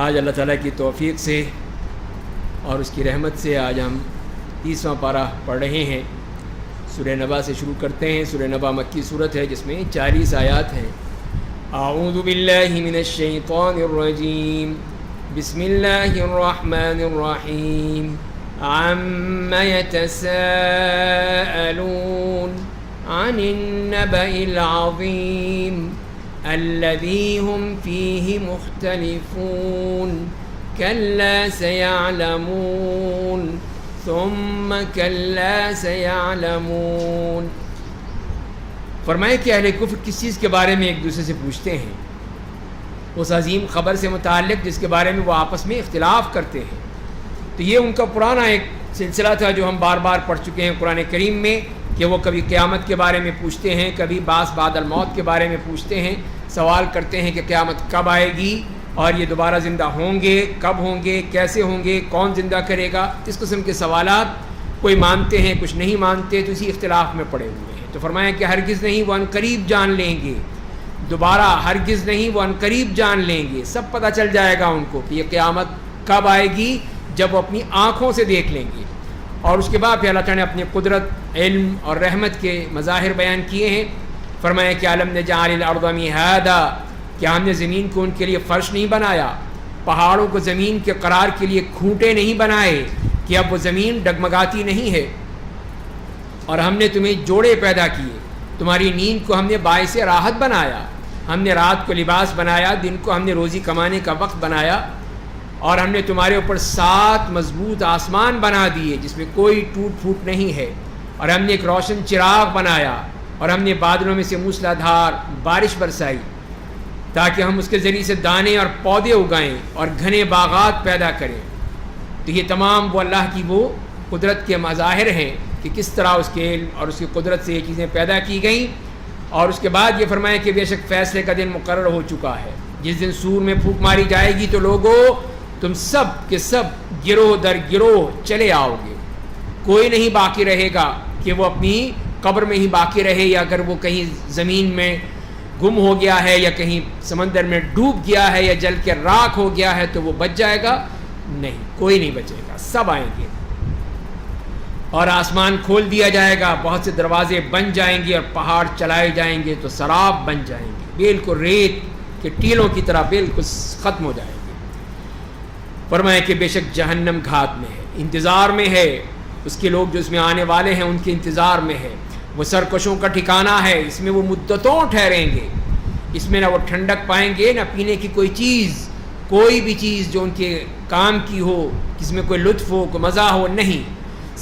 آج اللہ تعالیٰ کی توفیق سے اور اس کی رحمت سے آج ہم 30واں پارہ پڑھ رہے ہیں۔ سورہ نبا سے شروع کرتے ہیں۔ سورہ نبا مکی صورت ہے جس میں 40 آیات ہیں۔ اعوذ باللہ من الشیطان الرجیم، بسم اللہ الرحمن الرحیم، عم یتساءلون عن النبأ العظیم الذی هم فیہ مختلفون کلا سیعلمون ثم کلا سیعلمون۔ فرمائے کہ اہل کفر کس چیز کے بارے میں ایک دوسرے سے پوچھتے ہیں؟ اس عظیم خبر سے متعلق جس کے بارے میں وہ آپس میں اختلاف کرتے ہیں۔ تو یہ ان کا پرانا ایک سلسلہ تھا جو ہم بار بار پڑھ چکے ہیں قرآن کریم میں، کہ وہ کبھی قیامت کے بارے میں پوچھتے ہیں، کبھی بعث بعد الموت کے بارے میں پوچھتے ہیں، سوال کرتے ہیں کہ قیامت کب آئے گی اور یہ دوبارہ زندہ ہوں گے، کب ہوں گے، کیسے ہوں گے، کون زندہ کرے گا۔ اس قسم کے سوالات کوئی مانتے ہیں، کچھ نہیں مانتے، تو اسی اختلاف میں پڑے ہوئے ہیں۔ تو فرمایا کہ ہرگز نہیں، وہ عنقریب جان لیں گے، دوبارہ ہرگز نہیں، وہ عنقریب جان لیں گے۔ سب پتہ چل جائے گا ان کو کہ یہ قیامت کب آئے گی، جب وہ اپنی آنکھوں سے دیکھ لیں گے۔ اور اس کے بعد پھر اللہ تعالیٰ نے اپنی قدرت، علم اور رحمت کے مظاہر بیان کیے ہیں۔ فرمایا کہ الم نجعل الارض مہادا، کیا ہم نے زمین کو ان کے لیے فرش نہیں بنایا، پہاڑوں کو زمین کے قرار کے لیے کھوٹے نہیں بنائے کہ اب وہ زمین ڈگمگاتی نہیں ہے۔ اور ہم نے تمہیں جوڑے پیدا کیے، تمہاری نیند کو ہم نے باعث راحت بنایا، ہم نے رات کو لباس بنایا، دن کو ہم نے روزی کمانے کا وقت بنایا، اور ہم نے تمہارے اوپر 7 مضبوط آسمان بنا دیے جس میں کوئی ٹوٹ پھوٹ نہیں ہے، اور ہم نے ایک روشن چراغ بنایا، اور ہم نے بادلوں میں سے موسلا دھار بارش برسائی تاکہ ہم اس کے ذریعے سے دانے اور پودے اگائیں اور گھنے باغات پیدا کریں۔ تو یہ تمام وہ اللہ کی وہ قدرت کے مظاہر ہیں کہ کس طرح اس کے علم اور اس کی قدرت سے یہ چیزیں پیدا کی گئیں۔ اور اس کے بعد یہ فرمایا کہ بے شک فیصلے کا دن مقرر ہو چکا ہے، جس دن سور میں پھونک ماری جائے گی تو لوگوں تم سب کے سب گروہ در گروہ چلے آؤ گے، کوئی نہیں باقی رہے گا کہ وہ اپنی قبر میں ہی باقی رہے، یا اگر وہ کہیں زمین میں گم ہو گیا ہے یا کہیں سمندر میں ڈوب گیا ہے یا جل کے راکھ ہو گیا ہے تو وہ بچ جائے گا؟ نہیں، کوئی نہیں بچے گا، سب آئیں گے۔ اور آسمان کھول دیا جائے گا، بہت سے دروازے بن جائیں گے اور پہاڑ چلائے جائیں گے تو سراب بن جائیں گے، بالکل ریت کے ٹیلوں کی طرح بالکل ختم ہو جائیں گے۔ فرمایا کہ بے شک جہنم گھات میں ہے، انتظار میں ہے، اس کے لوگ جو اس میں آنے والے ہیں ان کے انتظار میں ہے، وہ سرکشوں کا ٹھکانہ ہے، اس میں وہ مدتوں ٹھہریں گے، اس میں نہ وہ ٹھنڈک پائیں گے نہ پینے کی کوئی چیز، کوئی بھی چیز جو ان کے کام کی ہو، جس میں کوئی لطف ہو، کوئی مزہ ہو، نہیں،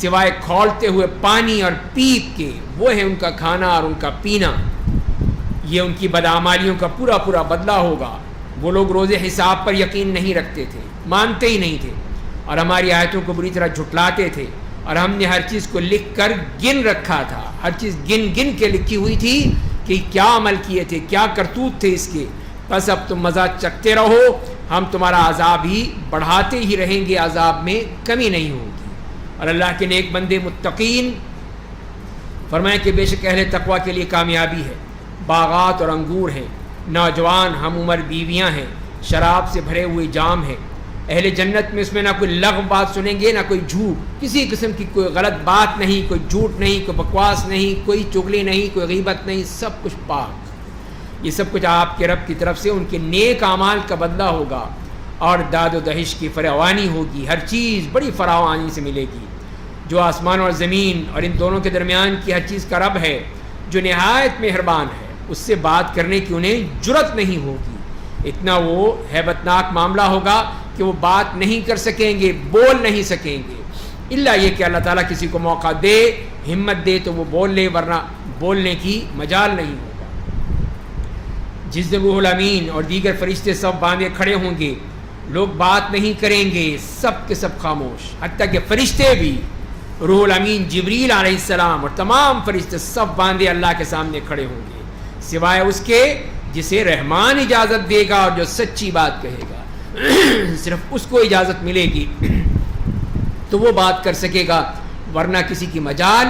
سوائے کھولتے ہوئے پانی اور پیپ کے، وہ ہے ان کا کھانا اور ان کا پینا۔ یہ ان کی بدعمالیوں کا پورا پورا بدلہ ہوگا۔ وہ لوگ روز حساب پر یقین نہیں رکھتے تھے، مانتے ہی نہیں تھے، اور ہماری آیتوں کو بری طرح جھٹلاتے تھے، اور ہم نے ہر چیز کو لکھ کر گن رکھا تھا، ہر چیز گن گن کے لکھی ہوئی تھی کہ کیا عمل کیے تھے، کیا کرتوت تھے اس کے۔ بس اب تم مزہ چکھتے رہو، ہم تمہارا عذاب ہی بڑھاتے ہی رہیں گے، عذاب میں کمی نہیں ہوگی۔ اور اللہ کے نیک بندے متقین، فرمائے کہ بے شک اہل تقویٰ کے لیے کامیابی ہے، باغات اور انگور ہیں، نوجوان ہم عمر بیویاں ہیں، شراب سے بھرے ہوئے جام ہیں۔ اہل جنت میں اس میں نہ کوئی لغو بات سنیں گے، نہ کوئی جھوٹ، کسی قسم کی کوئی غلط بات نہیں، کوئی جھوٹ نہیں، کوئی بکواس نہیں، کوئی چغلی نہیں، کوئی غیبت نہیں، سب کچھ پاک۔ یہ سب کچھ آپ کے رب کی طرف سے ان کے نیک اعمال کا بدلہ ہوگا، اور داد و دہش کی فراوانی ہوگی، ہر چیز بڑی فراوانی سے ملے گی۔ جو آسمان اور زمین اور ان دونوں کے درمیان کی ہر چیز کا رب ہے، جو نہایت مہربان ہے، اس سے بات کرنے کی انہیں جرت نہیں ہوگی۔ اتنا وہ ہیبت ناک معاملہ ہوگا کہ وہ بات نہیں کر سکیں گے، بول نہیں سکیں گے، الا یہ کہ اللہ تعالیٰ کسی کو موقع دے، ہمت دے تو وہ بول لے، ورنہ بولنے کی مجال نہیں ہوگا۔ جس دن روح الامین اور دیگر فرشتے سب باندھے کھڑے ہوں گے، لوگ بات نہیں کریں گے، سب کے سب خاموش، حتیٰ کہ فرشتے بھی، روح الامین جبریل علیہ السلام اور تمام فرشتے سب باندھے اللہ کے سامنے کھڑے ہوں گے، سوائے اس کے جسے رحمان اجازت دے گا اور جو سچی بات کہے گا، صرف اس کو اجازت ملے گی تو وہ بات کر سکے گا، ورنہ کسی کی مجال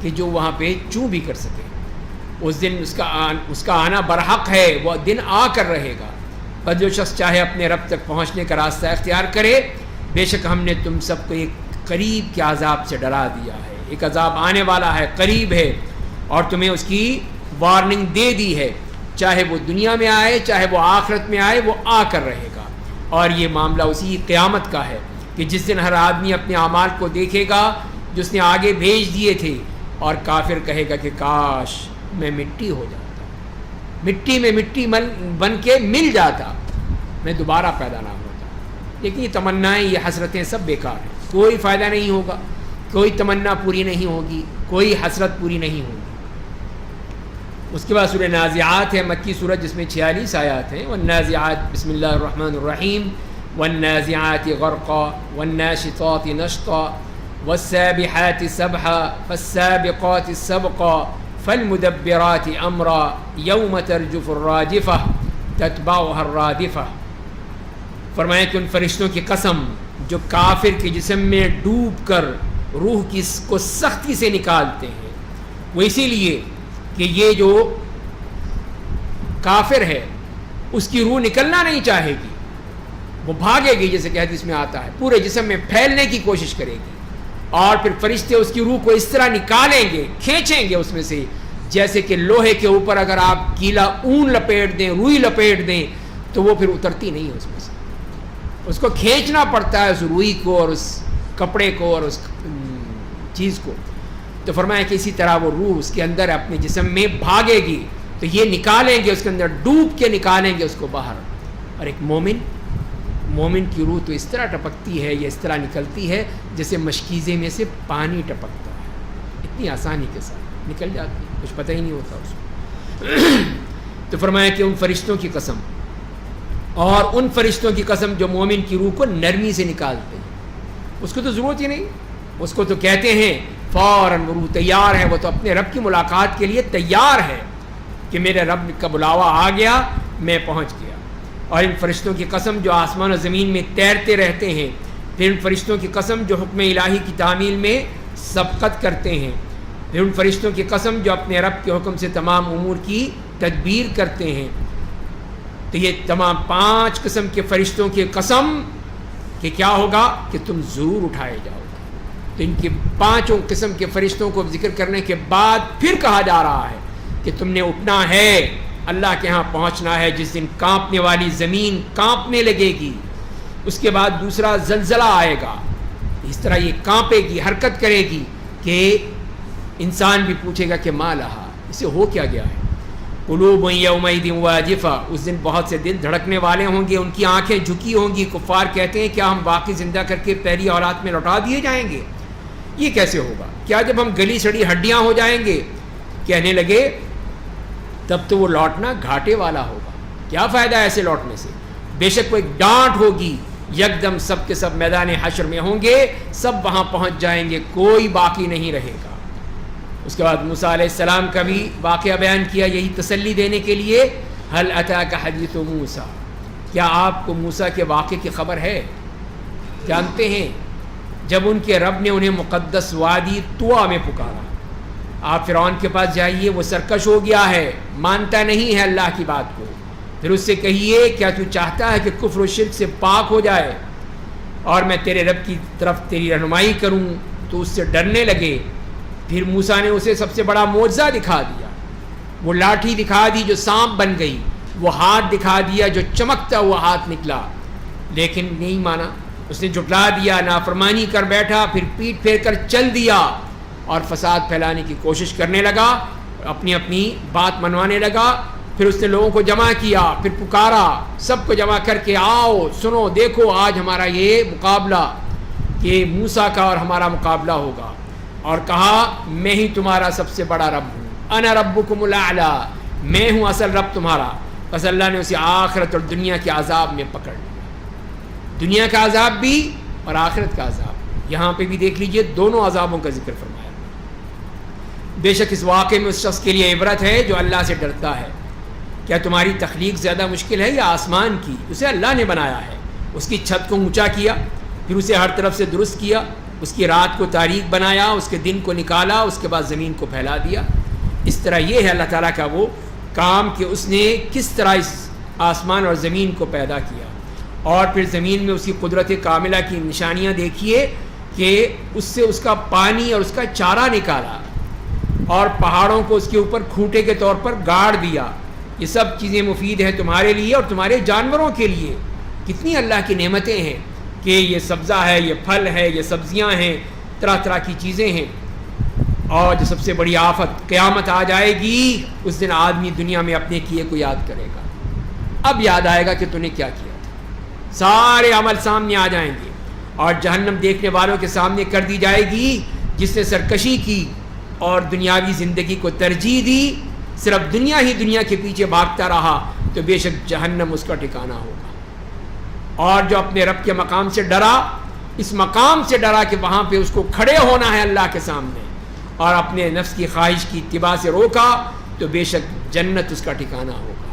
کہ جو وہاں پہ چوں بھی کر سکے۔ اس دن اس کا آنا برحق ہے، وہ دن آ کر رہے گا، اور جو شخص چاہے اپنے رب تک پہنچنے کا راستہ اختیار کرے، بے شک ہم نے تم سب کو ایک قریب کے عذاب سے ڈرا دیا ہے، ایک عذاب آنے والا ہے، قریب ہے، اور تمہیں اس کی وارننگ دے دی ہے، چاہے وہ دنیا میں آئے چاہے وہ آخرت میں آئے، وہ آ کر رہے گا۔ اور یہ معاملہ اسی قیامت کا ہے کہ جس دن ہر آدمی اپنے اعمال کو دیکھے گا جو اس نے آگے بھیج دیے تھے، اور کافر کہے گا کہ کاش میں مٹی ہو جاتا، مٹی میں مٹی بن کے مل جاتا، میں دوبارہ پیدا نہ ہوتا۔ لیکن یہ تمنائیں، یہ حسرتیں سب بیکار ہیں، کوئی فائدہ نہیں ہوگا، کوئی تمنا پوری نہیں ہوگی، کوئی حسرت پوری نہیں ہوگی۔ اس کے بعد سورہ نازعات ہے، مکی سورت جس میں 46 آیات ہیں۔ والنازعات بسم اللہ الرحمن الرحیم، والنازعات غرقا والناشطات نشطا والسابحات سبحا فالسابقات سبقا فالمدبرات امرا یوم ترجف الراجفہ تتبعها الرادفہ۔ فرمایا کہ ان فرشتوں کی قسم جو کافر کے جسم میں ڈوب کر روح کو سختی سے نکالتے ہیں، وہ اسی لیے کہ یہ جو کافر ہے اس کی روح نکلنا نہیں چاہے گی، وہ بھاگے گی، جیسے کہ حدیث میں آتا ہے، پورے جسم میں پھیلنے کی کوشش کرے گی، اور پھر فرشتے اس کی روح کو اس طرح نکالیں گے، کھینچیں گے اس میں سے، جیسے کہ لوہے کے اوپر اگر آپ گیلا اون لپیٹ دیں، روئی لپیٹ دیں تو وہ پھر اترتی نہیں ہے اس میں سے، اس کو کھینچنا پڑتا ہے، اس روئی کو اور اس کپڑے کو اور اس چیز کو۔ تو فرمایا کہ اسی طرح وہ روح اس کے اندر اپنے جسم میں بھاگے گی، تو یہ نکالیں گے اس کے اندر، ڈوب کے نکالیں گے اس کو باہر۔ اور ایک مومن کی روح تو اس طرح ٹپکتی ہے، یہ اس طرح نکلتی ہے جیسے مشکیزے میں سے پانی ٹپکتا ہے، اتنی آسانی کے ساتھ نکل جاتی ہے، کچھ پتہ ہی نہیں ہوتا اس کو۔ تو فرمایا کہ ان فرشتوں کی قسم، اور ان فرشتوں کی قسم جو مومن کی روح کو نرمی سے نکالتے ہیں، اس کو تو ضرورت ہی نہیں، اس کو تو کہتے ہیں فوراً وہ روح تیار ہے، وہ تو اپنے رب کی ملاقات کے لیے تیار ہے کہ میرے رب کا بلاوا آ گیا، میں پہنچ گیا۔ اور ان فرشتوں کی قسم جو آسمان و زمین میں تیرتے رہتے ہیں، پھر ان فرشتوں کی قسم جو حکم الہی کی تعمیل میں سبقت کرتے ہیں، پھر ان فرشتوں کی قسم جو اپنے رب کے حکم سے تمام امور کی تدبیر کرتے ہیں۔ تو یہ تمام 5 قسم کے فرشتوں کی قسم کہ کیا ہوگا کہ تم ضرور اٹھائے جاؤ گے۔ تو ان کی 5 قسم کے فرشتوں کو ذکر کرنے کے بعد پھر کہا جا رہا ہے کہ تم نے اٹھنا ہے، اللہ کے ہاں پہنچنا ہے، جس دن کانپنے والی زمین کانپنے لگے گی، اس کے بعد دوسرا زلزلہ آئے گا، اس طرح یہ کانپے گی، حرکت کرے گی کہ انسان بھی پوچھے گا کہ ما لہا، اسے ہو کیا گیا ہے۔ قلوب یومئذ واجفہ، اس دن بہت سے دل دھڑکنے والے ہوں گے، ان کی آنکھیں جھکی ہوں گی۔ کفار کہتے ہیں کیا ہم واقعی زندہ کر کے پہلی اولاد میں لوٹا دیے جائیں گے؟ یہ کیسے ہوگا؟ کیا جب ہم گلی سڑی ہڈیاں ہو جائیں گے؟ کہنے لگے تب تو وہ لوٹنا گھاٹے والا ہوگا، کیا فائدہ ہے ایسے لوٹنے سے؟ بے شک وہ ایک ڈانٹ ہوگی، یکدم سب کے سب میدان حشر میں ہوں گے، سب وہاں پہنچ جائیں گے، کوئی باقی نہیں رہے گا۔ اس کے بعد موسیٰ علیہ السلام کا بھی واقعہ بیان کیا، یہی تسلی دینے کے لیے، هل اتاک حدیث موسیٰ، کیا آپ کو موسیٰ کے واقعے کی خبر ہے؟ جانتے ہیں جب ان کے رب نے انہیں مقدس وادی طویٰ میں پکارا، آپ فرعون کے پاس جائیے، وہ سرکش ہو گیا ہے، مانتا نہیں ہے اللہ کی بات کو، پھر اس سے کہیے کیا تو چاہتا ہے کہ کفر و شرک سے پاک ہو جائے اور میں تیرے رب کی طرف تیری رہنمائی کروں؟ تو اس سے ڈرنے لگے۔ پھر موسیٰ نے اسے سب سے بڑا معجزہ دکھا دیا، وہ لاٹھی دکھا دی جو سانپ بن گئی، وہ ہاتھ دکھا دیا جو چمکتا ہوا ہاتھ نکلا، لیکن نہیں مانا، اس نے جھٹلا دیا، نافرمانی کر بیٹھا، پھر پیٹ پھیر کر چل دیا اور فساد پھیلانے کی کوشش کرنے لگا، اپنی اپنی بات منوانے لگا۔ پھر اس نے لوگوں کو جمع کیا، پھر پکارا، سب کو جمع کر کے آؤ سنو، دیکھو آج ہمارا یہ مقابلہ، کہ موسیٰ کا اور ہمارا مقابلہ ہوگا، اور کہا میں ہی تمہارا سب سے بڑا رب ہوں، انا ربکم الاعلی، میں ہوں اصل رب تمہارا۔ بس اللہ نے اسے آخرت اور دنیا کے عذاب میں پکڑ لیا، دنیا کا عذاب بھی اور آخرت کا عذاب۔ یہاں پہ بھی دیکھ لیجئے دونوں عذابوں کا ذکر فرمایا۔ بے شک اس واقعے میں اس شخص کے لیے عبرت ہے جو اللہ سے ڈرتا ہے۔ کیا تمہاری تخلیق زیادہ مشکل ہے یا آسمان کی؟ اسے اللہ نے بنایا ہے، اس کی چھت کو اونچا کیا، پھر اسے ہر طرف سے درست کیا، اس کی رات کو تاریک بنایا، اس کے دن کو نکالا، اس کے بعد زمین کو پھیلا دیا۔ اس طرح یہ ہے اللہ تعالیٰ کا وہ کام کہ اس نے کس طرح اس آسمان اور زمین کو پیدا کیا، اور پھر زمین میں اس کی قدرت کاملہ کی نشانیاں دیکھیے کہ اس سے اس کا پانی اور اس کا چارہ نکالا، اور پہاڑوں کو اس کے اوپر کھوٹے کے طور پر گاڑ دیا۔ یہ سب چیزیں مفید ہیں تمہارے لیے اور تمہارے جانوروں کے لیے۔ کتنی اللہ کی نعمتیں ہیں کہ یہ سبزہ ہے، یہ پھل ہے، یہ سبزیاں ہیں، طرح طرح کی چیزیں ہیں۔ اور جو سب سے بڑی آفت قیامت آ جائے گی، اس دن آدمی دنیا میں اپنے کیے کو یاد کرے گا۔ اب یاد آئے گا کہ تو نے کیا کیا تھا، سارے عمل سامنے آ جائیں گے، اور جہنم دیکھنے والوں کے سامنے کر دی جائے گی۔ جس نے سرکشی کی اور دنیاوی زندگی کو ترجیح دی، صرف دنیا ہی دنیا کے پیچھے بھاگتا رہا، تو بے شک جہنم اس کا ٹھکانہ ہوگا۔ اور جو اپنے رب کے مقام سے ڈرا، اس مقام سے ڈرا کہ وہاں پہ اس کو کھڑے ہونا ہے اللہ کے سامنے، اور اپنے نفس کی خواہش کی اتباع سے روکا، تو بے شک جنت اس کا ٹھکانہ ہوگا۔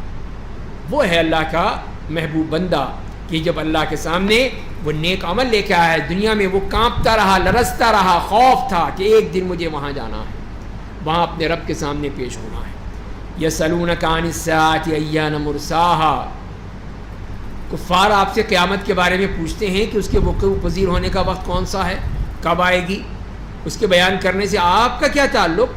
وہ ہے اللہ کا محبوب بندہ کہ جب اللہ کے سامنے وہ نیک عمل لے کے آیا ہے، دنیا میں وہ کانپتا رہا، لرزتا رہا، خوف تھا کہ ایک دن مجھے وہاں جانا ہے، وہاں اپنے رب کے سامنے پیش ہونا ہے۔ یسألونک عن الساعۃ ایان مرساہا، کفار آپ سے قیامت کے بارے میں پوچھتے ہیں کہ اس کے وقوع پذیر ہونے کا وقت کون سا ہے، کب آئے گی۔ اس کے بیان کرنے سے آپ کا کیا تعلق،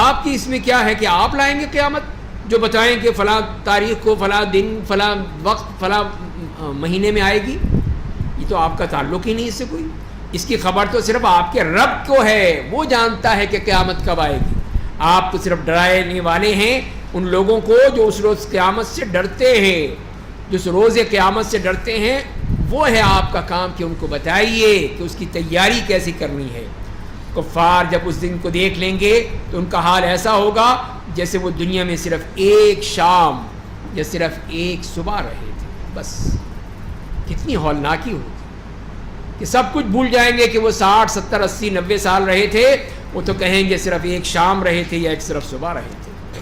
آپ کی اس میں کیا ہے کہ آپ لائیں گے قیامت، جو بتائیں کہ فلاں تاریخ کو، فلاں دن، فلاں وقت، فلاں مہینے میں آئے گی؟ یہ تو آپ کا تعلق ہی نہیں اس سے کوئی۔ اس کی خبر تو صرف آپ کے رب کو ہے، وہ جانتا ہے کہ قیامت کب آئے گی۔ آپ تو صرف ڈرانے والے ہیں ان لوگوں کو جو اس روز قیامت سے ڈرتے ہیں، جو اس روز قیامت سے ڈرتے ہیں، وہ ہے آپ کا کام کہ ان کو بتائیے کہ اس کی تیاری کیسی کرنی ہے۔ کفار جب اس دن کو دیکھ لیں گے تو ان کا حال ایسا ہوگا جیسے وہ دنیا میں صرف ایک شام یا صرف ایک صبح رہے تھے، بس۔ کتنی ہولناکی ہوگی کہ سب کچھ بھول جائیں گے کہ وہ 60 70 80 90 سال رہے تھے، وہ تو کہیں گے صرف ایک شام رہے تھے یا ایک صرف صبح رہے تھے۔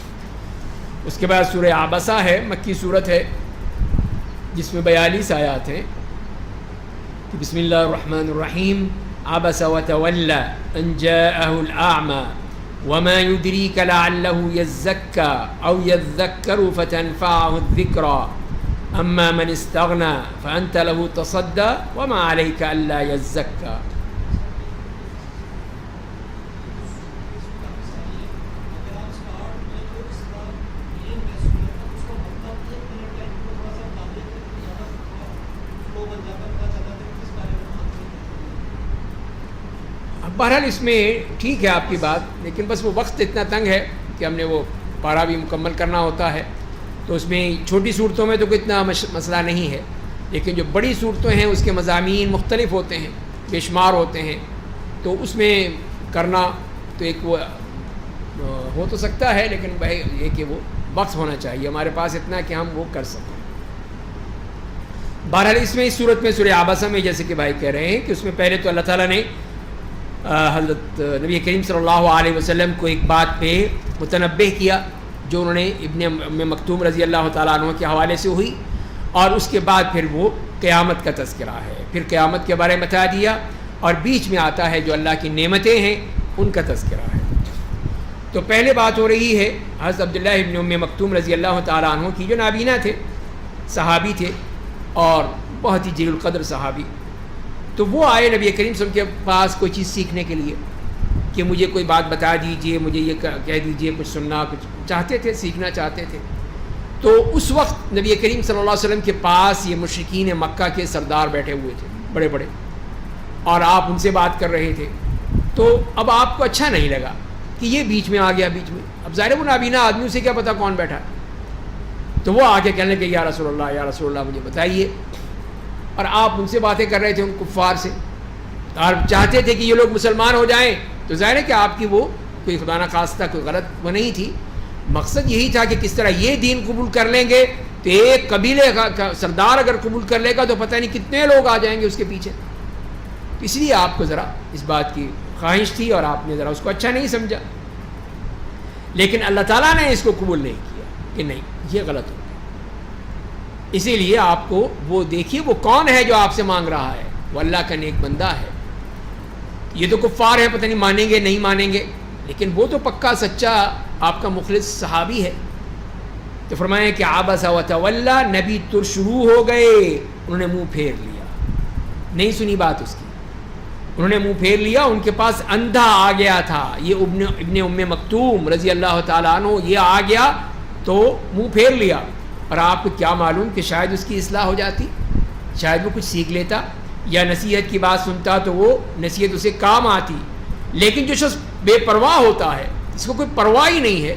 اس کے بعد سورہ عبسہ ہے، مکی صورت ہے جس میں 42 آیات ہیں۔ بسم اللہ الرحمن الرحیم۔ عبس وتولى ان جاءه الأعمى وما يدريك لعله يزكى أو يذكر فتنفعه الذكرى أما من استغنى فأنت له تصدى وما عليك ألا يزكى۔ بہرحال اس میں ٹھیک ہے آپ کی بات، لیکن بس وہ وقت اتنا تنگ ہے کہ ہم نے وہ پارہ بھی مکمل کرنا ہوتا ہے، تو اس میں چھوٹی صورتوں میں تو کوئی اتنا مسئلہ نہیں ہے، لیکن جو بڑی صورتیں ہیں اس کے مضامین مختلف ہوتے ہیں، بے شمار ہوتے ہیں، تو اس میں کرنا تو ایک وہ ہو تو سکتا ہے، لیکن بھائی یہ کہ وہ وقت ہونا چاہیے ہمارے پاس اتنا کہ ہم وہ کر سکیں۔ بہرحال اس میں اس صورت میں سورہ عبسہ میں جیسے کہ بھائی کہہ رہے ہیں کہ اس میں پہلے تو اللہ تعالیٰ نے حضرت نبی کریم صلی اللہ علیہ وسلم کو ایک بات پہ متنبہ کیا جو انہوں نے ابن ام مکتوم رضی اللہ تعالیٰ عنہ کے حوالے سے ہوئی، اور اس کے بعد پھر وہ قیامت کا تذکرہ ہے، پھر قیامت کے بارے میں بتا دیا، اور بیچ میں آتا ہے جو اللہ کی نعمتیں ہیں ان کا تذکرہ ہے۔ تو پہلے بات ہو رہی ہے حضرت عبداللہ ابن ام مکتوم رضی اللہ تعالیٰ عنہ کی، جو نابینا تھے، صحابی تھے اور بہت ہی جلیل القدر صحابی۔ تو وہ آئے نبی کریم صلی اللہ علیہ وسلم کے پاس کوئی چیز سیکھنے کے لیے کہ مجھے کوئی بات بتا دیجئے، مجھے یہ کہہ دیجئے، کچھ سننا، کچھ چاہتے تھے، سیکھنا چاہتے تھے۔ تو اس وقت نبی کریم صلی اللہ علیہ وسلم کے پاس یہ مشرکین مکہ کے سردار بیٹھے ہوئے تھے، بڑے بڑے، اور آپ ان سے بات کر رہے تھے۔ تو اب آپ کو اچھا نہیں لگا کہ یہ بیچ میں آ گیا، بیچ میں۔ اب ظاہر وہ نابینا آدمی، اسے کیا پتا کون بیٹھا ہے۔ تو وہ آ کے کہنے لگے یا رسول اللہ، یا رسول اللہ مجھے بتائیے، اور آپ ان سے باتیں کر رہے تھے، ان کفار سے، اور چاہتے تھے کہ یہ لوگ مسلمان ہو جائیں۔ تو ظاہر ہے کہ آپ کی وہ کوئی خدا نہ خواستہ کوئی غلط وہ نہیں تھی، مقصد یہی تھا کہ کس طرح یہ دین قبول کر لیں گے تو ایک قبیلے کا سردار اگر قبول کر لے گا تو پتہ نہیں کتنے لوگ آ جائیں گے اس کے پیچھے۔ اس لیے آپ کو ذرا اس بات کی خواہش تھی اور آپ نے ذرا اس کو اچھا نہیں سمجھا، لیکن اللہ تعالیٰ نے اس کو قبول نہیں کیا کہ نہیں یہ غلط ہو۔ اسی لیے آپ کو وہ دیکھیے وہ کون ہے جو آپ سے مانگ رہا ہے، وہ اللہ کا نیک بندہ ہے۔ یہ تو کفار ہے، پتہ نہیں مانیں گے نہیں مانیں گے، لیکن وہ تو پکا سچا آپ کا مخلص صحابی ہے۔ تو فرمایا کہ عبس و تولا، نبی شروع ہو گئے، انہوں نے منہ پھیر لیا، نہیں سنی بات اس کی، انہوں نے منہ پھیر لیا. ان کے پاس اندھا آ گیا تھا، یہ ابن ام مکتوم رضی اللہ تعالیٰ عنہ، یہ آ گیا تو منہ پھیر لیا. اور آپ کو کیا معلوم کہ شاید اس کی اصلاح ہو جاتی، شاید وہ کچھ سیکھ لیتا یا نصیحت کی بات سنتا تو وہ نصیحت اسے کام آتی. لیکن جو شخص بے پرواہ ہوتا ہے، اس کو کوئی پرواہ ہی نہیں ہے،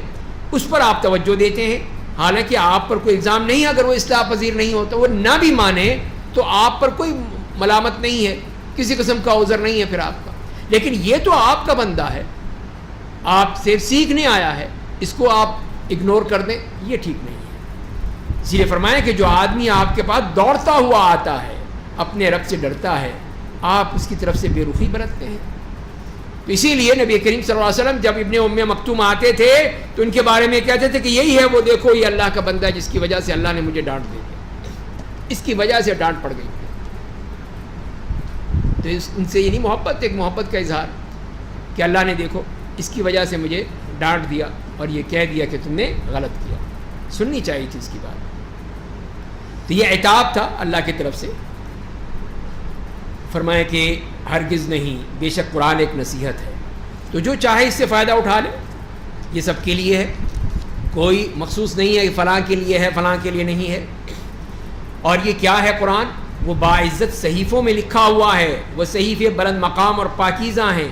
اس پر آپ توجہ دیتے ہیں، حالانکہ آپ پر کوئی الزام نہیں ہے. اگر وہ اصلاح پذیر نہیں ہوتا، وہ نہ بھی مانے تو آپ پر کوئی ملامت نہیں ہے، کسی قسم کا عذر نہیں ہے پھر آپ کا. لیکن یہ تو آپ کا بندہ ہے، آپ سے سیکھنے آیا ہے، اس کو آپ اگنور کر دیں، یہ ٹھیک نہیں ہے. اسی لیے فرمایا کہ جو آدمی آپ کے پاس دوڑتا ہوا آتا ہے، اپنے رب سے ڈرتا ہے، آپ اس کی طرف سے بے رخی برتتے ہیں. تو اسی لیے نبی کریم صلی اللہ علیہ وسلم جب ابن ام مکتوم آتے تھے تو ان کے بارے میں کہتے تھے کہ یہی ہے وہ، دیکھو یہ اللہ کا بندہ ہے جس کی وجہ سے اللہ نے مجھے ڈانٹ دی، اس کی وجہ سے ڈانٹ پڑ گئی. تو ان سے یہ نہیں محبت، ایک محبت کا اظہار کہ اللہ نے دیکھو اس کی وجہ سے مجھے ڈانٹ دیا اور یہ کہہ دیا کہ تم نے غلط کیا، سننی چاہیے تھی اس کی بات. تو یہ عتاب تھا اللہ کی طرف سے. فرمایا کہ ہرگز نہیں، بے شک قرآن ایک نصیحت ہے، تو جو چاہے اس سے فائدہ اٹھا لے. یہ سب کے لیے ہے، کوئی مخصوص نہیں ہے کہ فلاں کے لیے ہے فلاں کے لیے نہیں ہے. اور یہ کیا ہے قرآن؟ وہ باعزت صحیفوں میں لکھا ہوا ہے، وہ صحیفے بلند مقام اور پاکیزہ ہیں،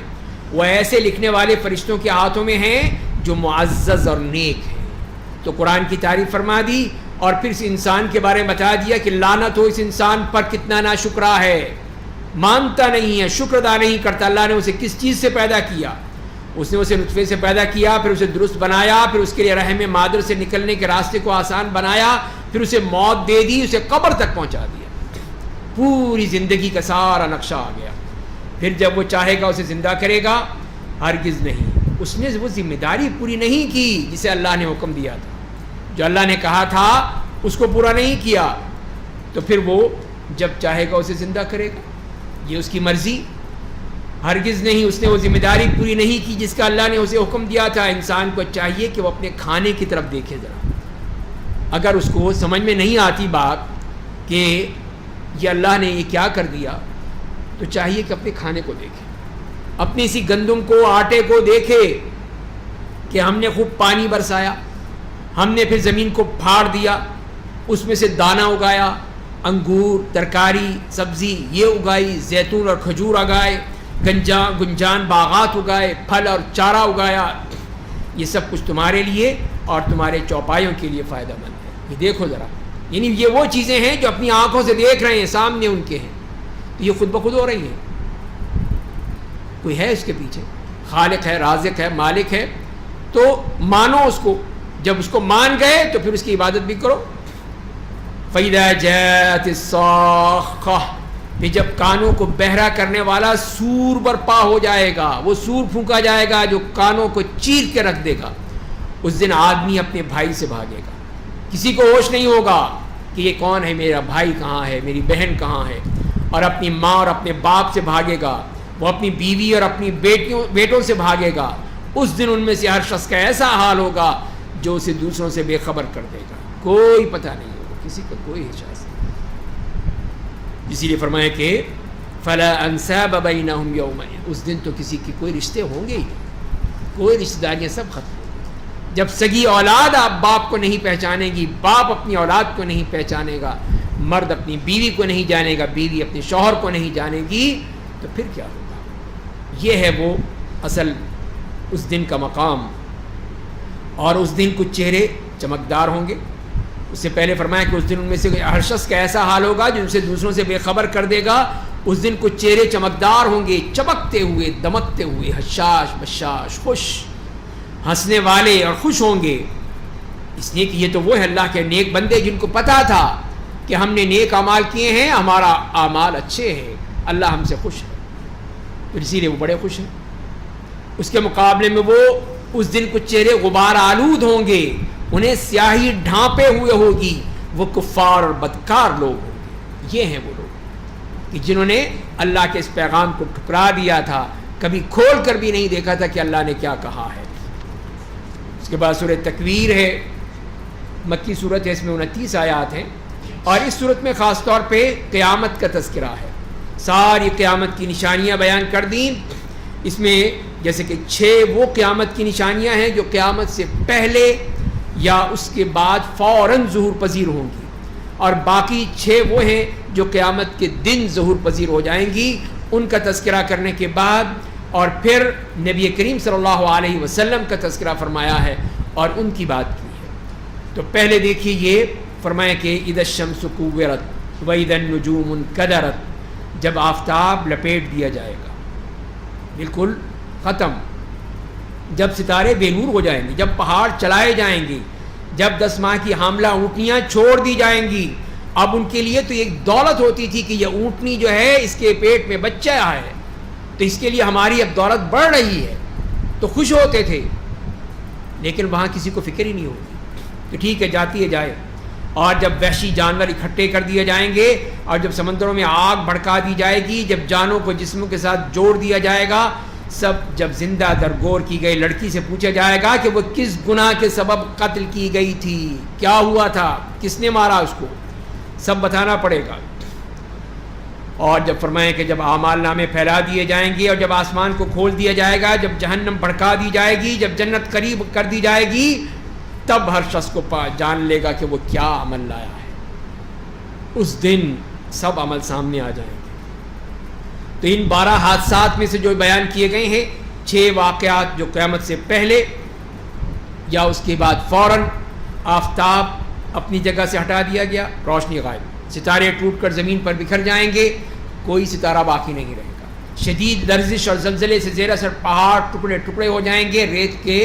وہ ایسے لکھنے والے فرشتوں کے ہاتھوں میں ہیں جو معزز اور نیک ہیں. تو قرآن کی تعریف فرما دی اور پھر اس انسان کے بارے میں بتا دیا کہ لعنت ہو اس انسان پر، کتنا ناشکرا ہے، مانتا نہیں ہے، شکر ادا نہیں کرتا. اللہ نے اسے کس چیز سے پیدا کیا؟ اس نے اسے نطفے سے پیدا کیا، پھر اسے درست بنایا، پھر اس کے لیے رحم مادر سے نکلنے کے راستے کو آسان بنایا، پھر اسے موت دے دی، اسے قبر تک پہنچا دیا، پوری زندگی کا سارا نقشہ آ گیا. پھر جب وہ چاہے گا اسے زندہ کرے گا؟ ہرگز نہیں. اس نے وہ ذمہ داری پوری نہیں کی جسے اللہ نے حکم دیا تھا، جو اللہ نے کہا تھا اس کو پورا نہیں کیا. تو پھر وہ جب چاہے گا اسے زندہ کرے گا، یہ اس کی مرضی. ہرگز نہیں، اس نے وہ ذمہ داری پوری نہیں کی جس کا اللہ نے اسے حکم دیا تھا. انسان کو چاہیے کہ وہ اپنے کھانے کی طرف دیکھے ذرا. اگر اس کو سمجھ میں نہیں آتی بات کہ یہ اللہ نے یہ کیا کر دیا، تو چاہیے کہ اپنے کھانے کو دیکھے، اپنی اسی گندم کو، آٹے کو دیکھے کہ ہم نے خوب پانی برسایا، ہم نے پھر زمین کو پھاڑ دیا، اس میں سے دانہ اگایا، انگور، ترکاری، سبزی یہ اگائی، زیتون اور کھجور اگائے، گنجان باغات اگائے، پھل اور چارہ اگایا. یہ سب کچھ تمہارے لیے اور تمہارے چوپایوں کے لیے فائدہ مند ہے. یہ دیکھو ذرا، یعنی یہ وہ چیزیں ہیں جو اپنی آنکھوں سے دیکھ رہے ہیں، سامنے ان کے ہیں، تو یہ خود بخود ہو رہی ہیں. کوئی ہے اس کے پیچھے، خالق ہے، رازق ہے، مالک ہے، تو مانو اس کو. جب اس کو مان گئے تو پھر اس کی عبادت بھی کرو. فَإِذَا جَاءَتِ الصَّاخَّةُ، پھر جب کانوں کو بہرا کرنے والا سور برپا ہو جائے گا، وہ سور پھونکا جائے گا جو کانوں کو چیر کے رکھ دے گا، اس دن آدمی اپنے بھائی سے بھاگے گا. کسی کو ہوش نہیں ہوگا کہ یہ کون ہے، میرا بھائی کہاں ہے، میری بہن کہاں ہے. اور اپنی ماں اور اپنے باپ سے بھاگے گا، وہ اپنی بیوی اور اپنی بیٹوں سے بھاگے گا. اس دن ان میں سے ہر شخص کا ایسا حال ہوگا جو اسے دوسروں سے بے خبر کر دے گا، کوئی پتہ نہیں ہوگا، کسی کا کوئی احساس نہیں. اسی لیے فرمایا کہ فَلَا أَنْسَابَ بَيْنَهُمْ يَوْمَئِذٍ، اس دن تو کسی کے کوئی رشتے ہوں گے ہی نہیں، کوئی رشتہ داریاں سب ختم. جب سگی اولاد آپ باپ کو نہیں پہچانے گی، باپ اپنی اولاد کو نہیں پہچانے گا، مرد اپنی بیوی کو نہیں جانے گا، بیوی اپنے شوہر کو نہیں جانے گی، تو پھر کیا ہوگا؟ یہ ہے وہ اصل اس دن کا مقام. اور اس دن کچھ چہرے چمکدار ہوں گے. اس سے پہلے فرمایا کہ اس دن ان میں سے ہر شخص کا ایسا حال ہوگا جو ان سے دوسروں سے بے خبر کر دے گا. اس دن کچھ چہرے چمکدار ہوں گے، چمکتے ہوئے، دمکتے ہوئے، حشاش بشاش، خوش، ہنسنے والے اور خوش ہوں گے. اس لیے کہ یہ تو وہ ہے اللہ کے نیک بندے جن کو پتا تھا کہ ہم نے نیک اعمال کیے ہیں، ہمارا اعمال اچھے ہیں، اللہ ہم سے خوش ہے، تو اسی لیے وہ بڑے خوش ہیں. اس کے مقابلے میں وہ اس دن کچھ چہرے غبار آلود ہوں گے، انہیں سیاہی ڈھانپے ہوئے ہوگی، وہ کفار اور بدکار لوگ ہوں گے. یہ ہیں وہ لوگ کہ جنہوں نے اللہ کے اس پیغام کو ٹھکرا دیا تھا، کبھی کھول کر بھی نہیں دیکھا تھا کہ اللہ نے کیا کہا ہے. اس کے بعد سورہ تکویر ہے، مکی صورت ہے، اس میں 29 آیات ہیں، اور اس صورت میں خاص طور پہ قیامت کا تذکرہ ہے، ساری قیامت کی نشانیاں بیان کر دیں۔ اس میں جیسے کہ 6 وہ قیامت کی نشانیاں ہیں جو قیامت سے پہلے یا اس کے بعد فوراً ظہور پذیر ہوں گی، اور باقی 6 وہ ہیں جو قیامت کے دن ظہور پذیر ہو جائیں گی۔ ان کا تذکرہ کرنے کے بعد اور پھر نبی کریم صلی اللہ علیہ وسلم کا تذکرہ فرمایا ہے اور ان کی بات کی ہے۔ تو پہلے دیکھیے یہ فرمایا کہ اذا الشمس کورت واذا النجوم انکدرت، جب آفتاب لپیٹ دیا جائے گا، بالکل ختم، جب ستارے بے نور ہو جائیں گے، جب پہاڑ چلائے جائیں گے، جب 10 ماہ کی حاملہ اونٹنیاں چھوڑ دی جائیں گی۔ اب ان کے لیے تو ایک دولت ہوتی تھی کہ یہ اونٹنی جو ہے اس کے پیٹ میں بچہ ہے، تو اس کے لیے ہماری اب دولت بڑھ رہی ہے، تو خوش ہوتے تھے، لیکن وہاں کسی کو فکر ہی نہیں ہوگی کہ ٹھیک ہے جاتی ہے جائے۔ اور جب وحشی جانور اکٹھے کر دیے جائیں گے، اور جب سمندروں میں آگ بھڑکا دی جائے گی، جب جانوں کو جسموں کے ساتھ جوڑ دیا جائے گا، سب جب زندہ درگور کی گئی لڑکی سے پوچھا جائے گا کہ وہ کس گناہ کے سبب قتل کی گئی تھی، کیا ہوا تھا، کس نے مارا اس کو، سب بتانا پڑے گا۔ اور جب فرمائیں کہ جب اعمال نامے پھیلا دیے جائیں گے، اور جب آسمان کو کھول دیا جائے گا، جب جہنم بھڑکا دی جائے گی، جب جنت قریب کر دی جائے گی، تب ہر شخص کو جان لے گا کہ وہ کیا عمل لایا ہے۔ اس دن سب عمل سامنے آ جائیں گے۔ تو ان 12 حادثات میں سے جو بیان کیے گئے ہیں، 6 واقعات جو قیامت سے پہلے یا اس کے بعد فوراً آفتاب اپنی جگہ سے ہٹا دیا گیا، روشنی غائب، ستارے ٹوٹ کر زمین پر بکھر جائیں گے، کوئی ستارہ باقی نہیں رہے گا، شدید لرزش اور زلزلے سے زیر اثر پہاڑ ٹکڑے ٹکڑے ہو جائیں گے، ریت کے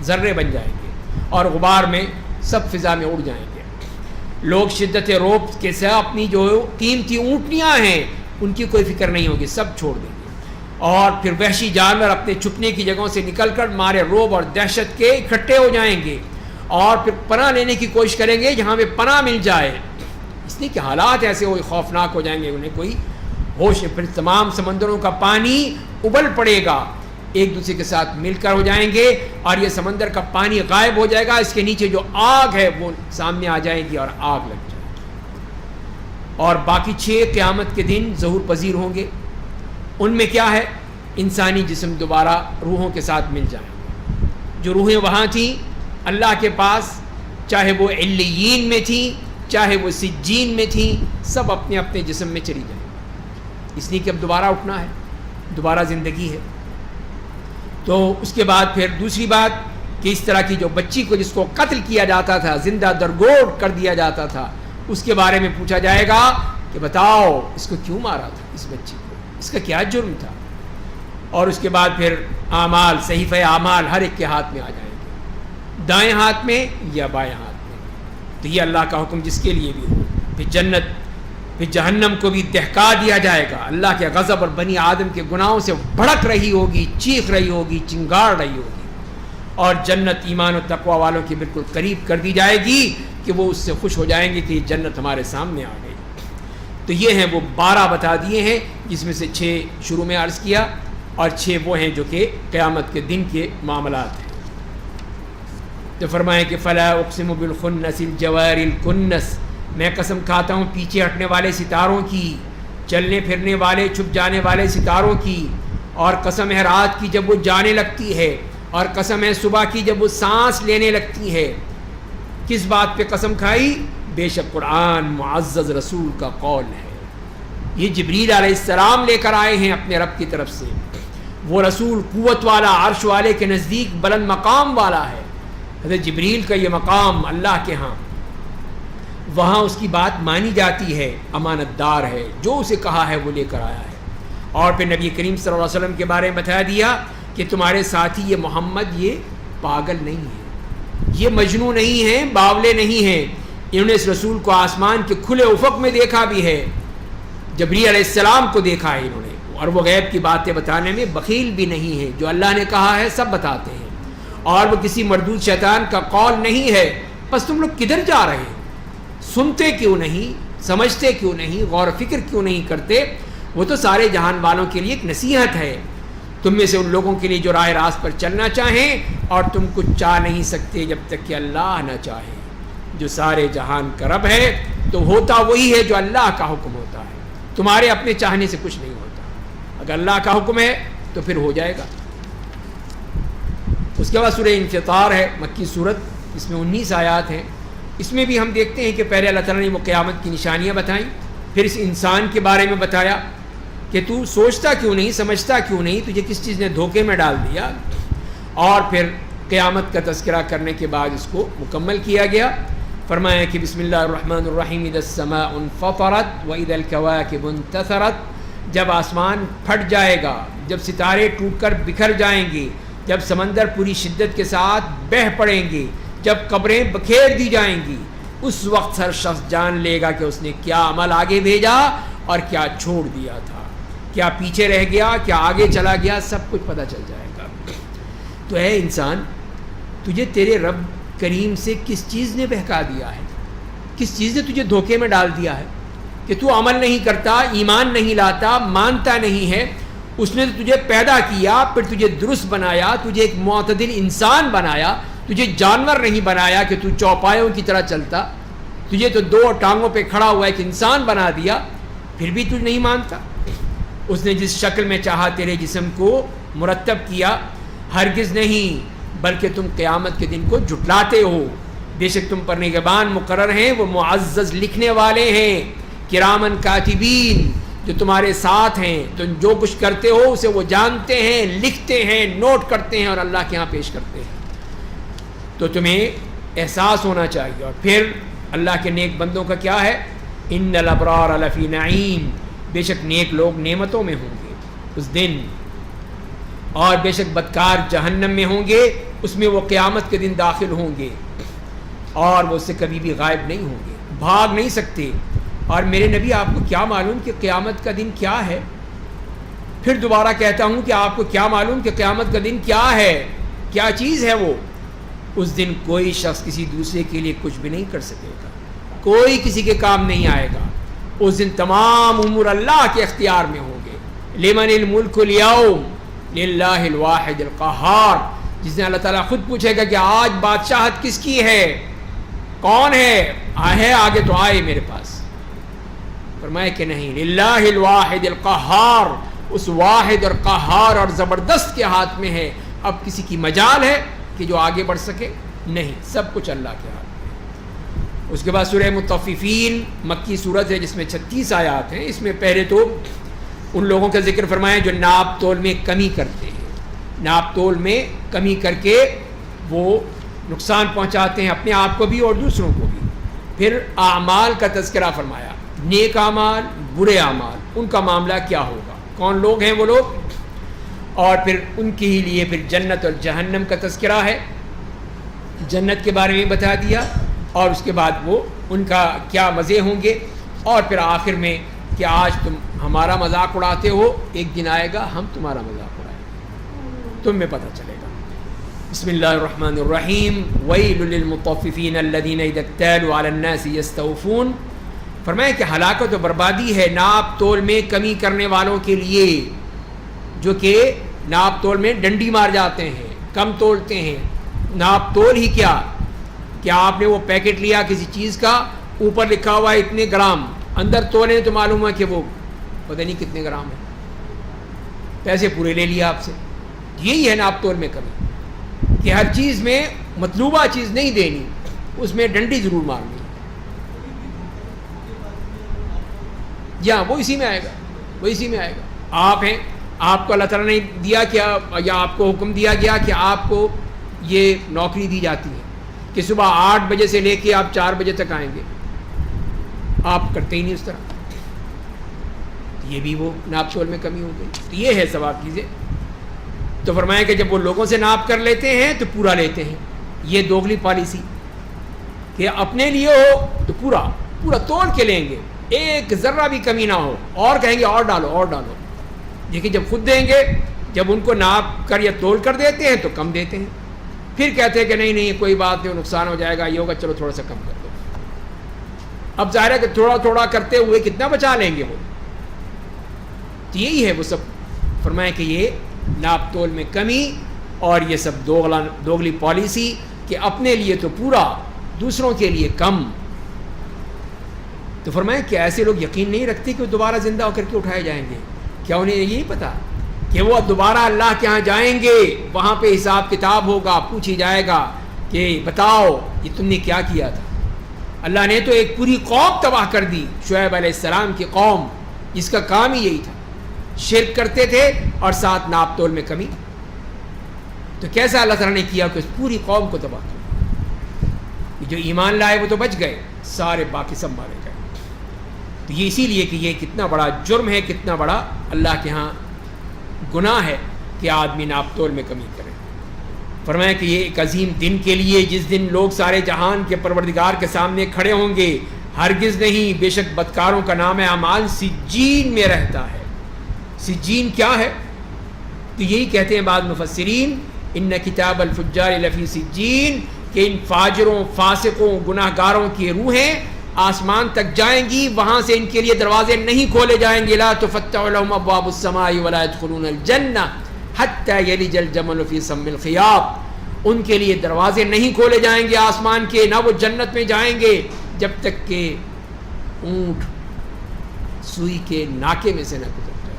ذرے بن جائیں گے، اور غبار میں سب فضا میں اڑ جائیں گے۔ لوگ شدت روب کے ساتھ اپنی جو قیمتی اونٹنیاں ہیں ان کی کوئی فکر نہیں ہوگی، سب چھوڑ دیں گے، اور پھر وحشی جانور اپنے چھپنے کی جگہوں سے نکل کر مارے روب اور دہشت کے اکٹھے ہو جائیں گے، اور پھر پناہ لینے کی کوشش کریں گے جہاں پہ پناہ مل جائے، اس لیے کہ حالات ایسے ہوئے خوفناک ہو جائیں گے، انہیں کوئی ہوش نہیں۔ پھر تمام سمندروں کا پانی ابل پڑے گا، ایک دوسرے کے ساتھ مل کر ہو جائیں گے، اور یہ سمندر کا پانی غائب ہو جائے گا، اس کے نیچے جو آگ ہے وہ سامنے آ جائے گی اور آگ لگ جائے گی۔ اور باقی 6 قیامت کے دن ظہور پذیر ہوں گے، ان میں کیا ہے؟ انسانی جسم دوبارہ روحوں کے ساتھ مل جائیں گے۔ جو روحیں وہاں تھیں اللہ کے پاس، چاہے وہ علیین میں تھیں، چاہے وہ سجین میں تھیں، سب اپنے اپنے جسم میں چلی جائیں گے، اس لیے کہ اب دوبارہ اٹھنا ہے، دوبارہ زندگی ہے۔ تو اس کے بعد پھر دوسری بات کہ اس طرح کی جو بچی کو جس کو قتل کیا جاتا تھا، زندہ درگور کر دیا جاتا تھا، اس کے بارے میں پوچھا جائے گا کہ بتاؤ اس کو کیوں مارا تھا، اس بچی کو، اس کا کیا جرم تھا۔ اور اس کے بعد پھر اعمال، صحیفہ اعمال ہر ایک کے ہاتھ میں آ جائیں گے، دائیں ہاتھ میں یا بائیں ہاتھ میں۔ تو یہ اللہ کا حکم جس کے لیے بھی ہو۔ پھر جنت، پھر جہنم کو بھی دہکا دیا جائے گا، اللہ کے غضب اور بنی آدم کے گناہوں سے بھڑک رہی ہوگی، چیخ رہی ہوگی، چنگاڑ رہی ہوگی، اور جنت ایمان و تقوی والوں کے بالکل قریب کر دی جائے گی کہ وہ اس سے خوش ہو جائیں گے کہ یہ جنت ہمارے سامنے آ گئی۔ تو یہ ہیں وہ 12 بتا دیے ہیں، جس میں سے 6 شروع میں عرض کیا، اور 6 وہ ہیں جو کہ قیامت کے دن کے معاملات ہیں۔ تو فرمائیں کہ فلا اقسم بالخنس الجوار الکنس، میں قسم کھاتا ہوں پیچھے ہٹنے والے ستاروں کی، چلنے پھرنے والے چھپ جانے والے ستاروں کی، اور قسم ہے رات کی جب وہ جانے لگتی ہے، اور قسم ہے صبح کی جب وہ سانس لینے لگتی ہے۔ کس بات پہ قسم کھائی؟ بے شک قرآن معزز رسول کا قول ہے، یہ جبریل علیہ السلام لے کر آئے ہیں اپنے رب کی طرف سے، وہ رسول قوت والا، عرش والے کے نزدیک بلند مقام والا ہے۔ حضرت جبریل کا یہ مقام اللہ کے ہاں، وہاں اس کی بات مانی جاتی ہے، امانت دار ہے، جو اسے کہا ہے وہ لے کر آیا ہے۔ اور پھر نبی کریم صلی اللہ علیہ وسلم کے بارے میں بتا دیا کہ تمہارے ساتھی یہ محمد یہ پاگل نہیں ہے، یہ مجنون نہیں ہیں، باولے نہیں ہیں، انہوں نے اس رسول کو آسمان کے کھلے افق میں دیکھا بھی ہے، جبریل علیہ السلام کو دیکھا ہے انہوں نے، اور وہ غیب کی باتیں بتانے میں بخیل بھی نہیں ہے، جو اللہ نے کہا ہے سب بتاتے ہیں، اور وہ کسی مردود شیطان کا قول نہیں ہے۔ بس تم لوگ کدھر جا رہے ہیں؟ سنتے کیوں نہیں، سمجھتے کیوں نہیں، غور و فکر کیوں نہیں کرتے؟ وہ تو سارے جہان والوں کے لیے ایک نصیحت ہے، تم میں سے ان لوگوں کے لیے جو راہ راست پر چلنا چاہیں، اور تم کچھ چاہ نہیں سکتے جب تک کہ اللہ نہ چاہے۔ جو سارے جہان کا رب ہے، تو ہوتا وہی ہے جو اللہ کا حکم ہوتا ہے، تمہارے اپنے چاہنے سے کچھ نہیں ہوتا. اگر اللہ کا حکم ہے تو پھر ہو جائے گا. اس کے بعد سورہ انفطار ہے، مکی صورت، اس میں 19 آیات ہیں. اس میں بھی ہم دیکھتے ہیں کہ پہلے اللہ تعالیٰ نے وہ قیامت کی نشانیاں بتائیں، پھر اس انسان کے بارے میں بتایا کہ تو سوچتا کیوں نہیں، سمجھتا کیوں نہیں، تجھے کس چیز نے دھوکے میں ڈال دیا. اور پھر قیامت کا تذکرہ کرنے کے بعد اس کو مکمل کیا گیا. فرمایا کہ بسم اللہ الرحمن الرحیم اذا السماء انفطرت واذا الكواكب انتثرت، جب آسمان پھٹ جائے گا، جب ستارے ٹوٹ کر بکھر جائیں گے، جب سمندر پوری شدت کے ساتھ بہہ پڑیں گے، جب قبریں بکھیر دی جائیں گی، اس وقت ہر شخص جان لے گا کہ اس نے کیا عمل آگے بھیجا اور کیا چھوڑ دیا تھا، کیا پیچھے رہ گیا، کیا آگے چلا گیا، سب کچھ پتہ چل جائے گا. تو اے انسان، تجھے تیرے رب کریم سے کس چیز نے بہکا دیا ہے، کس چیز نے تجھے دھوکے میں ڈال دیا ہے کہ تو عمل نہیں کرتا، ایمان نہیں لاتا، مانتا نہیں ہے. اس نے تو تجھے پیدا کیا، پھر تجھے درست بنایا، تجھے ایک معتدل انسان بنایا، تجھے جانور نہیں بنایا کہ تو چوپایوں کی طرح چلتا، تجھے تو 2 ٹانگوں پہ کھڑا ہوا ایک انسان بنا دیا، پھر بھی تو نہیں مانتا. اس نے جس شکل میں چاہا تیرے جسم کو مرتب کیا، ہرگز نہیں، بلکہ تم قیامت کے دن کو جھٹلاتے ہو. بے شک تم پر نگہبان مقرر ہیں، وہ معزز لکھنے والے ہیں، کرامن کاتبین، جو تمہارے ساتھ ہیں. تم جو کچھ کرتے ہو اسے وہ جانتے ہیں، لکھتے ہیں، نوٹ کرتے ہیں اور اللہ کے ہاں پیش کرتے ہیں. تو تمہیں احساس ہونا چاہیے. اور پھر اللہ کے نیک بندوں کا کیا ہے؟ ان الابرار لفی نعیم، بے شک نیک لوگ نعمتوں میں ہوں گے اس دن، اور بے شک بدکار جہنم میں ہوں گے، اس میں وہ قیامت کے دن داخل ہوں گے اور وہ اس سے کبھی بھی غائب نہیں ہوں گے، بھاگ نہیں سکتے. اور میرے نبی، آپ کو کیا معلوم کہ قیامت کا دن کیا ہے؟ پھر دوبارہ کہتا ہوں کہ آپ کو کیا معلوم کہ قیامت کا دن کیا ہے، کیا چیز ہے وہ؟ اس دن کوئی شخص کسی دوسرے کے لیے کچھ بھی نہیں کر سکے گا، کوئی کسی کے کام نہیں آئے گا. اس دن تمام امور اللہ کے اختیار میں ہوں گے. لمن الملک اليوم للہ الواحد القہار، جس نے اللہ تعالیٰ خود پوچھے گا کہ آج بادشاہت کس کی ہے، کون ہے آگے تو آئے میرے پاس. فرمائے کہ نہیں، للہ الواحد القہار، اس واحد اور قہار اور زبردست کے ہاتھ میں ہے. اب کسی کی مجال ہے کہ جو آگے بڑھ سکے؟ نہیں، سب کچھ اللہ کے ہاتھ میں. اس کے بعد سورہ مطففین، مکی صورت ہے جس میں 36 آیات ہیں. اس میں پہلے تو ان لوگوں کا ذکر فرمایا جو ناپ تول میں کمی کرتے ہیں، ناپ تول میں کمی کر کے وہ نقصان پہنچاتے ہیں اپنے آپ کو بھی اور دوسروں کو بھی. پھر اعمال کا تذکرہ فرمایا، نیک اعمال، برے اعمال، ان کا معاملہ کیا ہوگا، کون لوگ ہیں وہ لوگ، اور پھر ان کے ہی لیے پھر جنت اور جہنم کا تذکرہ ہے. جنت کے بارے میں بتا دیا اور اس کے بعد وہ ان کا کیا مزے ہوں گے. اور پھر آخر میں کہ آج تم ہمارا مذاق اڑاتے ہو، ایک دن آئے گا ہم تمہارا مذاق اڑائیں گے، تم میں پتہ چلے گا. بسم اللہ الرحمن الرحیم. ویل للمطففین الذین اذا اکتالوا علی الناس یستوفون. فرمایا کہ ہلاکت و بربادی ہے ناپ تول میں کمی کرنے والوں کے لیے، جو کہ ناپ تول میں ڈنڈی مار جاتے ہیں، کم تولتے ہیں. ناپ تول ہی کیا کہ آپ نے وہ پیکٹ لیا کسی چیز کا، اوپر لکھا ہوا ہے اتنے گرام، اندر تولیں تو معلوم ہے کہ وہ پتہ نہیں کتنے گرام ہے، پیسے پورے لے لیا آپ سے. یہی ہے ناپ تول میں کمی، کہ ہر چیز میں مطلوبہ چیز نہیں دینی، اس میں ڈنڈی ضرور مارنی. یا وہ اسی میں آئے گا، وہ اسی میں آئے گا. آپ ہیں، آپ کو اللہ تعالیٰ نے دیا کیا، یا آپ کو حکم دیا گیا کہ آپ کو یہ نوکری دی جاتی ہے کہ صبح 8 بجے سے لے کے آپ 4 بجے تک آئیں گے، آپ کرتے ہی نہیں اس طرح. یہ بھی وہ ناپ تول میں کمی ہو گئی. تو یہ ہے ثواب چیزیں. تو فرمایا کہ جب وہ لوگوں سے ناپ کر لیتے ہیں تو پورا لیتے ہیں. یہ دوغلی پالیسی کہ اپنے لیے ہو تو پورا پورا توڑ کے لیں گے، ایک ذرہ بھی کمی نہ ہو، اور کہیں گے اور ڈالو اور ڈالو. لیکن جب خود دیں گے، جب ان کو ناپ کر یا تول کر دیتے ہیں تو کم دیتے ہیں. پھر کہتے ہیں کہ نہیں نہیں کوئی بات نہیں، نقصان ہو جائے گا، یہ ہوگا، چلو تھوڑا سا کم کر دو. اب ظاہر ہے کہ تھوڑا تھوڑا کرتے ہوئے کتنا بچا لیں گے وہ. تو یہی ہے وہ سب. فرمایا کہ یہ ناپ تول میں کمی اور یہ سب دوغلی پالیسی کہ اپنے لیے تو پورا دوسروں کے لیے کم. تو فرمایا کہ ایسے لوگ یقین نہیں رکھتے کہ وہ دوبارہ زندہ ہو کر کے اٹھائے جائیں گے. کیا انہیں یہی پتا کہ وہ دوبارہ اللہ کے ہاں جائیں گے, وہاں پہ حساب کتاب ہوگا, پوچھی جائے گا کہ بتاؤ یہ تم نے کیا کیا تھا. اللہ نے تو ایک پوری قوم تباہ کر دی, شعیب علیہ السلام کی قوم, جس کا کام ہی یہی تھا, شرک کرتے تھے اور ساتھ ناپ تول میں کمی. تو کیسا اللہ تعالیٰ نے کیا کہ اس پوری قوم کو تباہ کیا. جو ایمان لائے وہ تو بچ گئے, سارے باقی سب مارے گئے. تو یہ اسی لیے کہ یہ کتنا بڑا جرم ہے, کتنا بڑا اللہ کے ہاں گناہ ہے کہ آدمی ناپ تول میں کمی کرے. فرمایا کہ یہ ایک عظیم دن کے لیے, جس دن لوگ سارے جہان کے پروردگار کے سامنے کھڑے ہوں گے. ہرگز نہیں, بے شک بدکاروں کا نام اعمال سجین میں رہتا ہے. سجین کیا ہے؟ تو یہی کہتے ہیں بعض مفسرین, ان کتاب الفجار لفی سجین, کہ ان فاجروں, فاسقوں, گناہ گاروں کی روحیں آسمان تک جائیں گی, وہاں سے ان کے لیے دروازے نہیں کھولے جائیں گے. لا تفتح لهم ابواب السماء ولا يدخلون الجنہ حتی یلج الجمل فی سم الخیاط. ان کے لیے دروازے نہیں کھولے جائیں گے آسمان کے, نہ وہ جنت میں جائیں گے جب تک کہ اونٹ سوئی کے ناکے میں سے نہ گزر جائے.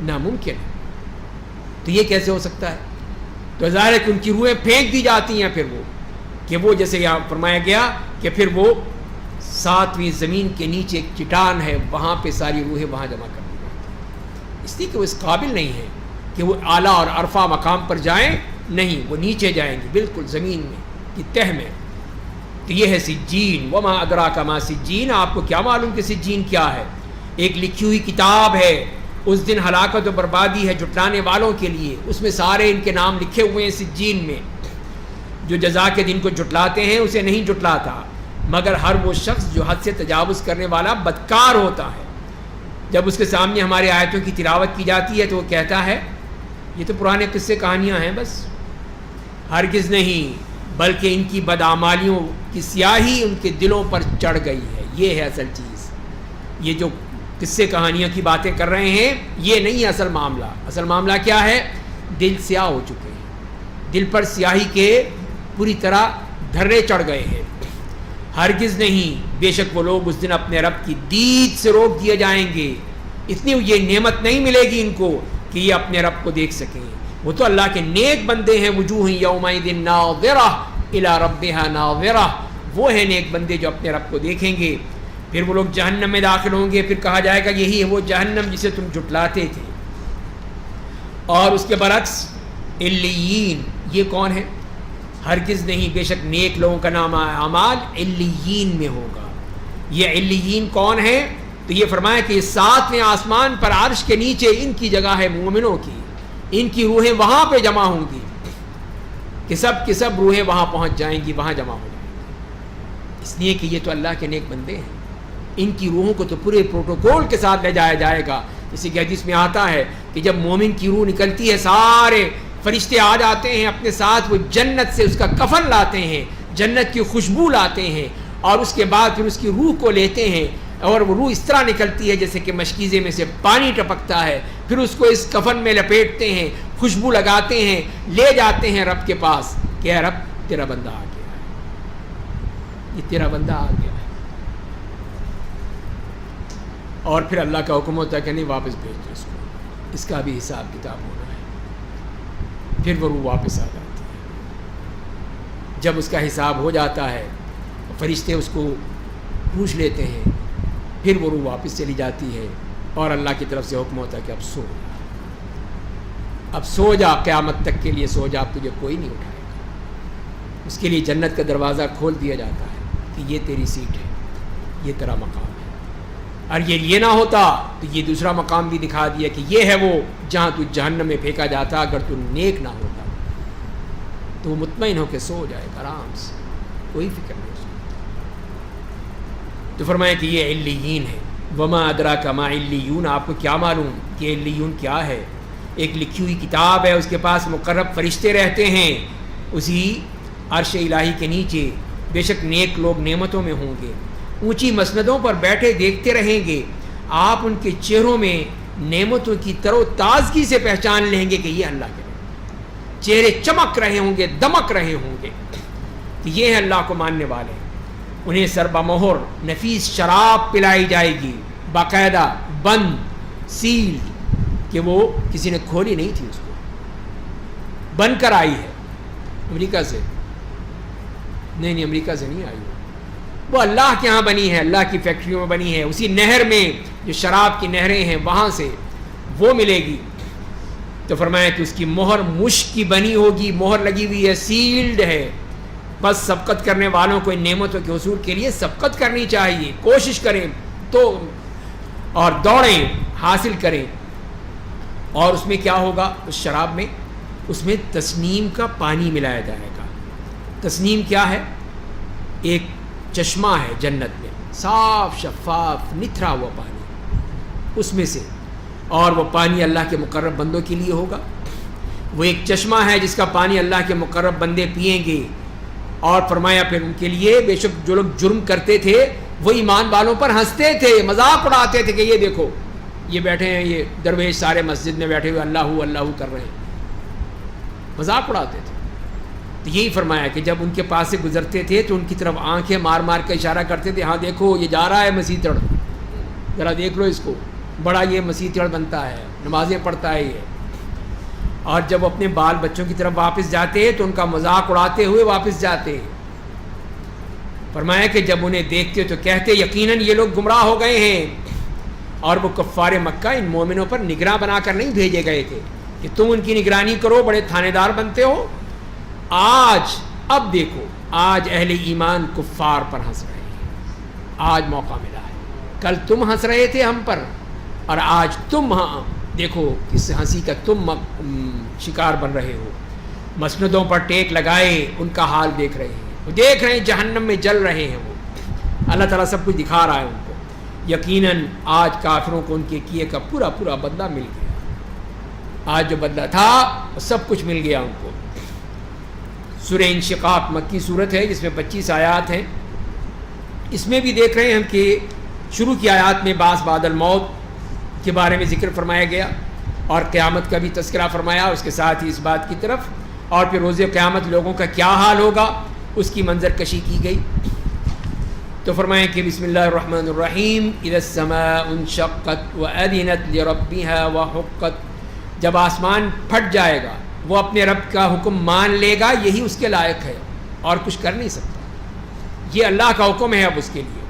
ناممکن ہے. تو یہ کیسے ہو سکتا ہے؟ تو ظاہر ہے کہ ان کی روحیں پھینک دی جاتی ہیں پھر وہ, کہ وہ جیسے یہاں فرمایا گیا کہ پھر وہ 7ویں زمین کے نیچے ایک چٹان ہے, وہاں پہ ساری روحیں وہاں جمع کر دی جاتی ہیں. اس لیے کہ وہ اس قابل نہیں ہے کہ وہ اعلیٰ اور عرفہ مقام پر جائیں, نہیں, وہ نیچے جائیں گے بالکل زمین میں کی تہ میں. تو یہ ہے سجین. وما ادراک ما سجین, آپ کو کیا معلوم کہ سجین کیا ہے؟ ایک لکھی ہوئی کتاب ہے. اس دن ہلاکت و بربادی ہے جھٹلانے والوں کے لیے, اس میں سارے ان کے نام لکھے ہوئے ہیں سجین میں. جو جزا کے دن کو جھٹلاتے ہیں اسے نہیں جھٹلاتا, مگر ہر وہ شخص جو حد سے تجاوز کرنے والا بدکار ہوتا ہے. جب اس کے سامنے ہماری آیتوں کی تلاوت کی جاتی ہے تو وہ کہتا ہے یہ تو پرانے قصے کہانیاں ہیں بس. ہرگز نہیں, بلکہ ان کی بدعمالیوں کی سیاہی ان کے دلوں پر چڑھ گئی ہے. یہ ہے اصل چیز. یہ جو قصے کہانیاں کی باتیں کر رہے ہیں یہ نہیں ہے اصل معاملہ. اصل معاملہ کیا ہے؟ دل سیاہ ہو چکے ہیں, دل پر سیاہی کے پوری طرح دھرے چڑھ گئے ہیں. ہرگز نہیں, بے شک وہ لوگ اس دن اپنے رب کی دید سے روک دیے جائیں گے. اتنی یہ نعمت نہیں ملے گی ان کو کہ یہ اپنے رب کو دیکھ سکیں. وہ تو اللہ کے نیک بندے ہیں. وجوہ یومئذ ناظرہ الی ربہا ناظرہ, وہ ہیں نیک بندے جو اپنے رب کو دیکھیں گے. پھر وہ لوگ جہنم میں داخل ہوں گے, پھر کہا جائے گا یہی ہے وہ جہنم جسے تم جھٹلاتے تھے. اور اس کے برعکس علیین, یہ کون ہے؟ ہرگز نہیں, بے شک نیک لوگوں کا نام اعمال علیین میں ہوگا. یہ علیین کون ہے؟ تو یہ فرمایا کہ 7ویں آسمان پر عرش کے نیچے ان کی جگہ ہے مومنوں کی. ان کی روحیں وہاں پہ جمع ہوں گی کہ سب کی سب روحیں وہاں پہنچ جائیں گی, وہاں جمع ہو جائیں گی. اس لیے کہ یہ تو اللہ کے نیک بندے ہیں. ان کی روحوں کو تو پورے پروٹوکول کے ساتھ لے جایا جائے گا. اسی کہ حدیث میں آتا ہے کہ جب مومن کی روح نکلتی ہے سارے فرشتے آ جاتے ہیں اپنے ساتھ, وہ جنت سے اس کا کفن لاتے ہیں, جنت کی خوشبو لاتے ہیں, اور اس کے بعد پھر اس کی روح کو لیتے ہیں, اور وہ روح اس طرح نکلتی ہے جیسے کہ مشکیزے میں سے پانی ٹپکتا ہے. پھر اس کو اس کفن میں لپیٹتے ہیں, خوشبو لگاتے ہیں, لے جاتے ہیں رب کے پاس کہ اے رب تیرا بندہ آ گیا ہے, یہ تیرا بندہ آ گیا ہے. اور پھر اللہ کا حکم ہوتا ہے کہ نہیں واپس بھیج دو اس کو, اس کا بھی حساب کتاب ہونا ہے. پھر وہ روح واپس آ جاتی ہے. جب اس کا حساب ہو جاتا ہے فرشتے اس کو پوچھ لیتے ہیں, پھر وہ روح واپس چلی جاتی ہے, اور اللہ کی طرف سے حکم ہوتا ہے کہ اب سو جا, اب سو جا, قیامت تک کے لیے سو جا, اب تجھے کوئی نہیں اٹھائے گا. اس کے لیے جنت کا دروازہ کھول دیا جاتا ہے کہ یہ تیری سیٹ ہے, یہ تیرا مقام ہے. اور یہ نہ ہوتا تو یہ دوسرا مقام بھی دکھا دیا کہ یہ ہے وہ جہاں تو جہنم میں پھینکا جاتا اگر تو نیک نہ ہوتا. تو وہ مطمئن ہو کے سو جائے گا آرام سے, کوئی فکر نہیں. تو فرمایا کہ یہ علیین ہے. وما ادراک ما علیون, آپ کو کیا معلوم کہ علیون کیا ہے؟ ایک لکھی ہوئی کتاب ہے, اس کے پاس مقرب فرشتے رہتے ہیں اسی عرش الہی کے نیچے. بے شک نیک لوگ نعمتوں میں ہوں گے, اونچی مسندوں پر بیٹھے دیکھتے رہیں گے. آپ ان کے چہروں میں نعمتوں کی تر و تازگی سے پہچان لیں گے کہ یہ اللہ کے چہرے چمک رہے ہوں گے, دمک رہے ہوں گے کہ یہ ہے اللہ کو ماننے والے. انہیں سربا مہر نفیس شراب پلائی جائے گی، باقاعدہ بند سیل، کہ وہ کسی نے کھولی نہیں تھی، اس کو بن کر آئی ہے امریکہ سے، نہیں امریکہ سے نہیں آئی، وہ اللہ کے ہاں بنی ہے، اللہ کی فیکٹریوں میں بنی ہے، اسی نہر میں جو شراب کی نہریں ہیں وہاں سے وہ ملے گی۔ تو فرمایا کہ اس کی مہر مشک کی بنی ہوگی، مہر لگی ہوئی ہے، سیلڈ ہے۔ بس سبقت کرنے والوں کو ان نعمتوں کے حصول کے لیے سبقت کرنی چاہیے، کوشش کریں تو اور دوڑیں، حاصل کریں۔ اور اس میں کیا ہوگا؟ اس شراب میں، اس میں تسنیم کا پانی ملایا جائے گا۔ تسنیم کیا ہے؟ ایک چشمہ ہے جنت میں، صاف شفاف نتھرا ہوا پانی اس میں سے، اور وہ پانی اللہ کے مقرب بندوں کے لیے ہوگا۔ وہ ایک چشمہ ہے جس کا پانی اللہ کے مقرب بندے پئیں گے۔ اور فرمایا پھر ان کے لیے بے شک جو لوگ جرم کرتے تھے وہ ایمان والوں پر ہنستے تھے، مذاق اڑاتے تھے کہ یہ دیکھو یہ بیٹھے ہیں، یہ درویش سارے مسجد میں بیٹھے ہوئے اللہ اللہ کر رہے ہیں، مذاق اڑاتے تھے۔ تو یہی فرمایا کہ جب ان کے پاس سے گزرتے تھے تو ان کی طرف آنکھیں مار مار کے اشارہ کرتے تھے، ہاں دیکھو یہ جا رہا ہے مسیح، ذرا دیکھ لو اس کو، بڑا یہ مسیح بنتا ہے، نمازیں پڑھتا ہے یہ۔ اور جب اپنے بال بچوں کی طرف واپس جاتے تو ان کا مذاق اڑاتے ہوئے واپس جاتے۔ فرمایا کہ جب انہیں دیکھتے تو کہتے یقیناً یہ لوگ گمراہ ہو گئے ہیں۔ اور وہ کفار مکہ ان مومنوں پر نگراں بنا کر نہیں بھیجے گئے تھے کہ تم ان کی نگرانی کرو، بڑے تھانے دار بنتے ہو۔ آج اب دیکھو، آج اہل ایمان کفار پر ہنس رہے ہیں، آج موقع ملا ہے۔ کل تم ہنس رہے تھے ہم پر، اور آج تم دیکھو اس ہنسی کا تم شکار بن رہے ہو۔ مسندوں پر ٹیک لگائے ان کا حال دیکھ رہے ہیں، وہ دیکھ رہے ہیں جہنم میں جل رہے ہیں، وہ اللہ تعالیٰ سب کچھ دکھا رہا ہے ان کو۔ یقیناً آج کافروں کو ان کے کیے کا پورا پورا بدلہ مل گیا، آج جو بدلہ تھا وہ سب کچھ مل گیا ان کو۔ سورہ انشقاق مکی صورت ہے جس میں 25 آیات ہیں۔ اس میں بھی دیکھ رہے ہیں ہم کہ شروع کی آیات میں بعث بعد الموت کے بارے میں ذکر فرمایا گیا، اور قیامت کا بھی تذکرہ فرمایا، اس کے ساتھ ہی اس بات کی طرف، اور پھر روز قیامت لوگوں کا کیا حال ہوگا اس کی منظر کشی کی گئی۔ تو فرمائیں کہ بسم اللہ الرحمن الرحیم، اذا السماء انشقت وأذنت لربها وحقت، جب آسمان پھٹ جائے گا وہ اپنے رب کا حکم مان لے گا، یہی اس کے لائق ہے اور کچھ کر نہیں سکتا، یہ اللہ کا حکم ہے اب اس کے لیے۔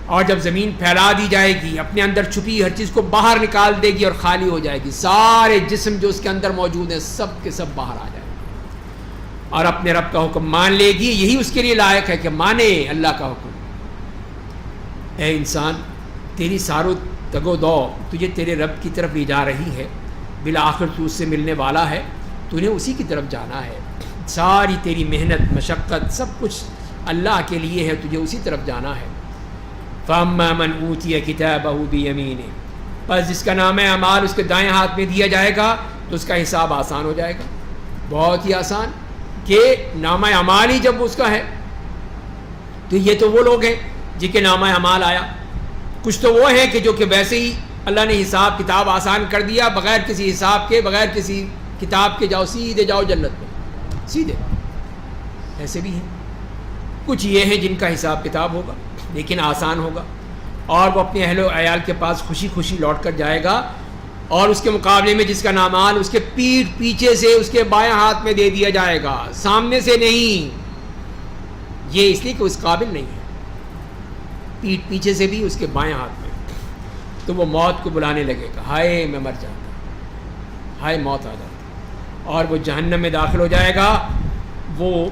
اور جب زمین پھیلا دی جائے گی، اپنے اندر چھپی ہر چیز کو باہر نکال دے گی اور خالی ہو جائے گی، سارے جسم جو اس کے اندر موجود ہیں سب کے سب باہر آ جائیں گے، اور اپنے رب کا حکم مان لے گی، یہی اس کے لیے لائق ہے کہ مانے اللہ کا حکم۔ اے انسان، تیری سارو تگو دو تجھے تیرے رب کی طرف لے جا رہی ہے، بالآخر تو اس سے ملنے والا ہے، تو نے اسی کی طرف جانا ہے، ساری تیری محنت مشقت سب کچھ اللہ کے لیے ہے، تجھے اسی طرف جانا ہے۔ فَأَمَّا مَنْ أُوتِيَ كِتَابَهُ بِيَمِينِهِ، بس جس کا نام اعمال اس کے دائیں ہاتھ میں دیا جائے گا تو اس کا حساب آسان ہو جائے گا، بہت ہی آسان، کہ نامہ اعمال ہی جب اس کا ہے تو یہ تو وہ لوگ ہیں جن کے نامہ اعمال آیا۔ کچھ تو وہ ہیں کہ جو کہ ویسے ہی اللہ نے حساب کتاب آسان کر دیا، بغیر کسی حساب کے، بغیر کسی کتاب کے جاؤ، سیدھے جاؤ جنت میں، سیدھے، ایسے بھی ہیں۔ کچھ یہ ہیں جن کا حساب کتاب ہوگا لیکن آسان ہوگا، اور وہ اپنے اہل و عیال کے پاس خوشی خوشی لوٹ کر جائے گا، اور اس کے مقابلے میں جس کا نامال اس کے پیٹھ پیچھے سے اس کے بائیں ہاتھ میں دے دیا جائے گا، سامنے سے نہیں، یہ اس لیے کہ اس قابل نہیں ہے، پیٹھ پیچھے سے بھی اس کے بائیں ہاتھ میں، تو وہ موت کو بلانے لگے گا، ہائے میں مر جاتا، ہائے موت آ جاتا، اور وہ جہنم میں داخل ہو جائے گا۔ وہ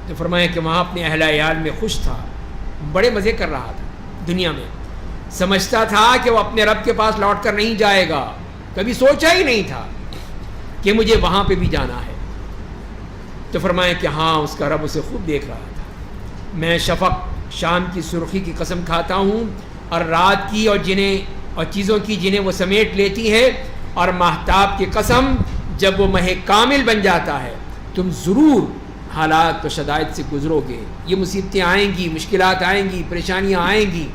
تو فرمایا کہ وہاں اپنے اہل عیال میں خوش تھا، بڑے مزے کر رہا تھا دنیا میں، سمجھتا تھا کہ وہ اپنے رب کے پاس لوٹ کر نہیں جائے گا، کبھی سوچا ہی نہیں تھا کہ مجھے وہاں پہ بھی جانا ہے۔ تو فرمایا کہ ہاں اس کا رب اسے خوب دیکھ رہا تھا۔ میں شفق شام کی سرخی کی قسم کھاتا ہوں، اور رات کی اور چیزوں کی جنہیں وہ سمیٹ لیتی ہے، اور ماہتاب کی قسم جب وہ ماہ کامل بن جاتا ہے، تم ضرور حالات و شدائد سے گزرو گے، یہ مصیبتیں آئیں گی، مشکلات آئیں گی، پریشانیاں آئیں گی،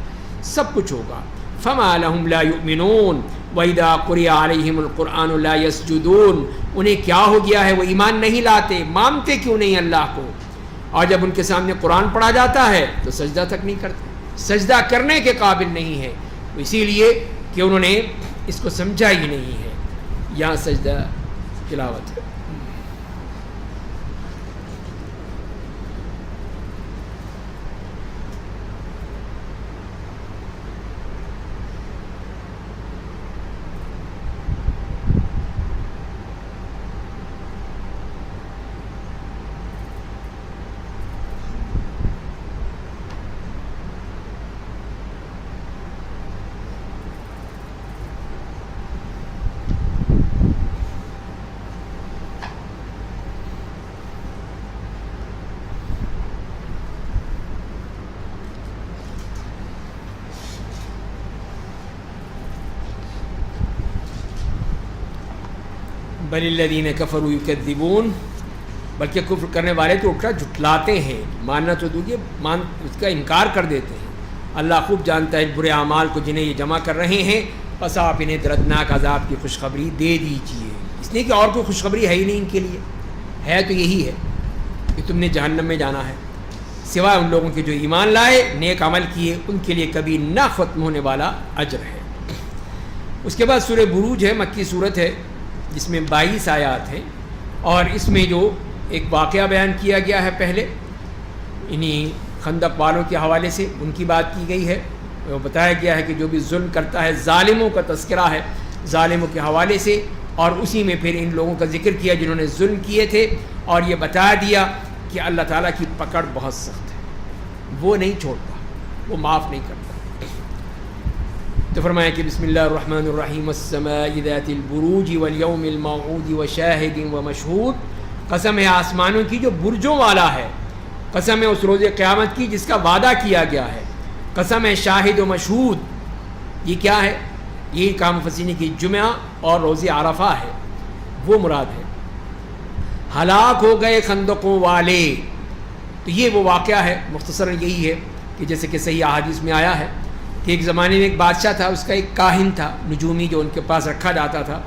سب کچھ ہوگا۔ فما لهم لا يؤمنون واذا قرئ عليهم القرآن لا يسجدون، انہیں کیا ہو گیا ہے، وہ ایمان نہیں لاتے، مانتے کیوں نہیں اللہ کو، اور جب ان کے سامنے قرآن پڑھا جاتا ہے تو سجدہ تک نہیں کرتے، سجدہ کرنے کے قابل نہیں ہے، اسی لیے کہ انہوں نے اس کو سمجھا ہی نہیں ہے۔ یہاں سجدہ تلاوت ہے۔ بل الذین کفروا یکذبون، بلکہ کفر کرنے والے تو اٹھ کر جھٹلاتے ہیں، ماننا تو دوجے اس کا انکار کر دیتے ہیں۔ اللہ خوب جانتا ہے برے اعمال کو جنہیں یہ جمع کر رہے ہیں، بس آپ انہیں دردناک عذاب کی خوشخبری دے دیجیے، اس لیے کہ اور کوئی خوشخبری ہے ہی نہیں ان کے لیے، ہے تو یہی ہے کہ تم نے جہنم میں جانا ہے، سوائے ان لوگوں کے جو ایمان لائے، نیک عمل کیے، ان کے لیے کبھی نہ ختم ہونے والا اجر ہے۔ اس کے بعد سورہ بروج ہے، مکی صورت ہے جس میں 22 آیات ہیں، اور اس میں جو ایک واقعہ بیان کیا گیا ہے پہلے انہی خندق والوں کے حوالے سے ان کی بات کی گئی ہے، وہ بتایا گیا ہے کہ جو بھی ظلم کرتا ہے، ظالموں کا تذکرہ ہے ظالموں کے حوالے سے، اور اسی میں پھر ان لوگوں کا ذکر کیا جنہوں نے ظلم کیے تھے، اور یہ بتا دیا کہ اللہ تعالیٰ کی پکڑ بہت سخت ہے، وہ نہیں چھوڑتا، وہ معاف نہیں کرتا۔ تو فرمایا کہ بسم اللہ الرحمن الرحیم السماء ذات البروج والیوم الموعود وشاہد ومشہود، قسم ہے آسمانوں کی جو برجوں والا ہے، قسم ہے اس روز قیامت کی جس کا وعدہ کیا گیا ہے، قسم ہے شاہد و مشہود۔ یہ کیا ہے؟ یہ کام فسینی کی جمعہ اور روز عرفہ ہے، وہ مراد ہے۔ ہلاک ہو گئے خندقوں والے، تو یہ وہ واقعہ ہے، مختصراً یہی ہے کہ جیسے کہ صحیح احادیث میں آیا ہے کہ ایک زمانے میں ایک بادشاہ تھا، اس کا ایک کاہن تھا نجومی جو ان کے پاس رکھا جاتا تھا،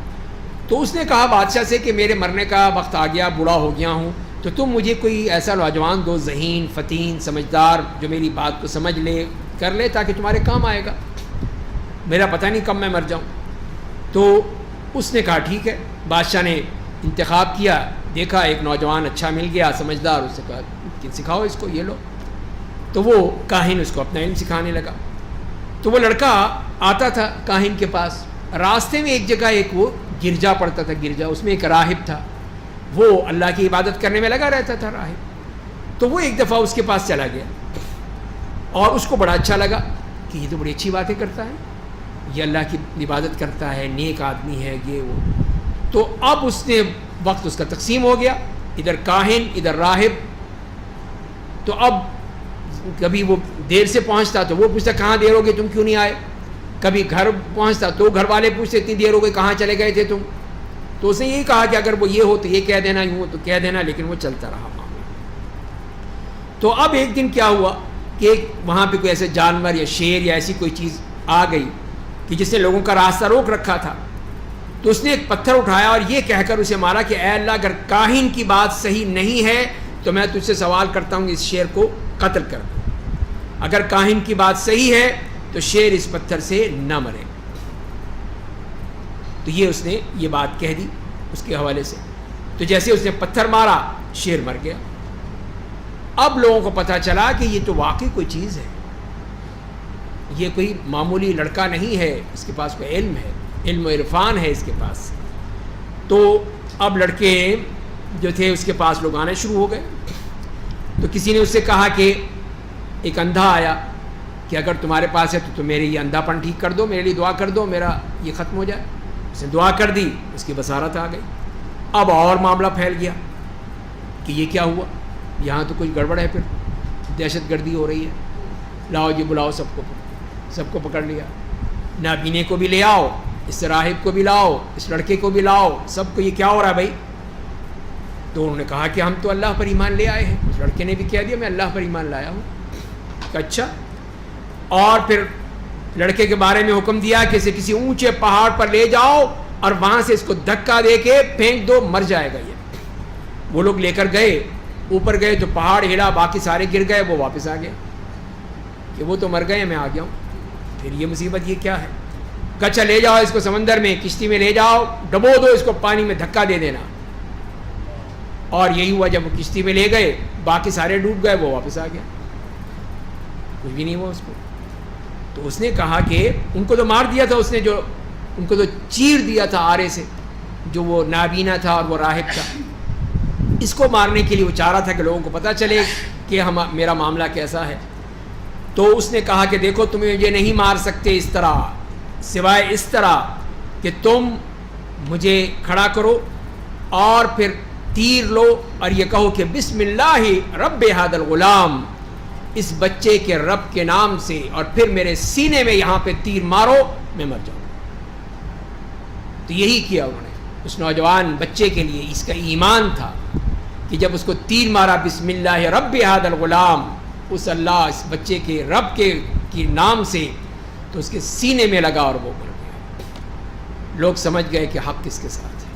تو اس نے کہا بادشاہ سے کہ میرے مرنے کا وقت آ گیا، بوڑھا ہو گیا ہوں، تو تم مجھے کوئی ایسا نوجوان دو، ذہین فتین سمجھدار، جو میری بات کو سمجھ لے کر لے، تاکہ تمہارے کام آئے گا، میرا پتہ نہیں کب میں مر جاؤں۔ تو اس نے کہا ٹھیک ہے، بادشاہ نے انتخاب کیا، دیکھا ایک نوجوان اچھا مل گیا سمجھدار، اس سے کہا سکھاؤ اس کو، یہ لو۔ تو وہ کاہن اس کو اپنا علم سکھانے لگا۔ تو وہ لڑکا آتا تھا کاہن کے پاس، راستے میں ایک جگہ ایک وہ گرجا پڑتا تھا، گرجا، اس میں ایک راہب تھا، وہ اللہ کی عبادت کرنے میں لگا رہتا تھا راہب۔ تو وہ ایک دفعہ اس کے پاس چلا گیا اور اس کو بڑا اچھا لگا کہ یہ تو بڑی اچھی باتیں کرتا ہے، یہ اللہ کی عبادت کرتا ہے، نیک آدمی ہے یہ وہ۔ تو اب اس نے وقت اس کا تقسیم ہو گیا، ادھر کاہن ادھر راہب۔ تو اب کبھی وہ دیر سے پہنچتا تو وہ پوچھتا کہاں دیر ہو گئی، تم کیوں نہیں آئے؟ کبھی گھر پہنچتا تو گھر والے پوچھتے اتنی دیر ہو گئی، کہاں چلے گئے تھے تم؟ تو اس نے یہی کہا کہ اگر وہ یہ ہو تو یہ کہہ دینا، یوں ہو تو کہہ دینا، لیکن وہ چلتا رہا معاملہ۔ تو اب ایک دن کیا ہوا کہ وہاں پہ کوئی ایسے جانور یا شیر یا ایسی کوئی چیز آ گئی کہ جس نے لوگوں کا راستہ روک رکھا تھا، تو اس نے ایک پتھر اٹھایا اور یہ کہہ کر اسے مارا کہ اے اللہ، اگر کاہن کی بات صحیح نہیں ہے تو میں تجھ سے سوال کرتا ہوں اس شیر کو قتل کر دو، اگر کاہن کی بات صحیح ہے تو شیر اس پتھر سے نہ مرے۔ تو یہ اس نے یہ بات کہہ دی اس کے حوالے سے۔ تو جیسے اس نے پتھر مارا شیر مر گیا۔ اب لوگوں کو پتہ چلا کہ یہ تو واقعی کوئی چیز ہے، یہ کوئی معمولی لڑکا نہیں ہے، اس کے پاس کوئی علم ہے، علم و عرفان ہے اس کے پاس۔ تو اب لڑکے جو تھے اس کے پاس لوگ آنے شروع ہو گئے۔ تو کسی نے اس سے کہا کہ ایک اندھا آیا کہ اگر تمہارے پاس ہے تو تم میرے یہ اندھا پن ٹھیک کر دو، میرے لیے دعا کر دو، میرا یہ ختم ہو جائے۔ اس نے دعا کر دی، اس کی بصارت آ گئی۔ اب اور معاملہ پھیل گیا کہ یہ کیا ہوا، یہاں تو کچھ گڑبڑ ہے، پھر دہشت گردی ہو رہی ہے، لاؤ جی بلاؤ سب کو پکڑ لیا، نابینے کو بھی لے آؤ، اس راہب کو بھی لاؤ، اس لڑکے کو بھی لاؤ، سب کو یہ کیا ہو رہا ہے بھائی؟ تو انہوں نے کہا کہ ہم تو اللہ پر ایمان لے آئے ہیں۔ اس لڑکے نے بھی کہہ دیا میں اللہ پر ایمان لایا ہوں۔ کہ اچھا، اور پھر لڑکے کے بارے میں حکم دیا کہ اسے کسی اونچے پہاڑ پر لے جاؤ اور وہاں سے اس کو دھکا دے کے پھینک دو، مر جائے گا یہ۔ وہ لوگ لے کر گئے اوپر گئے تو پہاڑ ہلا، باقی سارے گر گئے، وہ واپس آ گئے کہ وہ تو مر گئے، میں آ گیا ہوں. پھر یہ مصیبت یہ کیا ہے؟ کچا لے جاؤ اس کو سمندر میں، کشتی میں لے جاؤ، ڈبو دو اس کو، پانی میں دھکا دے دینا. اور یہی ہوا، جب وہ کشتی میں لے گئے باقی سارے ڈوب گئے، وہ واپس آ گیا، کچھ بھی نہیں ہوا اس کو. تو اس نے کہا کہ ان کو تو مار دیا تھا اس نے، جو ان کو تو چیر دیا تھا آرے سے، جو وہ نابینا تھا اور وہ راہب تھا. اس کو مارنے کے لیے وہ چاہ رہا تھا کہ لوگوں کو پتہ چلے کہ میرا معاملہ کیسا ہے. تو اس نے کہا کہ دیکھو تمہیں یہ نہیں مار سکتے اس طرح، سوائے اس طرح کہ تم مجھے کھڑا کرو اور پھر تیر لو اور یہ کہو کہ بسم اللہ رب ھذا الغلام، اس بچے کے رب کے نام سے، اور پھر میرے سینے میں یہاں پہ تیر مارو، میں مر جاؤں. تو یہی کیا انہوں نے اس نوجوان بچے کے لیے. اس کا ایمان تھا کہ جب اس کو تیر مارا بسم اللہ رب ھذا الغلام، اس اللہ اس بچے کے رب کے نام سے، تو اس کے سینے میں لگا اور وہ مر گیا. لوگ سمجھ گئے کہ حق کس کے ساتھ ہے،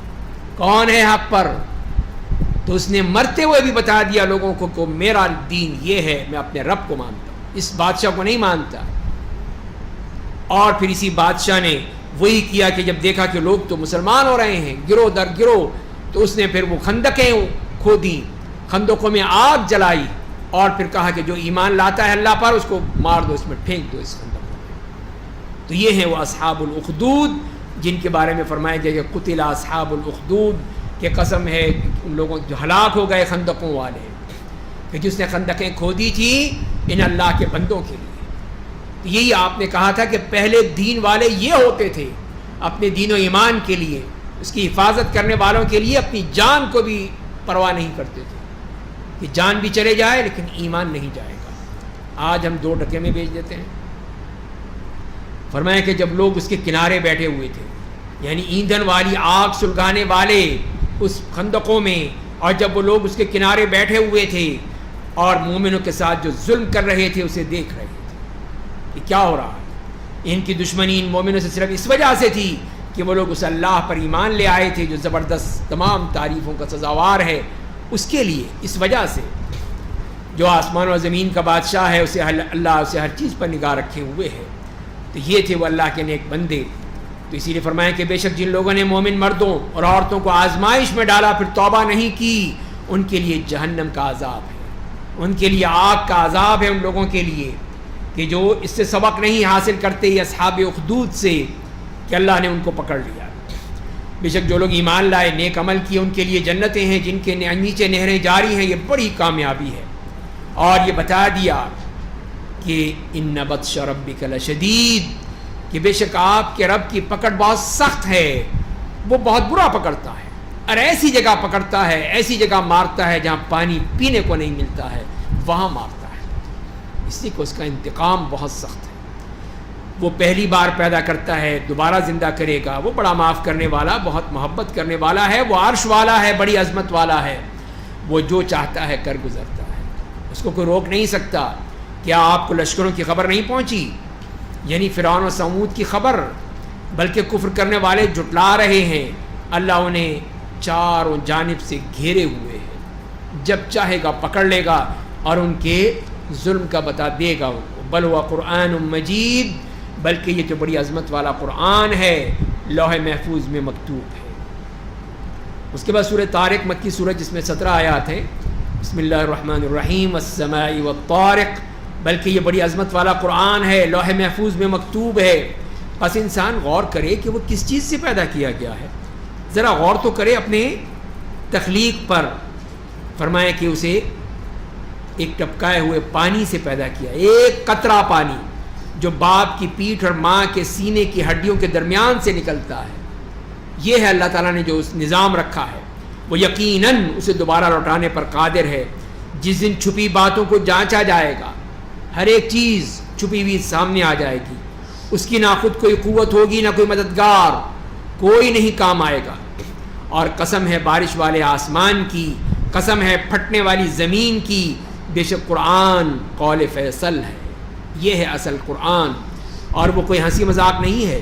کون ہے حق پر. تو اس نے مرتے ہوئے بھی بتا دیا لوگوں کو کہ میرا دین یہ ہے، میں اپنے رب کو مانتا ہوں، اس بادشاہ کو نہیں مانتا. اور پھر اسی بادشاہ نے وہی کیا کہ جب دیکھا کہ لوگ تو مسلمان ہو رہے ہیں گروہ در گروہ، تو اس نے پھر وہ خندقیں کھودی، خندقوں میں آگ جلائی، اور پھر کہا کہ جو ایمان لاتا ہے اللہ پر اس کو مار دو، اس میں پھینک دو اس خندق میں. تو یہ ہیں وہ اصحاب الاخدود جن کے بارے میں فرمایا گیا کہ قتل اصحاب الاخدود، کہ قسم ہے ان لوگوں جو ہلاک ہو گئے خندقوں والے، کہ جس نے خندقیں کھودی تھیں ان اللہ کے بندوں کے لیے. تو یہی آپ نے کہا تھا کہ پہلے دین والے یہ ہوتے تھے، اپنے دین و ایمان کے لیے، اس کی حفاظت کرنے والوں کے لیے اپنی جان کو بھی پرواہ نہیں کرتے تھے کہ جان بھی چلے جائے لیکن ایمان نہیں جائے گا. آج ہم 2 ٹکے میں بیچ دیتے ہیں. فرمایا کہ جب لوگ اس کے کنارے بیٹھے ہوئے تھے، یعنی ایندھن والی آگ سلگانے والے اس خندقوں میں، اور جب وہ لوگ اس کے کنارے بیٹھے ہوئے تھے اور مومنوں کے ساتھ جو ظلم کر رہے تھے اسے دیکھ رہے تھے کہ کیا ہو رہا ہے. ان کی دشمنی ان مومنوں سے صرف اس وجہ سے تھی کہ وہ لوگ اس اللہ پر ایمان لے آئے تھے جو زبردست تمام تعریفوں کا سزاوار ہے. اس کے لیے، اس وجہ سے جو آسمان و زمین کا بادشاہ ہے، اسے اللہ اسے ہر چیز پر نگاہ رکھے ہوئے ہے. تو یہ تھے وہ اللہ کے نیک بندے. تو اسی لیے فرمایا کہ بے شک جن لوگوں نے مومن مردوں اور عورتوں کو آزمائش میں ڈالا پھر توبہ نہیں کی، ان کے لیے جہنم کا عذاب ہے، ان کے لیے آگ کا عذاب ہے. ان لوگوں کے لیے کہ جو اس سے سبق نہیں حاصل کرتے یہ اصحاب اخدود سے، کہ اللہ نے ان کو پکڑ لیا. بے شک جو لوگ ایمان لائے، نیک عمل کیے، ان کے لیے جنتیں ہیں جن کے نیچے نہریں جاری ہیں. یہ بڑی کامیابی ہے. اور یہ بتا دیا کہ ان بطش ربک لشدید، کہ بے شک آپ کے رب کی پکڑ بہت سخت ہے، وہ بہت برا پکڑتا ہے، اور ایسی جگہ پکڑتا ہے، ایسی جگہ مارتا ہے جہاں پانی پینے کو نہیں ملتا ہے، وہاں مارتا ہے. اس لیے کہ اس کا انتقام بہت سخت ہے. وہ پہلی بار پیدا کرتا ہے، دوبارہ زندہ کرے گا. وہ بڑا معاف کرنے والا، بہت محبت کرنے والا ہے. وہ عرش والا ہے، بڑی عظمت والا ہے. وہ جو چاہتا ہے کر گزرتا ہے، اس کو کوئی روک نہیں سکتا. کیا آپ کو لشکروں کی خبر نہیں پہنچی؟ یعنی فرعون و سمود کی خبر، بلکہ کفر کرنے والے جھٹلا رہے ہیں. اللہ انہیں چاروں جانب سے گھیرے ہوئے ہیں، جب چاہے گا پکڑ لے گا اور ان کے ظلم کا بتا دے گا ان کو. بل ہوا قرآن مجید، بلکہ یہ جو بڑی عظمت والا قرآن ہے لوح محفوظ میں مکتوب ہے. اس کے بعد سورہ طارق مکی سورہ جس میں 17 آیات ہیں. بسم اللہ الرحمن الرحیم والسماء والطارق، بلکہ یہ بڑی عظمت والا قرآن ہے، لوح محفوظ میں مکتوب ہے. بس انسان غور کرے کہ وہ کس چیز سے پیدا کیا گیا ہے. ذرا غور تو کرے اپنے تخلیق پر. فرمایا کہ اسے ایک ٹپکائے ہوئے پانی سے پیدا کیا، ایک قطرہ پانی جو باپ کی پیٹھ اور ماں کے سینے کی ہڈیوں کے درمیان سے نکلتا ہے. یہ ہے اللہ تعالیٰ نے جو اس نظام رکھا ہے. وہ یقیناً اسے دوبارہ لوٹانے پر قادر ہے. جس دن چھپی باتوں کو جانچا جائے گا، ہر ایک چیز چھپی ہوئی سامنے آ جائے گی. اس کی نہ خود کوئی قوت ہوگی نہ کوئی مددگار، کوئی نہیں کام آئے گا. اور قسم ہے بارش والے آسمان کی، قسم ہے پھٹنے والی زمین کی، بے شک قرآن قول فیصل ہے. یہ ہے اصل قرآن، اور وہ کوئی ہنسی مذاق نہیں ہے.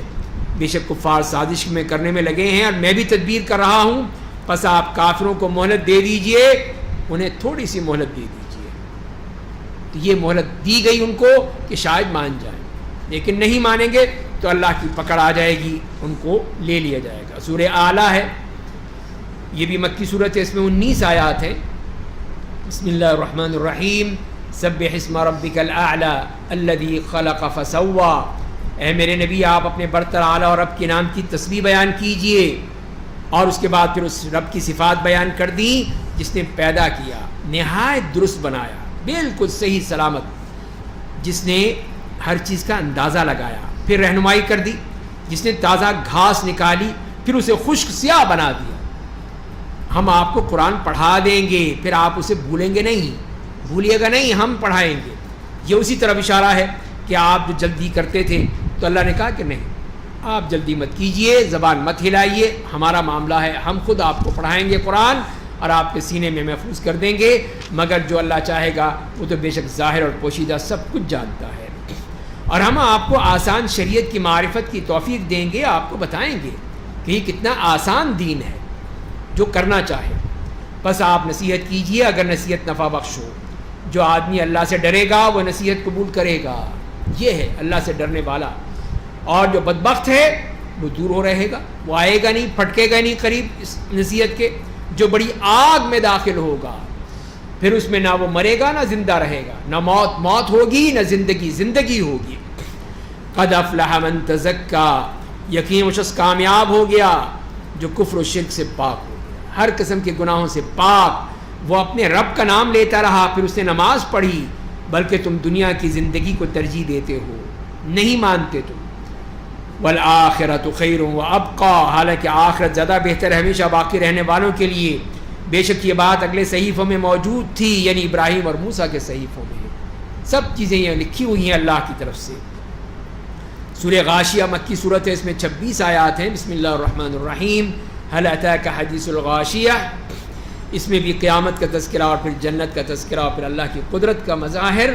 بے شک کفار سازش میں کرنے میں لگے ہیں، اور میں بھی تدبیر کر رہا ہوں. پس آپ کافروں کو مہلت دے دیجئے انہیں تھوڑی سی مہلت دے دیجیے. تو یہ مہلت دی گئی ان کو کہ شاید مان جائیں، لیکن نہیں مانیں گے تو اللہ کی پکڑ آ جائے گی، ان کو لے لیا جائے گا. سورہ اعلیٰ ہے، یہ بھی مکی صورت ہے، اس میں 19 آیات ہیں. بسم اللہ الرحمن الرحیم. سبح اسم ربک الاعلی الذی خلق فسوی. اے میرے نبی آپ اپنے برتر اعلیٰ اور رب کے نام کی تسبیح بیان کیجئے، اور اس کے بعد پھر اس رب کی صفات بیان کر دی جس نے پیدا کیا، نہایت درست بنایا، بالکل صحیح سلامت، جس نے ہر چیز کا اندازہ لگایا، پھر رہنمائی کر دی، جس نے تازہ گھاس نکالی پھر اسے خشک سیاہ بنا دیا. ہم آپ کو قرآن پڑھا دیں گے، پھر آپ اسے بھولیں گے نہیں، بھولیے گا نہیں، ہم پڑھائیں گے. یہ اسی طرف اشارہ ہے کہ آپ جو جلدی کرتے تھے تو اللہ نے کہا کہ نہیں، آپ جلدی مت کیجئے، زبان مت ہلائیے، ہمارا معاملہ ہے، ہم خود آپ کو پڑھائیں گے قرآن اور آپ کے سینے میں محفوظ کر دیں گے. مگر جو اللہ چاہے گا وہ تو بے شک ظاہر اور پوشیدہ سب کچھ جانتا ہے. اور ہم آپ کو آسان شریعت کی معرفت کی توفیق دیں گے، آپ کو بتائیں گے کہ یہ کتنا آسان دین ہے جو کرنا چاہے. بس آپ نصیحت کیجئے اگر نصیحت نفع بخش ہو. جو آدمی اللہ سے ڈرے گا وہ نصیحت قبول کرے گا، یہ ہے اللہ سے ڈرنے والا. اور جو بدبخت ہے وہ دور ہو رہے گا، وہ آئے گا نہیں، پھٹکے گا نہیں قریب اس نصیحت کے. جو بڑی آگ میں داخل ہوگا پھر اس میں نہ وہ مرے گا نہ زندہ رہے گا، نہ موت ہوگی نہ زندگی ہوگی. قد افلح من تزکا. یقین وہ شخص کامیاب ہو گیا جو کفر و شرک سے پاک ہو گیا، ہر قسم کے گناہوں سے پاک. وہ اپنے رب کا نام لیتا رہا، پھر اس نے نماز پڑھی. بلکہ تم دنیا کی زندگی کو ترجیح دیتے ہو، نہیں مانتے تم. والآخرۃ خیر وابقی. حالانکہ آخرت زیادہ بہتر ہے ہمیشہ باقی رہنے والوں کے لیے. بے شک یہ بات اگلے صحیفوں میں موجود تھی، یعنی ابراہیم اور موسیٰ کے صحیفوں میں سب چیزیں یہ لکھی ہوئی ہیں اللہ کی طرف سے. سورہ غاشیہ مکی صورت ہے، اس میں 26 آیات ہیں. بسم اللہ الرحمن الرحیم. هل اتاک حدیث الغاشیہ. اس میں بھی قیامت کا تذکرہ اور پھر جنت کا تذکرہ اور پھر اللہ کی قدرت کا مظاہر.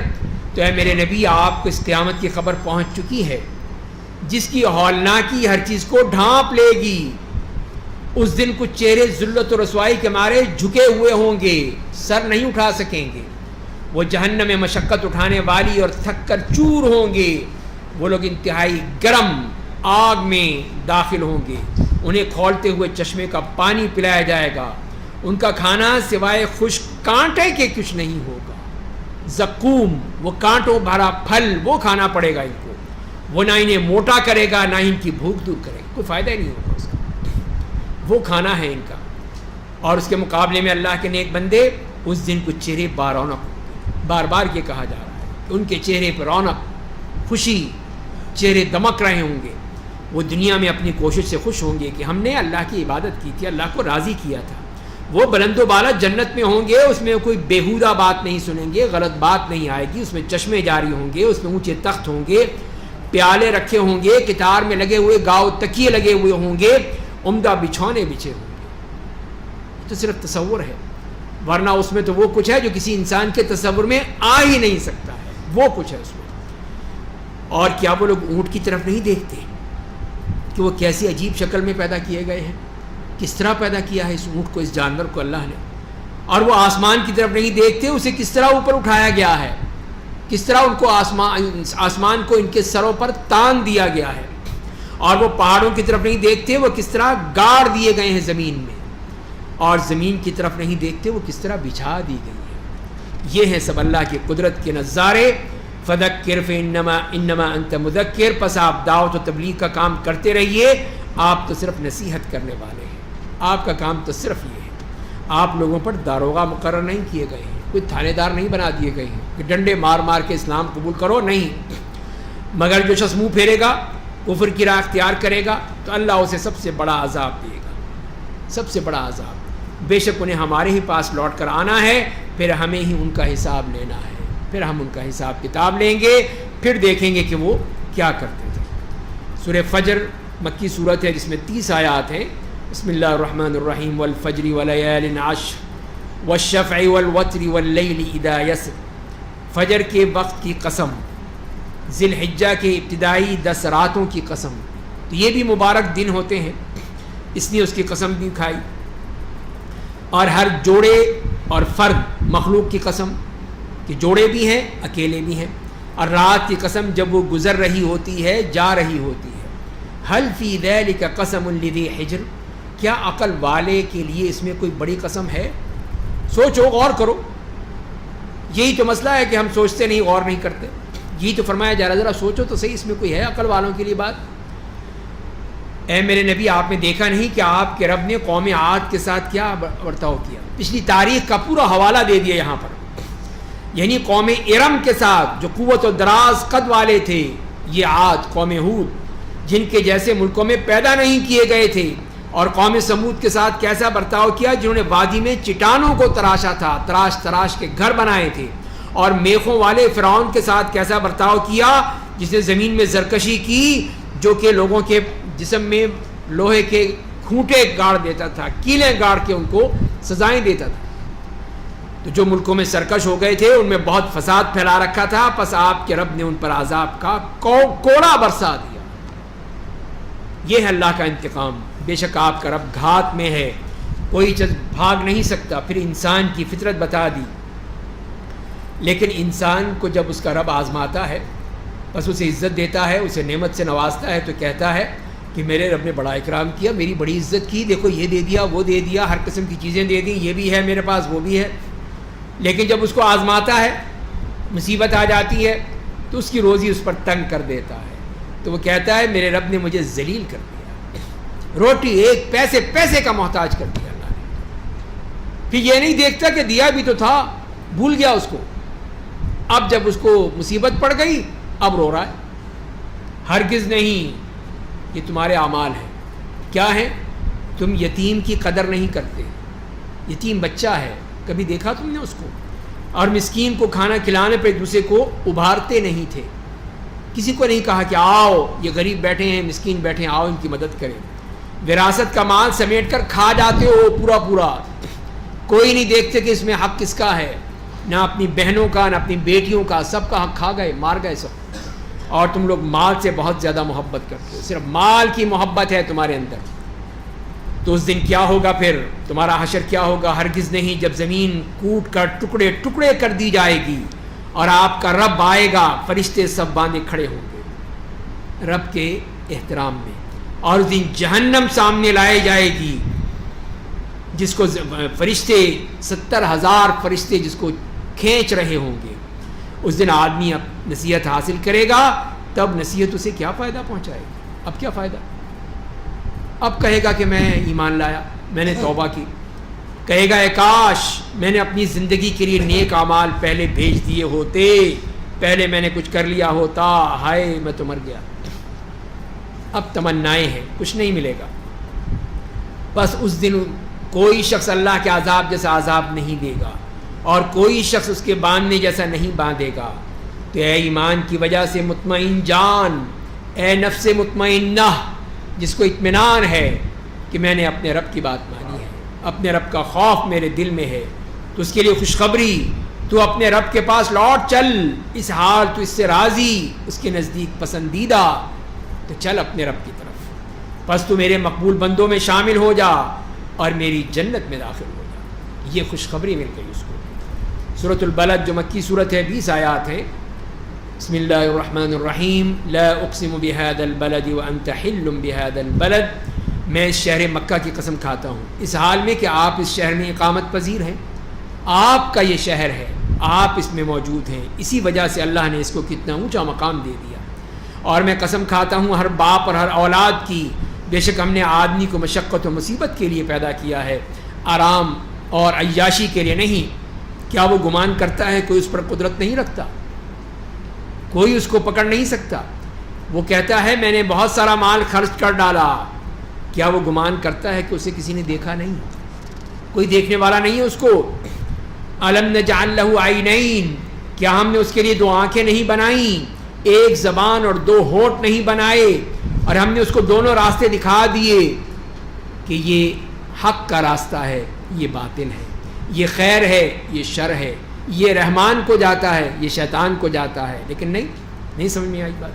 تو اے میرے نبی آپ کو اس قیامت کی خبر پہنچ چکی ہے جس کی ہولناکی ہر چیز کو ڈھانپ لے گی. اس دن کچھ چہرے ذلت و رسوائی کے مارے جھکے ہوئے ہوں گے، سر نہیں اٹھا سکیں گے. وہ جہنم میں مشقت اٹھانے والی اور تھک کر چور ہوں گے. وہ لوگ انتہائی گرم آگ میں داخل ہوں گے، انہیں کھولتے ہوئے چشمے کا پانی پلایا جائے گا. ان کا کھانا سوائے خشک کانٹے کے کچھ نہیں ہوگا. زقوم، وہ کانٹوں بھرا پھل، وہ کھانا پڑے گا ان کو. وہ نہ انہیں موٹا کرے گا نہ ان کی بھوک دور کرے گا، کوئی فائدہ ہی نہیں ہوگا اس کا. وہ کھانا ہے ان کا. اور اس کے مقابلے میں اللہ کے نیک بندے اس دن کچھ چہرے بارونق ہوں گے. بار بار یہ کہا جا رہا ہے ان کے چہرے پر رونق، خوشی، چہرے دمک رہے ہوں گے. وہ دنیا میں اپنی کوشش سے خوش ہوں گے کہ ہم نے اللہ کی عبادت کی تھی، اللہ کو راضی کیا تھا. وہ بلند و بالا جنت میں ہوں گے، اس میں کوئی بیہودہ بات نہیں سنیں گے، غلط بات نہیں آئے گی. اس میں چشمے جاری ہوں گے، اس میں اونچے تخت ہوں گے، پیالے رکھے ہوں گے، کتار میں لگے ہوئے گاؤ تکیے لگے ہوئے ہوں گے، عمدہ بچھونے بچھے ہوں گے. تو صرف تصور ہے، ورنہ اس میں تو وہ کچھ ہے جو کسی انسان کے تصور میں آ ہی نہیں سکتا ہے. وہ کچھ ہے اس میں. اور کیا وہ لوگ اونٹ کی طرف نہیں دیکھتے کہ وہ کیسی عجیب شکل میں پیدا کیے گئے ہیں، کس طرح پیدا کیا ہے اس اونٹ کو، اس جانور کو اللہ نے. اور وہ آسمان کی طرف نہیں دیکھتے، اسے کس طرح اوپر اٹھایا گیا ہے، کس طرح ان کو آسمان کو ان کے سروں پر تان دیا گیا ہے. اور وہ پہاڑوں کی طرف نہیں دیکھتے، وہ کس طرح گاڑ دیے گئے ہیں زمین میں. اور زمین کی طرف نہیں دیکھتے، وہ کس طرح بچھا دی گئی ہے. یہ ہیں سب اللہ کی قدرت کے نظارے. فذکر فانما انت مذکر. پس آپ دعوت و تبلیغ کا کام کرتے رہیے، آپ تو صرف نصیحت کرنے والے ہیں. آپ کا کام تو صرف یہ ہے. آپ لوگوں پر داروغہ مقرر نہیں کیے گئے ہیں، کوئی تھانے دار نہیں بنا دیے گئے ہیں کہ ڈنڈے مار مار کے اسلام قبول کرو، نہیں. مگر جو شخص منہ پھیرے گا، کفر کی راہ اختیار کرے گا تو اللہ اسے سب سے بڑا عذاب دے گا، سب سے بڑا عذاب. بے شک انہیں ہمارے ہی پاس لوٹ کر آنا ہے، پھر ہمیں ہی ان کا حساب لینا ہے. پھر ہم ان کا حساب کتاب لیں گے، پھر دیکھیں گے کہ وہ کیا کرتے تھے. سورہ فجر مکی صورت ہے جس میں 30 آیات ہیں. بسم اللہ الرحمن الرحیم. والفجر ولیال عشر والشفع والوتر واللیل اذا یسر. فجر کے وقت کی قسم، ذی الحجہ کے ابتدائی 10 راتوں کی قسم. تو یہ بھی مبارک دن ہوتے ہیں، اس لیے اس کی قسم بھی کھائی. اور ہر جوڑے اور فرد مخلوق کی قسم کہ جوڑے بھی ہیں اکیلے بھی ہیں، اور رات کی قسم جب وہ گزر رہی ہوتی ہے جا رہی ہوتی ہے۔ حل فی ذلک قسم لذی حجر، کیا عقل والے کے لیے اس میں کوئی بڑی قسم ہے؟ سوچو، غور کرو۔ یہی تو مسئلہ ہے کہ ہم سوچتے نہیں، غور نہیں کرتے۔ یہی تو فرمایا جا رہا، ذرا سوچو تو صحیح، اس میں کوئی ہے عقل والوں کے لیے بات؟ اے میرے نبی، آپ نے دیکھا نہیں کہ آپ کے رب نے قوم عاد کے ساتھ کیا برتاؤ کیا؟ پچھلی تاریخ کا پورا حوالہ دے دیا یہاں پر، یعنی قوم ارم کے ساتھ جو قوت و دراز قد والے تھے، یہ عاد قوم ہود جن کے جیسے ملکوں میں پیدا نہیں کیے گئے تھے، اور قوم سمود کے ساتھ کیسا برتاؤ کیا جنہوں نے وادی میں چٹانوں کو تراشا تھا، تراش تراش کے گھر بنائے تھے، اور میخوں والے فرعون کے ساتھ کیسا برتاؤ کیا جس نے زمین میں زرکشی کی، جو کہ لوگوں کے جسم میں لوہے کے کھوٹے گاڑ دیتا تھا، کیلیں گاڑ کے ان کو سزائیں دیتا تھا۔ تو جو ملکوں میں سرکش ہو گئے تھے ان میں بہت فساد پھیلا رکھا تھا، پس آپ کے رب نے ان پر عذاب کا کوڑا برسا دیا۔ یہ ہے اللہ کا انتقام۔ بے شک آپ کا رب گھات میں ہے، کوئی چیز بھاگ نہیں سکتا۔ پھر انسان کی فطرت بتا دی، لیکن انسان کو جب اس کا رب آزماتا ہے، بس اسے عزت دیتا ہے، اسے نعمت سے نوازتا ہے، تو کہتا ہے کہ میرے رب نے بڑا اکرام کیا، میری بڑی عزت کی، دیکھو یہ دے دیا، وہ دے دیا، ہر قسم کی چیزیں دے دیں، یہ بھی ہے میرے پاس، وہ بھی ہے۔ لیکن جب اس کو آزماتا ہے، مصیبت آ جاتی ہے، تو اس کی روزی اس پر تنگ کر دیتا ہے، تو وہ کہتا ہے میرے رب نے مجھے ذلیل کر دیا، روٹی ایک پیسے کا محتاج کر دیا اللہ نے۔ پھر یہ نہیں دیکھتا کہ دیا بھی تو تھا، بھول گیا اس کو۔ اب جب اس کو مصیبت پڑ گئی، اب رو رہا ہے۔ ہرگز نہیں، یہ تمہارے اعمال ہیں۔ کیا ہیں؟ تم یتیم کی قدر نہیں کرتے۔ یتیم بچہ ہے، کبھی دیکھا تم نے اس کو؟ اور مسکین کو کھانا کھلانے پہ ایک دوسرے کو ابھارتے نہیں تھے، کسی کو نہیں کہا کہ آؤ یہ غریب بیٹھے ہیں، مسکین بیٹھے ہیں، آؤ ان کی مدد کریں۔ وراثت کا مال سمیٹ کر کھا جاتے ہو پورا پورا، کوئی نہیں دیکھتے کہ اس میں حق کس کا ہے، نہ اپنی بہنوں کا، نہ اپنی بیٹیوں کا، سب کا حق کھا گئے، مار گئے سب۔ اور تم لوگ مال سے بہت زیادہ محبت کرتے ہو، صرف مال کی محبت ہے تمہارے اندر۔ تو اس دن کیا ہوگا؟ پھر تمہارا حشر کیا ہوگا؟ ہرگز نہیں، جب زمین کوٹ کر ٹکڑے ٹکڑے کر دی جائے گی اور آپ کا رب آئے گا، فرشتے سب باندھے کھڑے ہوں گے رب کے احترام میں، اور اس دن جہنم سامنے لائے جائے گی، جس کو فرشتے 70,000 فرشتے جس کو کھینچ رہے ہوں گے۔ اس دن آدمی اب نصیحت حاصل کرے گا، تب نصیحت اسے کیا فائدہ پہنچائے گی؟ اب کیا فائدہ؟ اب کہے گا کہ میں ایمان لایا، میں نے توبہ کی، کہے گا اے کاش میں نے اپنی زندگی کے لیے نیک اعمال پہلے بھیج دیے ہوتے، پہلے میں نے کچھ کر لیا ہوتا، ہائے میں تو مر گیا۔ اب تمنائیں ہیں، کچھ نہیں ملے گا۔ بس اس دن کوئی شخص اللہ کے عذاب جیسا عذاب نہیں دے گا، اور کوئی شخص اس کے باندھنے جیسا نہیں باندھے گا۔ تو اے ایمان کی وجہ سے مطمئن جان، اے نفس مطمئنہ جس کو اطمینان ہے کہ میں نے اپنے رب کی بات مانی ہے، اپنے رب کا خوف میرے دل میں ہے، تو اس کے لیے خوشخبری، تو اپنے رب کے پاس لوٹ چل، اس حال تو اس سے راضی، اس کے نزدیک پسندیدہ، تو چل اپنے رب کی طرف، پس تو میرے مقبول بندوں میں شامل ہو جا اور میری جنت میں داخل ہو جا۔ یہ خوشخبری مل گئی اس کو۔ سورۃ البلد جو مکی صورت ہے، 20 آیات ہیں۔ بسم اللہ الرحمن الرحیم، لا اقسم بهذا البلد وانت حل بهذا البلد، میں اس شہر مکہ کی قسم کھاتا ہوں، اس حال میں کہ آپ اس شہر میں اقامت پذیر ہیں، آپ کا یہ شہر ہے، آپ اس میں موجود ہیں، اسی وجہ سے اللہ نے اس کو کتنا اونچا مقام دے دیا۔ اور میں قسم کھاتا ہوں ہر باپ اور ہر اولاد کی، بے شک ہم نے آدمی کو مشقت و مصیبت کے لیے پیدا کیا ہے، آرام اور عیاشی کے لیے نہیں۔ کیا وہ گمان کرتا ہے کوئی اس پر قدرت نہیں رکھتا؟ کوئی اس کو پکڑ نہیں سکتا۔ وہ کہتا ہے میں نے بہت سارا مال خرچ کر ڈالا، کیا وہ گمان کرتا ہے کہ اسے کسی نے دیکھا نہیں؟ کوئی دیکھنے والا نہیں ہے اس کو۔ الم نجعل لہ عینین، کیا ہم نے اس کے لیے 2 آنکھیں نہیں بنائیں، 1 زبان اور 2 ہونٹ نہیں بنائے، اور ہم نے اس کو دونوں راستے دکھا دیے کہ یہ حق کا راستہ ہے، یہ باطل ہے، یہ خیر ہے، یہ شر ہے، یہ رحمان کو جاتا ہے، یہ شیطان کو جاتا ہے، لیکن نہیں سمجھ میں آئی بات۔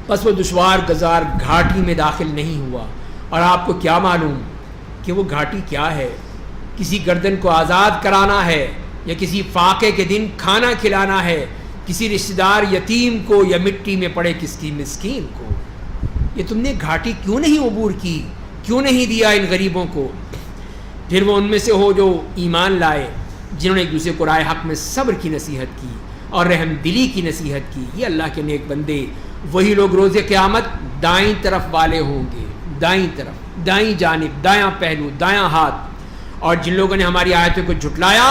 بس وہ دشوار گزار گھاٹی میں داخل نہیں ہوا، اور آپ کو کیا معلوم کہ وہ گھاٹی کیا ہے؟ کسی گردن کو آزاد کرانا ہے یا کسی فاقے کے دن کھانا کھلانا ہے کسی رشتہ دار یتیم کو یا مٹی میں پڑے کسی مسکین کو. یہ تم نے گھاٹی کیوں نہیں عبور کی, کیوں نہیں دیا ان غریبوں کو؟ پھر وہ ان میں سے ہو جو ایمان لائے, جنہوں نے ایک دوسرے کو رائے حق میں صبر کی نصیحت کی اور رحم دلی کی نصیحت کی. یہ اللہ کے نیک بندے, وہی لوگ روز قیامت دائیں طرف والے ہوں گے, دائیں طرف, دائیں جانب, دایاں پہلو, دایاں ہاتھ. اور جن لوگوں نے ہماری آیتوں کو جھٹلایا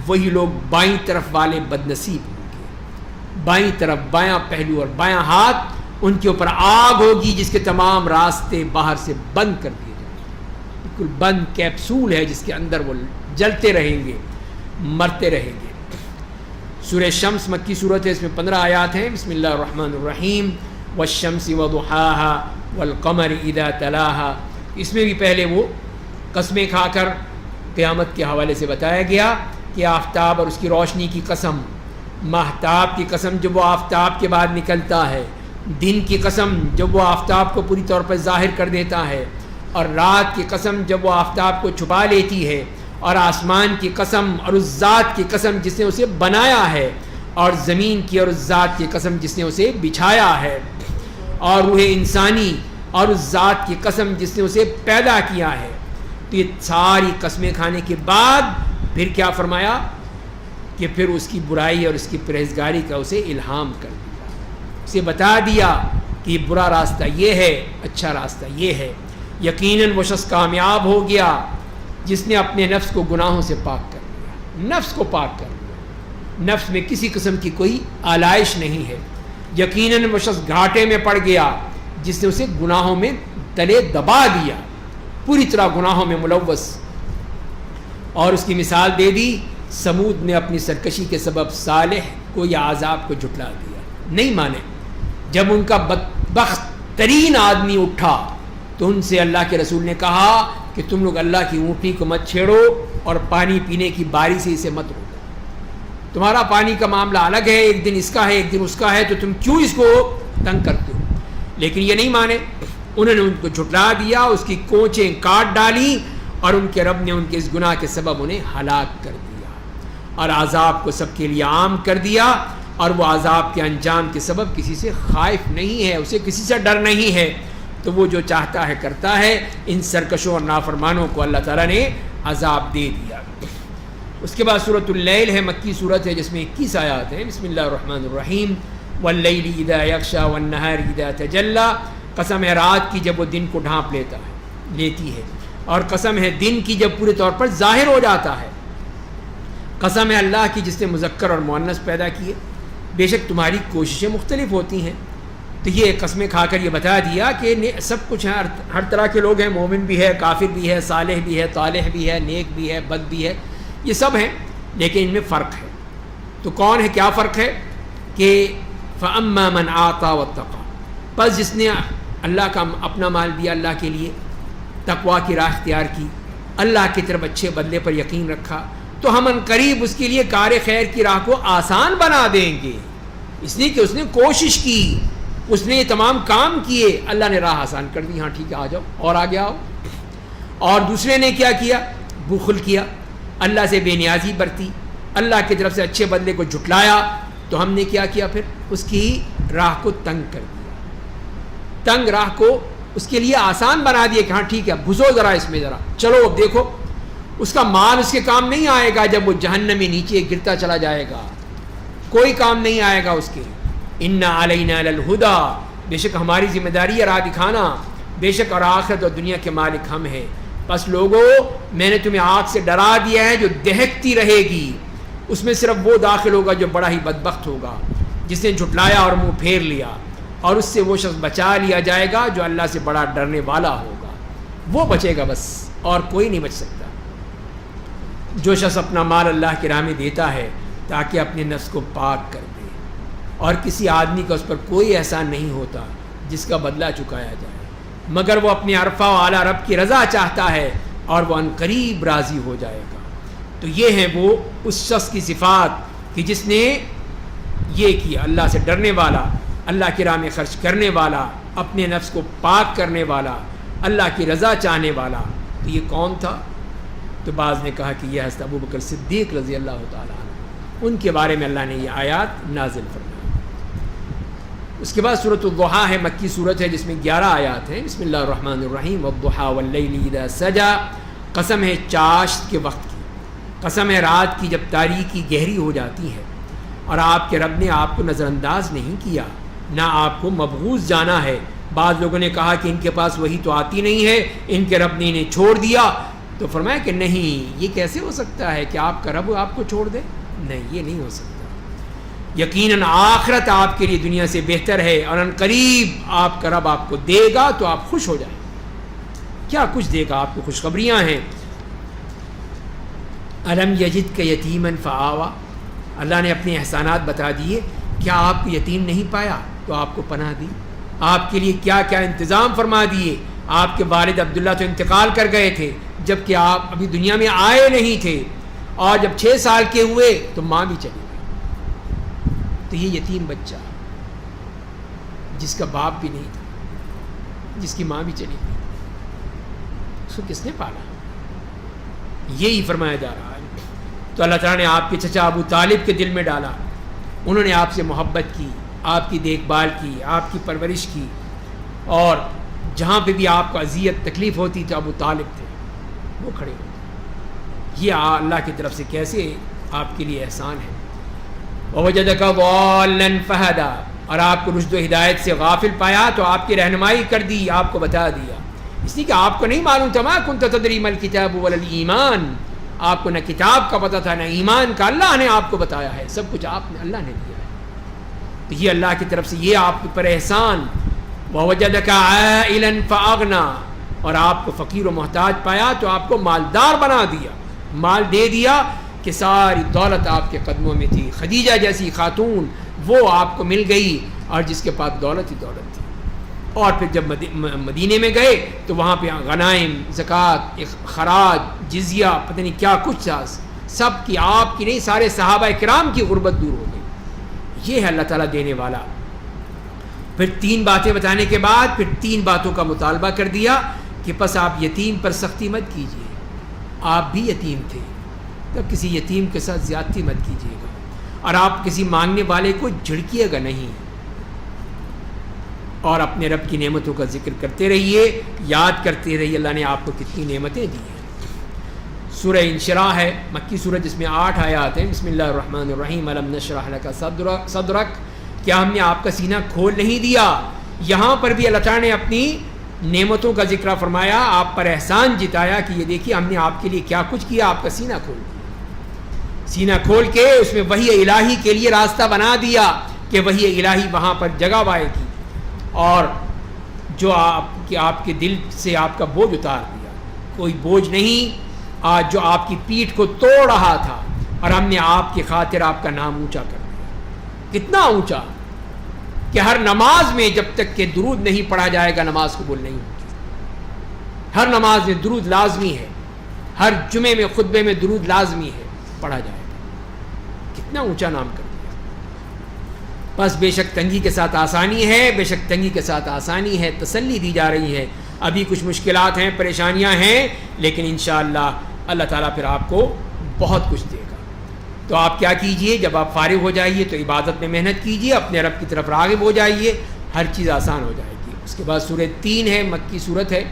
وہی لوگ بائیں طرف والے بد نصیب ہوں گے. بائیں طرف, بایاں پہلو اور بایاں ہاتھ, ان کے اوپر آگ ہوگی جس کے تمام راستے باہر سے بند کر دیے جائیں گے. بالکل بند کیپسول ہے جس کے اندر وہ جلتے رہیں گے, مرتے رہیں گے. سورہ شمس مکی صورت ہے, اس میں 15 آیات ہیں. بسم اللہ الرحمن الرحیم. والشمس وضحاها والقمر اذا تلاها. اس میں بھی پہلے وہ قسمیں کھا کر قیامت کے حوالے سے بتایا گیا کہ آفتاب اور اس کی روشنی کی قسم, ماہتاب کی قسم جب وہ آفتاب کے بعد نکلتا ہے, دن کی قسم جب وہ آفتاب کو پوری طور پر ظاہر کر دیتا ہے, اور رات کی قسم جب وہ آفتاب کو چھپا لیتی ہے, اور آسمان کی قسم اور اس ذات کی قسم جس نے اسے بنایا ہے, اور زمین کی اور اس ذات کی قسم جس نے اسے بچھایا ہے, اور روح انسانی اور اس ذات کی قسم جس نے اسے پیدا کیا ہے. تو یہ ساری قسمیں کھانے کے بعد پھر کیا فرمایا کہ پھر اس کی برائی اور اس کی پرہیزگاری کا اسے الہام کر دیا, اسے بتا دیا کہ برا راستہ یہ ہے, اچھا راستہ یہ ہے. یقیناً وہ شخص کامیاب ہو گیا جس نے اپنے نفس کو گناہوں سے پاک کر لیا, نفس کو پاک کر لیا, نفس میں کسی قسم کی کوئی آلائش نہیں ہے. یقیناً وہ شخص گھاٹے میں پڑ گیا جس نے اسے گناہوں میں تلے دبا دیا, پوری طرح گناہوں میں ملوث. اور اس کی مثال دے دی, سمود نے اپنی سرکشی کے سبب صالح کو یا عذاب کو جھٹلا دیا, نہیں مانے. جب ان کا بدبخت ترین آدمی اٹھا تو ان سے اللہ کے رسول نے کہا کہ تم لوگ اللہ کی اونٹنی کو مت چھیڑو اور پانی پینے کی باری سے اسے مت روکو. تمہارا پانی کا معاملہ الگ ہے, ایک دن اس کا ہے ایک دن اس کا ہے, تو تم کیوں اس کو تنگ کرتے ہو؟ لیکن یہ نہیں مانے, انہوں نے ان کو جھٹلا دیا, اس کی کوچیں کاٹ ڈالی, اور ان کے رب نے ان کے اس گناہ کے سبب انہیں ہلاک کر دیا اور عذاب کو سب کے لیے عام کر دیا. اور وہ عذاب کے انجام کے سبب کسی سے خائف نہیں ہے, اسے کسی سے ڈر نہیں ہے. تو وہ جو چاہتا ہے کرتا ہے. ان سرکشوں اور نافرمانوں کو اللہ تعالیٰ نے عذاب دے دیا. اس کے بعد سورۃ اللیل ہے, مکی صورت ہے جس میں 21 آیات ہیں. بسم اللہ الرحمن الرحیم. واللیل اذا یغشی والنہار اذا تجلی. قسم ہے رات کی جب وہ دن کو ڈھانپ لیتی ہے, اور قسم ہے دن کی جب پورے طور پر ظاہر ہو جاتا ہے. قسم ہے اللہ کی جس نے مذکر اور مؤنث پیدا کیے. بے شک تمہاری کوششیں مختلف ہوتی ہیں. تو یہ قسمیں کھا کر یہ بتا دیا کہ سب کچھ ہے, ہر طرح کے لوگ ہیں, مومن بھی ہے, کافر بھی ہے, صالح بھی ہے, طالح بھی ہے, نیک بھی ہے, بد بھی ہے, یہ سب ہیں, لیکن ان میں فرق ہے. تو کون ہے, کیا فرق ہے کہ فَأَمَّا مَنْ آتَى وَاتَّقَى, بس جس نے اللہ کا اپنا مال دیا اللہ کے لیے, تقویٰ کی راہ اختیار کی, اللہ کی طرف اچھے بدلے پر یقین رکھا, تو ہم ان قریب اس کے لیے کار خیر کی راہ کو آسان بنا دیں گے. اس لیے کہ اس نے کوشش کی, اس نے یہ تمام کام کیے, اللہ نے راہ آسان کر دی. ہاں ٹھیک ہے, آ جاؤ اور آگے آؤ. اور دوسرے نے کیا کیا, بخل کیا, اللہ سے بے نیازی برتی, اللہ کی طرف سے اچھے بدلے کو جھٹلایا, تو ہم نے کیا کیا, پھر اس کی راہ کو تنگ کر دیا, تنگ راہ کو اس کے لیے آسان بنا دیا کہ ہاں ٹھیک ہے گھسو ذرا اس میں, ذرا چلو اب دیکھو. اس کا مال اس کے کام نہیں آئے گا جب وہ جہنم میں نیچے گرتا چلا جائے گا, کوئی کام نہیں آئے گا اس کے. اِنَّ عَلَيْنَا لَلْهُدَى, بے شک ہماری ذمہ داری ہے راہ دکھانا, بے شک اور آخرت اور دنیا کے مالک ہم ہیں. بس لوگو میں نے تمہیں آگ سے ڈرا دیا ہے جو دہکتی رہے گی, اس میں صرف وہ داخل ہوگا جو بڑا ہی بدبخت ہوگا, جس نے جھٹلایا اور منہ پھیر لیا, اور اس سے وہ شخص بچا لیا جائے گا جو اللہ سے بڑا ڈرنے والا ہوگا, وہ بچے گا بس, اور کوئی نہیں بچ سکتا. جو شخص اپنا مال اللہ کی راہ میں دیتا ہے تاکہ اپنے نفس کو پاک کر دے, اور کسی آدمی کا اس پر کوئی احسان نہیں ہوتا جس کا بدلہ چکایا جائے, مگر وہ اپنے عرفہ و اعلیٰ رب کی رضا چاہتا ہے, اور وہ عنقریب راضی ہو جائے گا. تو یہ ہیں وہ اس شخص کی صفات کہ جس نے یہ کیا, اللہ سے ڈرنے والا, اللہ کی راہ میں خرچ کرنے والا, اپنے نفس کو پاک کرنے والا, اللہ کی رضا چاہنے والا. تو یہ کون تھا؟ تو بعض نے کہا کہ یہ حضرت ابو بکر صدیق رضی اللہ تعالیٰ عنہ، ان کے بارے میں اللہ نے یہ آیات نازل فرمائی۔ اس کے بعد سورۃ الضحیٰ ہے، مکی سورت ہے جس میں 11 آیات ہیں۔ بسم اللہ الرحمن الرحیم، والضحیٰ واللیل اذا سجا، قسم ہے چاشت کے وقت کی، قسم ہے رات کی جب تاریکی گہری ہو جاتی ہے، اور آپ کے رب نے آپ کو نظر انداز نہیں کیا، نہ آپ کو مبغوض جانا ہے۔ بعض لوگوں نے کہا کہ ان کے پاس وہی تو آتی نہیں ہے، ان کے رب نے انہیں چھوڑ دیا، تو فرمایا کہ نہیں، یہ کیسے ہو سکتا ہے کہ آپ کا رب آپ کو چھوڑ دے؟ نہیں، یہ نہیں ہو سکتا۔ یقیناً آخرت آپ کے لیے دنیا سے بہتر ہے، اور ان قریب آپ کا رب آپ کو دے گا تو آپ خوش ہو جائیں۔ کیا کچھ دے گا؟ آپ کو خوشخبریاں ہیں۔ الم یجدک یتیما فآویٰ، اللہ نے اپنے احسانات بتا دیے۔ کیا آپ کو یتیم نہیں پایا تو آپ کو پناہ دی، آپ کے لیے کیا کیا انتظام فرما دیے۔ آپ کے والد عبداللہ تو انتقال کر گئے تھے جب کہ آپ ابھی دنیا میں آئے نہیں تھے، اور جب 6 سال کے ہوئے تو ماں بھی چلی گئی۔ تو یہ یتیم بچہ جس کا باپ بھی نہیں تھا، جس کی ماں بھی چلی گئی، اس کو کس نے پالا؟ یہی فرمایا جا رہا ہے۔ تو اللہ تعالیٰ نے آپ کے چچا ابو طالب کے دل میں ڈالا، انہوں نے آپ سے محبت کی، آپ کی دیکھ بھال کی، آپ کی پرورش کی، اور جہاں پہ بھی آپ کو اذیت تکلیف ہوتی تو ابو طالب تھے، وہ کھڑے ہوتے۔ یہ اللہ کی طرف سے کیسے آپ کے لیے احسان ہے۔ وَوَجَدَكَ ضَالًّا فَهَدَىٰ، اور آپ کو رشد و ہدایت سے غافل پایا تو آپ کی رہنمائی کر دی، آپ کو بتا دیا، اس لیے کہ آپ کو نہیں معلوم تھا۔ مَا كُنْتَ تَدْرِي مَا الْكِتَابُ وَلَا الْإِيمَانُ، آپ کو نہ کتاب کا پتہ تھا نہ ایمان کا، اللہ نے آپ کو بتایا ہے، سب کچھ آپ نے اللہ نے دیا ہے۔ تو یہ اللہ کی طرف سے یہ آپ پر احسان۔ وَوَجَدَكَ عَائِلًا فَأَغْنَىٰ، اور آپ کو فقیر و محتاج پایا تو آپ کو مالدار بنا دیا، مال دے دیا کہ ساری دولت آپ کے قدموں میں تھی۔ خدیجہ جیسی خاتون وہ آپ کو مل گئی، اور جس کے پاس دولت ہی دولت تھی۔ اور پھر جب مدینے میں گئے تو وہاں پہ غنائم، زکوٰۃ، خراج، جزیہ، پتہ نہیں کیا کچھ تھا، سب کی آپ کی نہیں، سارے صحابہ کرام کی غربت دور ہو گئی۔ یہ ہے اللہ تعالیٰ دینے والا۔ پھر 3 باتیں بتانے کے بعد پھر 3 باتوں کا مطالبہ کر دیا کہ پس آپ یتیم پر سختی مت کیجیے، آپ بھی یتیم تھے، تب کسی یتیم کے ساتھ زیادتی مت کیجیے گا، اور آپ کسی مانگنے والے کو جھڑکیے گا نہیں، اور اپنے رب کی نعمتوں کا ذکر کرتے رہیے، یاد کرتے رہیے اللہ نے آپ کو کتنی نعمتیں دی ہیں۔ سورہ انشراح ہے، مکی سورہ جس میں 8 آیات ہیں۔ بسم اللہ الرحمن الرحیم، الم نشرح لک صدرک، کیا ہم نے آپ کا سینہ کھول نہیں دیا؟ یہاں پر بھی اللہ تعالیٰ نے اپنی نعمتوں کا ذکر فرمایا، آپ پر احسان جتایا کہ یہ دیکھیے ہم نے آپ کے لیے کیا کچھ کیا، آپ کا سینہ کھول دیا، سینہ کھول کے اس میں وحی الہی کے لیے راستہ بنا دیا کہ وحی الہی وہاں پر جگہ پائے گی، اور جو آپ کے دل سے آپ کا بوجھ اتار دیا، کوئی بوجھ نہیں آج جو آپ کی پیٹھ کو توڑ رہا تھا، اور ہم نے آپ کی خاطر آپ کا نام اونچا کر دیا۔ کتنا اونچا کہ ہر نماز میں جب تک کہ درود نہیں پڑھا جائے گا نماز قبول نہیں ہوگی۔ ہر نماز میں درود لازمی ہے، ہر جمعے میں خطبے میں درود لازمی ہے، پڑھا جائے گا۔ کتنا اونچا نام کر دیا۔ بس بے شک تنگی کے ساتھ آسانی ہے، بے شک تنگی کے ساتھ آسانی ہے، تسلی دی جا رہی ہے۔ ابھی کچھ مشکلات ہیں، پریشانیاں ہیں، لیکن انشاءاللہ اللہ تعالیٰ پھر آپ کو بہت کچھ دے گا۔ تو آپ کیا کیجئے، جب آپ فارغ ہو جائیے تو عبادت میں محنت کیجئے، اپنے رب کی طرف راغب ہو جائیے، ہر چیز آسان ہو جائے گی۔ اس کے بعد سورہ 3 ہے، مکی صورت ہے،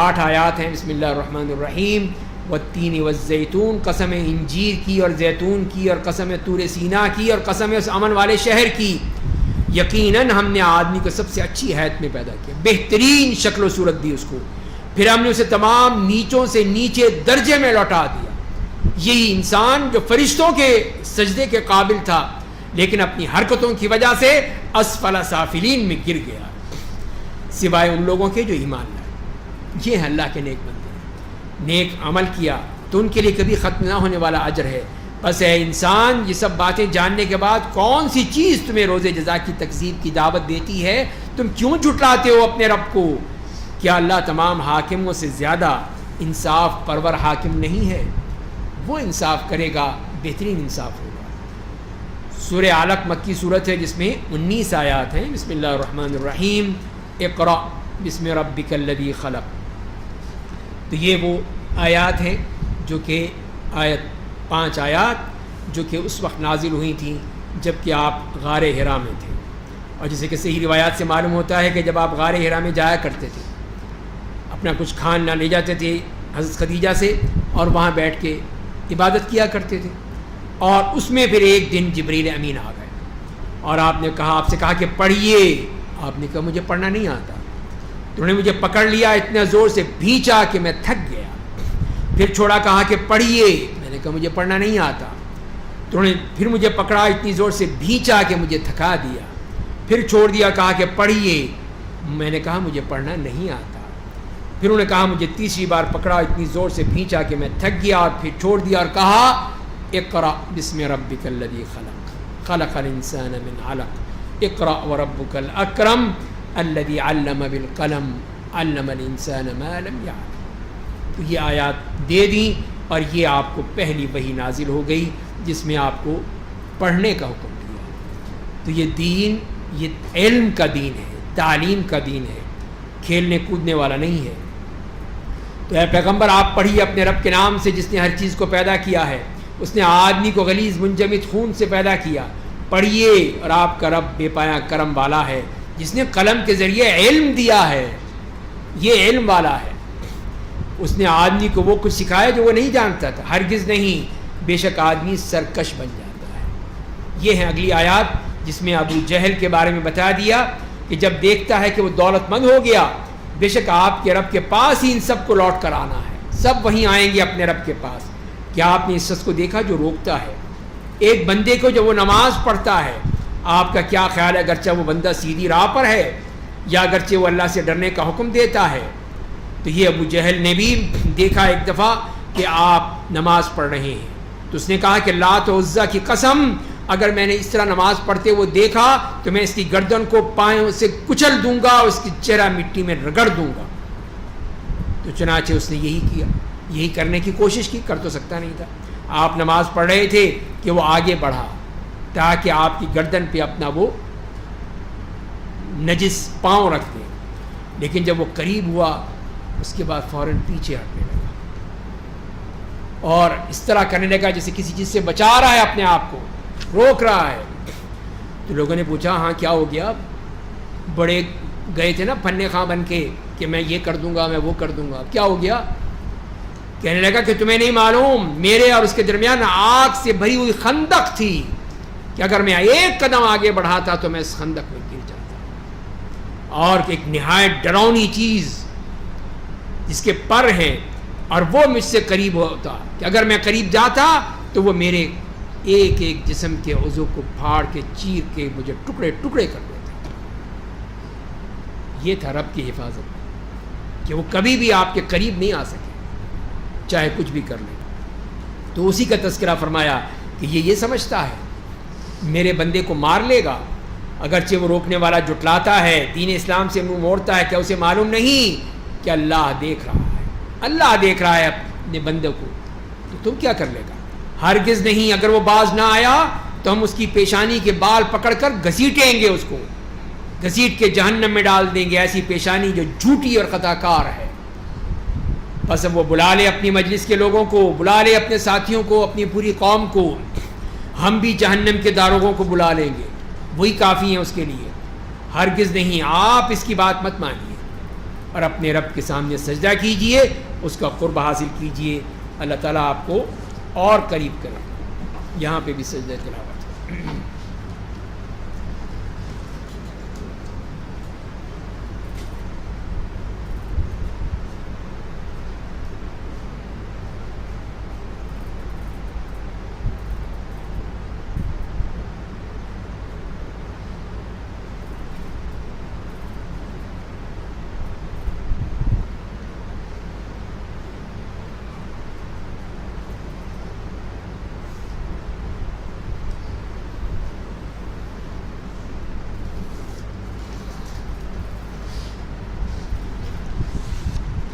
8 آیات ہیں۔ بسم اللہ الرحمن الرحیم، والتین والزیتون، قسم انجیر کی اور زیتون کی، اور قسم طور سینا کی، اور قسم اس امن والے شہر کی، یقیناً ہم نے آدمی کو سب سے اچھی حیت میں پیدا کیا، بہترین شکل و صورت دی اس کو، پھر ہم نے اسے تمام نیچوں سے نیچے درجے میں لوٹا دیا۔ یہی انسان جو فرشتوں کے سجدے کے قابل تھا، لیکن اپنی حرکتوں کی وجہ سے اسفل سافلین میں گر گیا، سوائے ان لوگوں کے جو ایمان لائے۔ یہ ہے اللہ کے نیک بندے، نیک عمل کیا تو ان کے لیے کبھی ختم نہ ہونے والا اجر ہے۔ بس اے انسان، یہ سب باتیں جاننے کے بعد کون سی چیز تمہیں روز جزا کی تکذیب کی دعوت دیتی ہے؟ تم کیوں جھٹلاتے ہو اپنے رب کو؟ کیا اللہ تمام حاکموں سے زیادہ انصاف پرور حاکم نہیں ہے؟ وہ انصاف کرے گا، بہترین انصاف ہوگا۔ سورہ علق مکی صورت ہے جس میں 19 آیات ہیں۔ بسم اللہ الرحمن الرحیم، اقرأ بسم ربک الذی خلق۔ تو یہ وہ آیات ہیں جو کہ پانچ آیات جو کہ اس وقت نازل ہوئی تھیں جب کہ آپ غار حرا میں تھے. اور جیسے کہ صحیح روایات سے معلوم ہوتا ہے کہ جب آپ غار حرا میں جایا کرتے تھے اپنا کچھ کھان نہ لے جاتے تھے حضرت خدیجہ سے اور وہاں بیٹھ کے عبادت کیا کرتے تھے. اور اس میں پھر ایک دن جبریل امین آ گئے اور آپ سے کہا کہ پڑھیے. آپ نے کہا مجھے پڑھنا نہیں آتا. تو انہوں نے مجھے پکڑ لیا اتنا زور سے بھینچا کہ میں تھک گیا. پھر چھوڑا, کہا کہ پڑھیے. میں نے کہا مجھے پڑھنا نہیں آتا. تو انہوں نے پھر مجھے پکڑا اتنی زور سے بھینچا کہ مجھے تھکا دیا. پھر چھوڑ دیا, کہا کہ پڑھیے. میں نے کہا مجھے پڑھنا نہیں آتا. پھر انہوں نے کہا مجھے تیسری بار پکڑا اتنی زور سے بھینچا کہ میں تھک گیا اور پھر چھوڑ دیا اور کہا اقرأ بسم ربک الذی خلق خلق الانسان من علق اقرأ وربک الاکرم الذی علم بالقلم علم الانسان ما لم یعلم. تو یہ آیات دے دیں اور یہ آپ کو پہلی وحی نازل ہو گئی جس میں آپ کو پڑھنے کا حکم دیا. تو یہ دین یہ علم کا دین ہے, تعلیم کا دین ہے, کھیلنے کودنے والا نہیں ہے. تو اے پیغمبر آپ پڑھیے اپنے رب کے نام سے جس نے ہر چیز کو پیدا کیا ہے. اس نے آدمی کو غلیظ منجمد خون سے پیدا کیا. پڑھیے, اور آپ کا رب بے پایا کرم والا ہے جس نے قلم کے ذریعے علم دیا ہے. یہ علم والا ہے. اس نے آدمی کو وہ کچھ سکھایا جو وہ نہیں جانتا تھا. ہرگز نہیں, بے شک آدمی سرکش بن جاتا ہے. یہ ہیں اگلی آیات جس میں ابو جہل کے بارے میں بتا دیا کہ جب دیکھتا ہے کہ وہ دولت مند ہو گیا, بے شک آپ کے رب کے پاس ہی ان سب کو لوٹ کر آنا ہے. سب وہیں آئیں گے اپنے رب کے پاس. کیا آپ نے اس شخص کو دیکھا جو روکتا ہے ایک بندے کو جب وہ نماز پڑھتا ہے؟ آپ کا کیا خیال ہے اگرچہ وہ بندہ سیدھی راہ پر ہے یا اگرچہ وہ اللہ سے ڈرنے کا حکم دیتا ہے؟ تو یہ ابو جہل نے بھی دیکھا ایک دفعہ کہ آپ نماز پڑھ رہے ہیں, تو اس نے کہا کہ لات و عزا کی قسم اگر میں نے اس طرح نماز پڑھتے ہوئے دیکھا تو میں اس کی گردن کو پاؤں سے کچل دوں گا, اس کی چہرہ مٹی میں رگڑ دوں گا. تو چنانچہ اس نے یہی کیا, یہی کرنے کی کوشش کی. کر تو سکتا نہیں تھا. آپ نماز پڑھ رہے تھے کہ وہ آگے بڑھا تاکہ آپ کی گردن پہ اپنا وہ نجس پاؤں رکھ دیں, لیکن جب وہ قریب ہوا اس کے بعد فوراً پیچھے ہٹنے لگا اور اس طرح کرنے لگا جیسے کسی چیز سے بچا رہا ہے اپنے آپ کو, روک رہا ہے. تو لوگوں نے پوچھا ہاں کیا ہو گیا؟ بڑے گئے تھے نا پھنے خواہ بن کے کہ میں یہ کر دوں گا میں وہ کر دوں گا, کیا ہو گیا؟ کہنے لگا کہ تمہیں نہیں معلوم میرے اور اس کے درمیان آگ سے بھری ہوئی خندق تھی کہ اگر میں ایک قدم آگے بڑھاتا تو میں اس خندق میں گر جاتا. اور ایک نہایت ڈراؤنی چیز جس کے پر ہیں اور وہ مجھ سے قریب ہوتا کہ اگر میں قریب جاتا تو وہ میرے ایک ایک جسم کے عضو کو پھاڑ کے چیر کے مجھے ٹکڑے ٹکڑے کر دیتا. یہ تھا رب کی حفاظت کہ وہ کبھی بھی آپ کے قریب نہیں آ سکے چاہے کچھ بھی کر لے. تو اسی کا تذکرہ فرمایا کہ یہ سمجھتا ہے میرے بندے کو مار لے گا, اگرچہ وہ روکنے والا جٹلاتا ہے, دین اسلام سے منہ موڑتا ہے. کیا اسے معلوم نہیں کہ اللہ دیکھ رہا ہے؟ اللہ دیکھ رہا ہے اپنے بندے کو, تو تم کیا کر لے گا؟ ہرگز نہیں. اگر وہ باز نہ آیا تو ہم اس کی پیشانی کے بال پکڑ کر گھسیٹیں گے, اس کو گھسیٹ کے جہنم میں ڈال دیں گے, ایسی پیشانی جو جھوٹی اور خطا کار ہے. بس اب وہ بلا لے اپنی مجلس کے لوگوں کو, بلا لے اپنے ساتھیوں کو, اپنی پوری قوم کو, ہم بھی جہنم کے داروغوں کو بلا لیں گے, وہی کافی ہیں اس کے لیے. ہرگز نہیں, آپ اس کی بات مت مانیے اور اپنے رب کے سامنے سجدہ کیجئے, اس کا قرب حاصل کیجئے, اللہ تعالیٰ آپ کو اور قریب کرے. یہاں پہ بھی سجدہ تلاوت.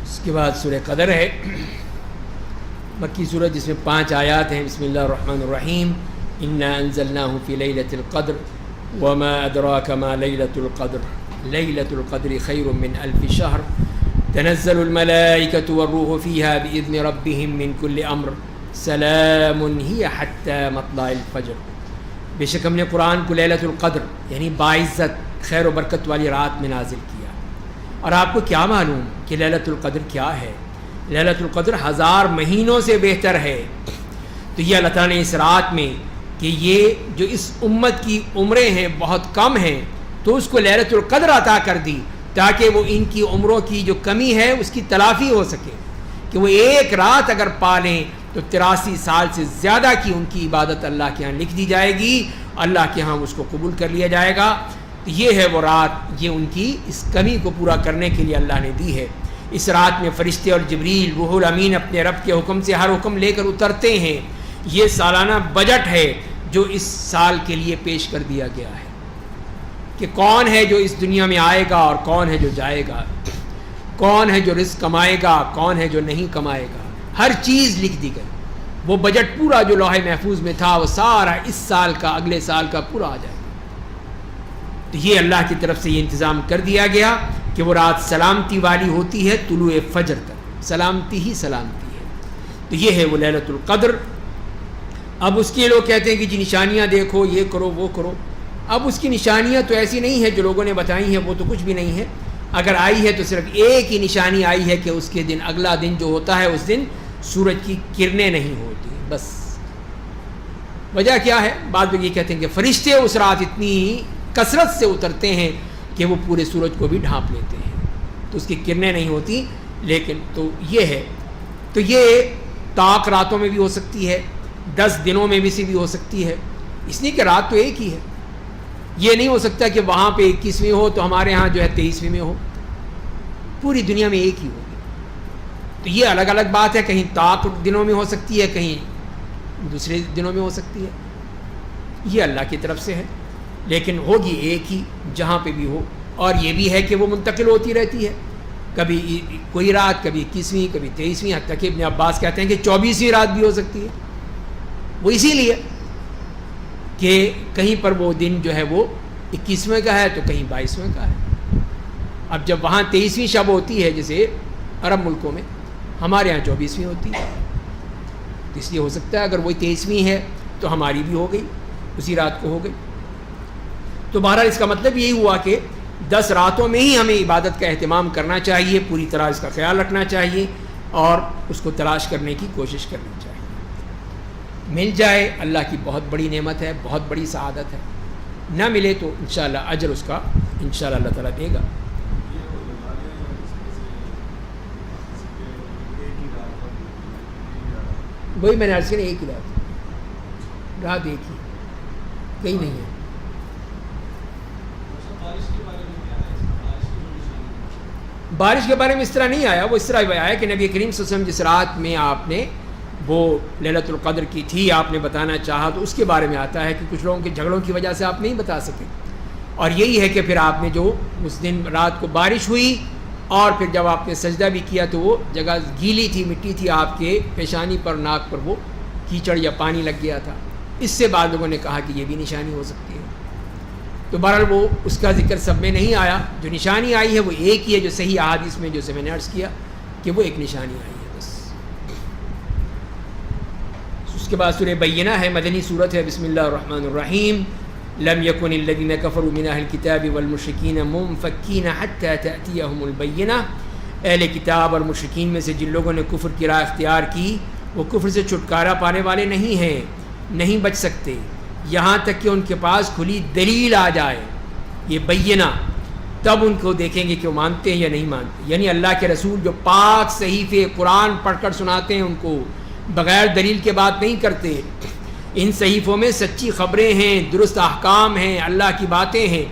اس کے بعد سورہ قدر ہے, مکی سورہ جس میں 5 آیات ہیں. بسم اللہ الرحمن الرحیم. انا انزلناه فی لیلۃ القدر وما ادراک ما لیلۃ القدر لیلۃ القدر خیر من الف شہر تنزل الملائکۃ والروح فیہا بإذن ربہم من کل امر سلام ہی حتی مطلع الفجر. بے شک ہم نے قرآن کو لیلۃ القدر یعنی باعزت خیر و برکت والی رات میں نازل کیا. اور آپ کو کیا معلوم کہ لیلۃ القدر کیا ہے؟ لیلۃ القدر 1000 مہینوں سے بہتر ہے. تو یہ اللہ تعالیٰ نے اس رات میں کہ یہ جو اس امت کی عمریں ہیں بہت کم ہیں تو اس کو لیلۃ القدر عطا کر دی تاکہ وہ ان کی عمروں کی جو کمی ہے اس کی تلافی ہو سکے. کہ وہ ایک رات اگر پالیں تو 83 سال سے زیادہ کی ان کی عبادت اللہ کے ہاں لکھ دی جائے گی، اللہ کے ہاں اس کو قبول کر لیا جائے گا. تو یہ ہے وہ رات، یہ ان کی اس کمی کو پورا کرنے کے لیے اللہ نے دی ہے. اس رات میں فرشتے اور جبریل روح الامین اپنے رب کے حکم سے ہر حکم لے کر اترتے ہیں. یہ سالانہ بجٹ ہے جو اس سال کے لیے پیش کر دیا گیا ہے کہ کون ہے جو اس دنیا میں آئے گا اور کون ہے جو جائے گا، کون ہے جو رزق کمائے گا، کون ہے جو نہیں کمائے گا. ہر چیز لکھ دی گئی. وہ بجٹ پورا جو لوح محفوظ میں تھا وہ سارا اس سال کا اگلے سال کا پورا آ جائے گا. تو یہ اللہ کی طرف سے یہ انتظام کر دیا گیا کہ وہ رات سلامتی والی ہوتی ہے طلوع فجر تک، سلامتی ہی سلامتی ہے. تو یہ ہے وہ لیلۃ القدر. اب اس کے لوگ کہتے ہیں کہ جی نشانیاں دیکھو، یہ کرو وہ کرو. اب اس کی نشانیاں تو ایسی نہیں ہیں جو لوگوں نے بتائی ہیں، وہ تو کچھ بھی نہیں ہے. اگر آئی ہے تو صرف ایک ہی نشانی آئی ہے کہ اس کے دن اگلا دن جو ہوتا ہے اس دن سورج کی کرنیں نہیں ہوتی، بس. وجہ کیا ہے؟ بعد میں یہ کہتے ہیں کہ فرشتے اس رات اتنی کثرت سے اترتے ہیں کہ وہ پورے سورج کو بھی ڈھانپ لیتے ہیں تو اس کی کرنیں نہیں ہوتی. لیکن تو یہ ہے، تو یہ طاق راتوں میں بھی ہو سکتی ہے، 10 دنوں میں بھی ہو سکتی ہے، اس لیے کہ رات تو ایک ہی ہے. یہ نہیں ہو سکتا کہ وہاں پہ 21ویں ہو تو ہمارے ہاں جو ہے 23ویں میں ہو. پوری دنیا میں ایک ہی ہوگی. تو یہ الگ الگ بات ہے، کہیں طاق دنوں میں ہو سکتی ہے، کہیں دوسرے دنوں میں ہو سکتی ہے. یہ اللہ کی طرف سے ہے، لیکن ہوگی ایک ہی جہاں پہ بھی ہو. اور یہ بھی ہے کہ وہ منتقل ہوتی رہتی ہے، کبھی کوئی رات کبھی 21ویں کبھی 23ویں، حتیٰ کہ ابن عباس کہتے ہیں کہ 24ویں رات بھی ہو سکتی ہے. وہ اسی لیے کہ کہیں پر وہ دن جو ہے وہ 21ویں کا ہے تو کہیں 22ویں کا ہے. اب جب وہاں 23ویں شب ہوتی ہے جیسے عرب ملکوں میں، ہمارے ہاں 24ویں ہوتی ہے. تو اس لیے ہو سکتا ہے اگر وہی 23ویں ہے تو ہماری بھی ہو گئی، اسی رات کو ہو گئی. تو بہرحال اس کا مطلب یہی ہوا کہ 10 راتوں میں ہی ہمیں عبادت کا اہتمام کرنا چاہیے، پوری طرح اس کا خیال رکھنا چاہیے اور اس کو تلاش کرنے کی کوشش کرنی چاہیے. مل جائے اللہ کی بہت بڑی نعمت ہے، بہت بڑی سعادت ہے. نہ ملے تو انشاءاللہ اجر اس کا انشاءاللہ اللہ تعالیٰ دے گا. وہی میں نے عرض کیا، ایک ہی رات ایک ہی، کہیں نہیں ہے. بارش کے بارے میں اس طرح نہیں آیا. وہ اس طرح آیا کہ نبی کریم صلی اللہ علیہ وسلم جس رات میں آپ نے وہ لیلۃ القدر کی تھی آپ نے بتانا چاہا تو اس کے بارے میں آتا ہے کہ کچھ لوگوں کے جھگڑوں کی وجہ سے آپ نہیں بتا سکے. اور یہی ہے کہ پھر آپ نے جو اس دن رات کو بارش ہوئی اور پھر جب آپ نے سجدہ بھی کیا تو وہ جگہ گیلی تھی، مٹی تھی، آپ کے پیشانی پر ناک پر وہ کیچڑ یا پانی لگ گیا تھا. اس سے بعد لوگوں نے کہا کہ یہ بھی نشانی ہو سکتی ہے. تو بہرحال وہ اس کا ذکر سب میں نہیں آیا. جو نشانی آئی ہے وہ ایک ہی ہے، جو صحیح احادیث میں جیسے میں نے عرض کیا کہ وہ ایک نشانی آئی ہے بس. اس کے بعد سورہ بینہ ہے، مدنی صورت ہے. بسم اللہ الرحمن الرحیم. لم يكن الذين كفروا من اهل الكتاب والمشركين منفكين حتى تأتيهم البينة. اہل کتاب اور مشرکین میں سے جن لوگوں نے کفر کی راہ اختیار کی وہ کفر سے چھٹکارا پانے والے نہیں ہیں، نہیں بچ سکتے یہاں تک کہ ان کے پاس کھلی دلیل آ جائے. یہ بینہ تب ان کو دیکھیں گے کہ وہ مانتے ہیں یا نہیں مانتے. یعنی اللہ کے رسول جو پاک صحیفے قرآن پڑھ کر سناتے ہیں ان کو بغیر دلیل کے بات نہیں کرتے. ان صحیفوں میں سچی خبریں ہیں، درست احکام ہیں، اللہ کی باتیں ہیں.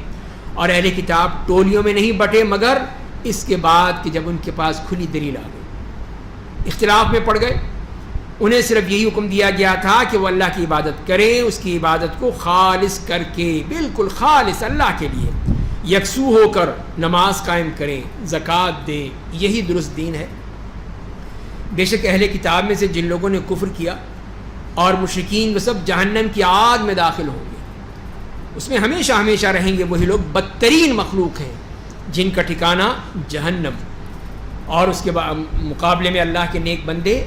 اور اہل کتاب ٹولیوں میں نہیں بٹے مگر اس کے بعد کہ جب ان کے پاس کھلی دلیل آ گئی، اختلاف میں پڑ گئے. انہیں صرف یہی حکم دیا گیا تھا کہ وہ اللہ کی عبادت کریں، اس کی عبادت کو خالص کر کے بالکل خالص اللہ کے لیے یکسو ہو کر نماز قائم کریں، زکوٰۃ دیں. یہی درست دین ہے. بے شک اہل کتاب میں سے جن لوگوں نے کفر کیا اور مشرکین وہ سب جہنم کی آگ میں داخل ہوں گے، اس میں ہمیشہ ہمیشہ رہیں گے. وہی لوگ بدترین مخلوق ہیں جن کا ٹھکانہ جہنم. اور اس کے مقابلے میں اللہ کے نیک بندے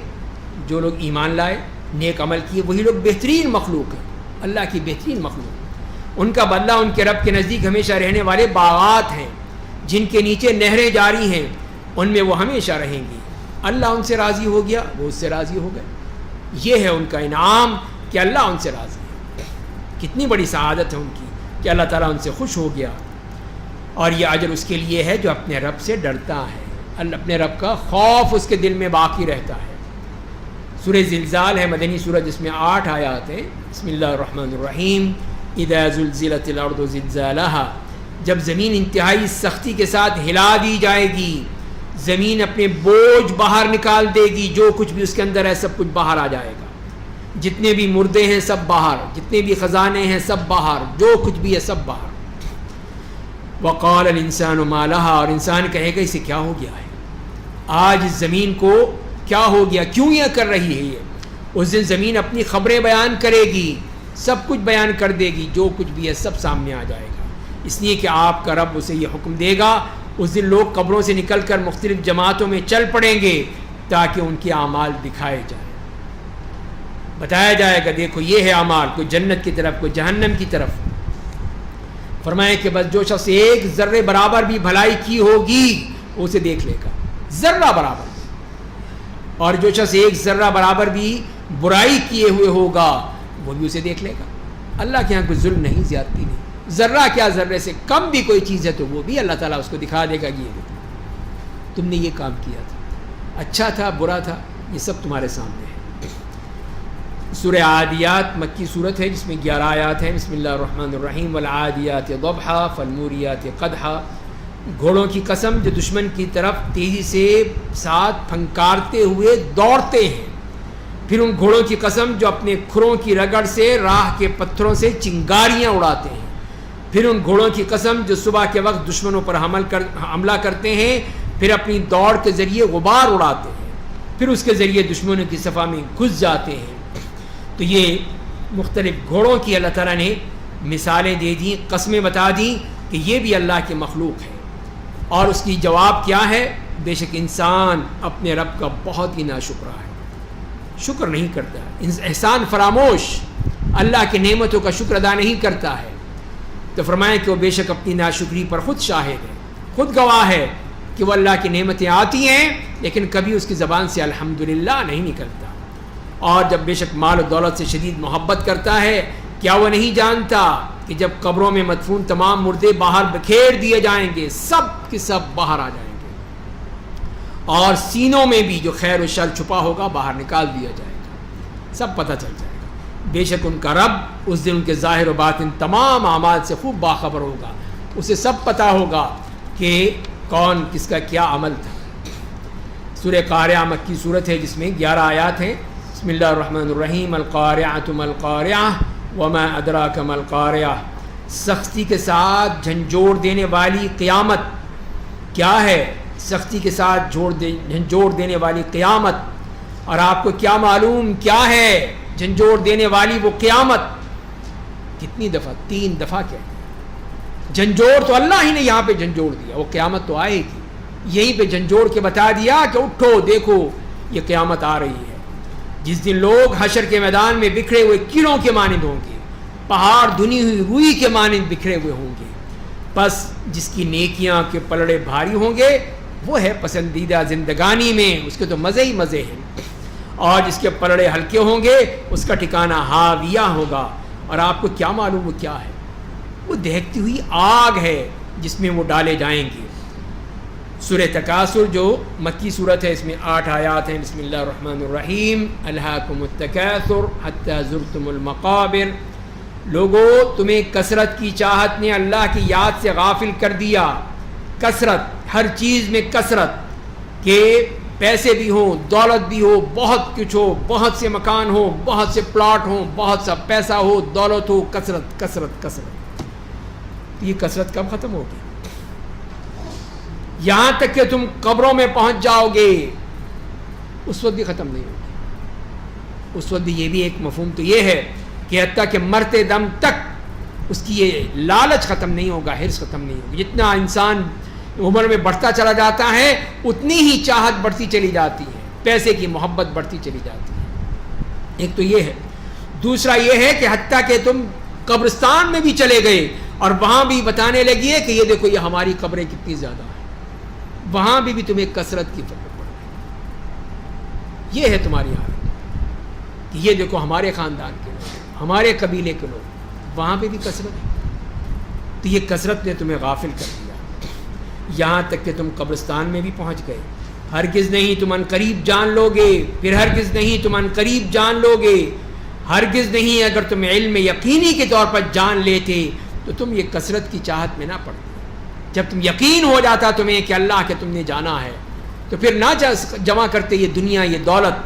جو لوگ ایمان لائے نیک عمل کیے وہی لوگ بہترین مخلوق ہیں، اللہ کی بہترین مخلوق، ان کا بدلہ ان کے رب کے نزدیک ہمیشہ رہنے والے باغات ہیں جن کے نیچے نہریں جاری ہیں، ان میں وہ ہمیشہ رہیں گی، اللہ ان سے راضی ہو گیا وہ اس سے راضی ہو گئے، یہ ہے ان کا انعام کہ اللہ ان سے راضی ہے، کتنی بڑی سعادت ہے ان کی کہ اللہ تعالیٰ ان سے خوش ہو گیا، اور یہ اجر اس کے لیے ہے جو اپنے رب سے ڈرتا ہے، اپنے رب کا خوف اس کے دل میں باقی رہتا ہے۔ سورہ زلزال ہے مدنی سورہ جس میں 8 آیات ہیں۔ بسم اللہ الرحمن الرحیم، اذا زلزلت الارض زلزالها، جب زمین انتہائی سختی کے ساتھ ہلا دی جائے گی، زمین اپنے بوجھ باہر نکال دے گی، جو کچھ بھی اس کے اندر ہے سب کچھ باہر آ جائے گا، جتنے بھی مردے ہیں سب باہر، جتنے بھی خزانے ہیں سب باہر، جو کچھ بھی ہے سب باہر۔ وقال الانسان ما لها، اور انسان کہے گا اسے کیا ہو گیا ہے، آج اس زمین کو کیا ہو گیا، کیوں یہ کر رہی ہے یہ۔ اس دن زمین اپنی خبریں بیان کرے گی، سب کچھ بیان کر دے گی، جو کچھ بھی ہے سب سامنے آ جائے گا، اس لیے کہ آپ کا رب اسے یہ حکم دے گا۔ اس دن لوگ قبروں سے نکل کر مختلف جماعتوں میں چل پڑیں گے تاکہ ان کے اعمال دکھائے جائیں، بتایا جائے گا دیکھو یہ ہے اعمال، کوئی جنت کی طرف کوئی جہنم کی طرف۔ فرمائے کہ بس جو شخص ایک ذرے برابر بھی بھلائی کی ہوگی وہ اسے دیکھ لے گا، ذرہ برابر، اور جو شخص ایک ذرہ برابر بھی برائی کیے ہوئے ہوگا وہ بھی اسے دیکھ لے گا۔ اللہ کے یہاں کوئی ظلم نہیں، زیادتی نہیں، ذرہ کیا ذرے سے کم بھی کوئی چیز ہے تو وہ بھی اللہ تعالیٰ اس کو دکھا دے گا کہ یہ تم نے یہ کام کیا تھا، اچھا تھا برا تھا، یہ سب تمہارے سامنے ہے۔ سورہ عادیات مکی صورت ہے جس میں 11 آیات ہیں۔ بسم اللہ الرحمن الرحیم، والعادیات ضبحا فالموریات قدحا، گھوڑوں کی قسم جو دشمن کی طرف تیزی سے ساتھ پھنکارتے ہوئے دوڑتے ہیں، پھر ان گھوڑوں کی قسم جو اپنے کھروں کی رگڑ سے راہ کے پتھروں سے چنگاریاں اڑاتے ہیں، پھر ان گھوڑوں کی قسم جو صبح کے وقت دشمنوں پر حملہ کرتے ہیں، پھر اپنی دوڑ کے ذریعے غبار اڑاتے ہیں، پھر اس کے ذریعے دشمنوں کی صفحہ میں گھس جاتے ہیں۔ تو یہ مختلف گھوڑوں کی اللہ تعالیٰ نے مثالیں دے دیں، قسمیں بتا دیں کہ یہ بھی اللہ کے مخلوق ہے، اور اس کی جواب کیا ہے؟ بے شک انسان اپنے رب کا بہت ہی ناشکرا ہے، شکر نہیں کرتا، احسان فراموش، اللہ کی نعمتوں کا شکر ادا نہیں کرتا ہے۔ تو فرمایا کہ وہ بے شک اپنی ناشکری پر خود شاہد ہے، خود گواہ ہے کہ وہ اللہ کی نعمتیں آتی ہیں لیکن کبھی اس کی زبان سے الحمدللہ نہیں نکلتا، اور جب بے شک مال و دولت سے شدید محبت کرتا ہے، کیا وہ نہیں جانتا کہ جب قبروں میں مدفون تمام مردے باہر بکھیر دیے جائیں گے، سب کے سب باہر آ جائیں گے، اور سینوں میں بھی جو خیر و شر چھپا ہوگا باہر نکال دیا جائے گا، سب پتہ چل جائے گا۔ بے شک ان کا رب اس دن ان کے ظاہر و باطن تمام اعمال سے خوب باخبر ہوگا، اسے سب پتہ ہوگا کہ کون کس کا کیا عمل تھا۔ سورہ قاریہ مکی صورت ہے جس میں 11 آیات ہیں۔ بسم اللہ الرحمن الرحیم، القاریعۃ ما القاریعہ وما ادراک ما القاریعہ، سختی کے ساتھ جھنجھوڑ دینے والی قیامت کیا ہے؟ سختی کے ساتھ جھنجھوڑ دینے والی قیامت، اور آپ کو کیا معلوم کیا ہے جھنجھوڑ دینے والی وہ قیامت؟ کتنی دفعہ؟ 3 دفعہ کیا جھنجھوڑ تو اللہ ہی نے یہاں پہ جھنجھوڑ دیا، وہ قیامت تو آئے گی، یہیں پہ جھنجھوڑ کے بتا دیا کہ اٹھو دیکھو یہ قیامت آ رہی ہے، جس دن لوگ حشر کے میدان میں بکھرے ہوئے کیڑوں کے مانند ہوں گے، پہاڑ دھنی ہوئی روئی کے مانند بکھرے ہوئے ہوں گے، بس جس کی نیکیاں کے پلڑے بھاری ہوں گے وہ ہے پسندیدہ زندگانی میں، اس کے تو مزے ہی مزے ہیں، اور جس کے پلڑے ہلکے ہوں گے اس کا ٹھکانہ ہاویہ ہوگا، اور آپ کو کیا معلوم وہ کیا ہے؟ وہ دہکتی ہوئی آگ ہے جس میں وہ ڈالے جائیں گے۔ سورہ تکاثر جو مکی صورت ہے، اس میں 8 آیات ہیں۔ بسم اللہ الرحمن الرحیم، الہاکم التکاثر حتی زرتم المقابر، لوگو تمہیں کثرت کی چاہت نے اللہ کی یاد سے غافل کر دیا، کثرت ہر چیز میں کثرت، کہ پیسے بھی ہوں، دولت بھی ہو، بہت کچھ ہو، بہت سے مکان ہو، بہت سے پلاٹ ہوں، بہت سا پیسہ ہو، دولت ہو، کثرت کثرت کثرت۔ یہ کثرت کب ختم ہوگی؟ یہاں تک کہ تم قبروں میں پہنچ جاؤ گے اس وقت بھی ختم نہیں ہوگی۔ اس وقت بھی یہ بھی ایک مفہوم تو یہ ہے کہ حتیٰ کہ مرتے دم تک اس کی یہ لالچ ختم نہیں ہوگا، حرص ختم نہیں ہوگا۔ جتنا انسان عمر میں بڑھتا چلا جاتا ہے اتنی ہی چاہت بڑھتی چلی جاتی ہے، پیسے کی محبت بڑھتی چلی جاتی ہے. ایک تو یہ ہے. دوسرا یہ ہے کہ حتیٰ کہ تم قبرستان میں بھی چلے گئے اور وہاں بھی بتانے لگی ہے کہ یہ دیکھو یہ ہماری قبریں کتنی زیادہ ہیں، وہاں بھی تمہیں کثرت کی فکر پڑ رہی. یہ ہے تمہاری حالت کہ یہ دیکھو ہمارے خاندان کے لوگ، ہمارے قبیلے کے لوگ، وہاں پہ بھی کثرت ہے. تو یہ کثرت نے تمہیں غافل کر دیا یہاں تک کہ تم قبرستان میں بھی پہنچ گئے. ہرگز نہیں تم عنقریب جان لو گے، پھر ہرگز نہیں تم عنقریب جان لو گے، ہرگز نہیں. اگر تم علم یقینی کے طور پر جان لیتے تو تم یہ کثرت کی چاہت میں نہ پڑتے. جب تم یقین ہو جاتا تمہیں کہ اللہ کے تم نے جانا ہے تو پھر نہ جمع کرتے یہ دنیا یہ دولت.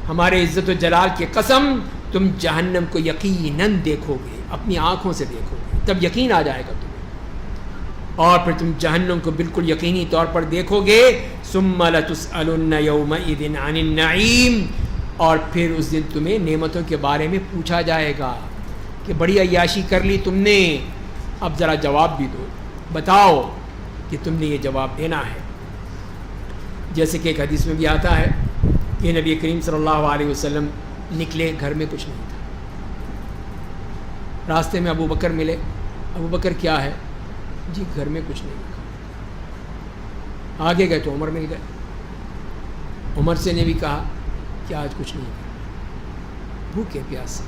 ہمارے عزت و جلال کی قسم تم جہنم کو یقیناً دیکھو گے، اپنی آنکھوں سے دیکھو گے، تب یقین آ جائے گا تمہیں. اور پھر تم جہنم کو بالکل یقینی طور پر دیکھو گے. ثم لتسألن یومئذ عن النعیم، اور پھر اس دن تمہیں نعمتوں کے بارے میں پوچھا جائے گا کہ بڑی عیاشی کر لی تم نے، اب ذرا جواب بھی دو، بتاؤ کہ تم نے یہ جواب دینا ہے. جیسے کہ ایک حدیث میں بھی آتا ہے کہ نبی کریم صلی اللہ علیہ وسلم نکلے، گھر میں کچھ نہیں تھا. راستے میں ابو بکر ملے. ابو بکر کیا ہے؟ جی گھر میں کچھ نہیں تھا. آگے گئے تو عمر مل گئے. عمر سے نے بھی کہا کہ آج کچھ نہیں تھا، بھوکے پیاسے.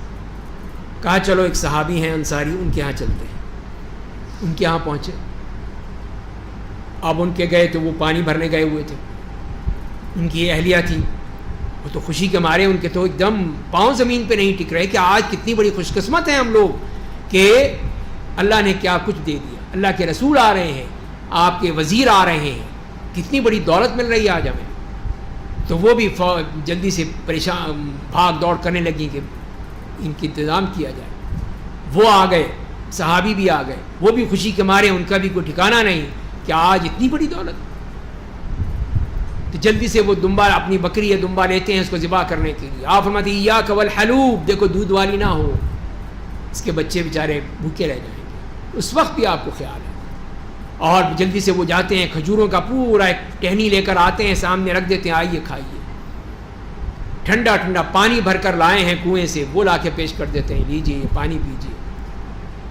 کہا چلو ایک صحابی ہیں انصاری، ان کے ہاں چلتے ہیں. ان کے ہاں پہنچے. اب ان کے گئے تو وہ پانی بھرنے گئے ہوئے تھے. ان کی اہلیہ تھی، وہ تو خوشی کے مارے ان کے تو ایک دم پاؤں زمین پہ نہیں ٹک رہے کہ آج کتنی بڑی خوش قسمت ہیں ہم لوگ کہ اللہ نے کیا کچھ دے دیا. اللہ کے رسول آ رہے ہیں، آپ کے وزیر آ رہے ہیں، کتنی بڑی دولت مل رہی ہے آج ہمیں. تو وہ بھی جلدی سے پریشان بھاگ دوڑ کرنے لگی کہ ان کی انتظام کیا جائے. وہ آ گئے، صحابی بھی آ گئے، وہ بھی خوشی کے مارے، ان کا بھی کوئی ٹھکانہ نہیں کہ آج اتنی بڑی دولت. تو جلدی سے وہ دمبا، اپنی بکری یا دمبا لیتے ہیں اس کو ذبح کرنے کے لیے. آپ فرماتے ہیں ایاک والحلوب، دیکھو دودھ والی نہ ہو، اس کے بچے بیچارے بھوکے رہ جائیں گے. اس وقت بھی آپ کو خیال ہے. اور جلدی سے وہ جاتے ہیں، کھجوروں کا پورا ایک ٹہنی لے کر آتے ہیں، سامنے رکھ دیتے ہیں، آئیے کھائیے. ٹھنڈا ٹھنڈا پانی بھر کر لائے ہیں کنویں سے، وہ لا کے پیش کر دیتے ہیں، لیجیے یہ پانی پیجیے.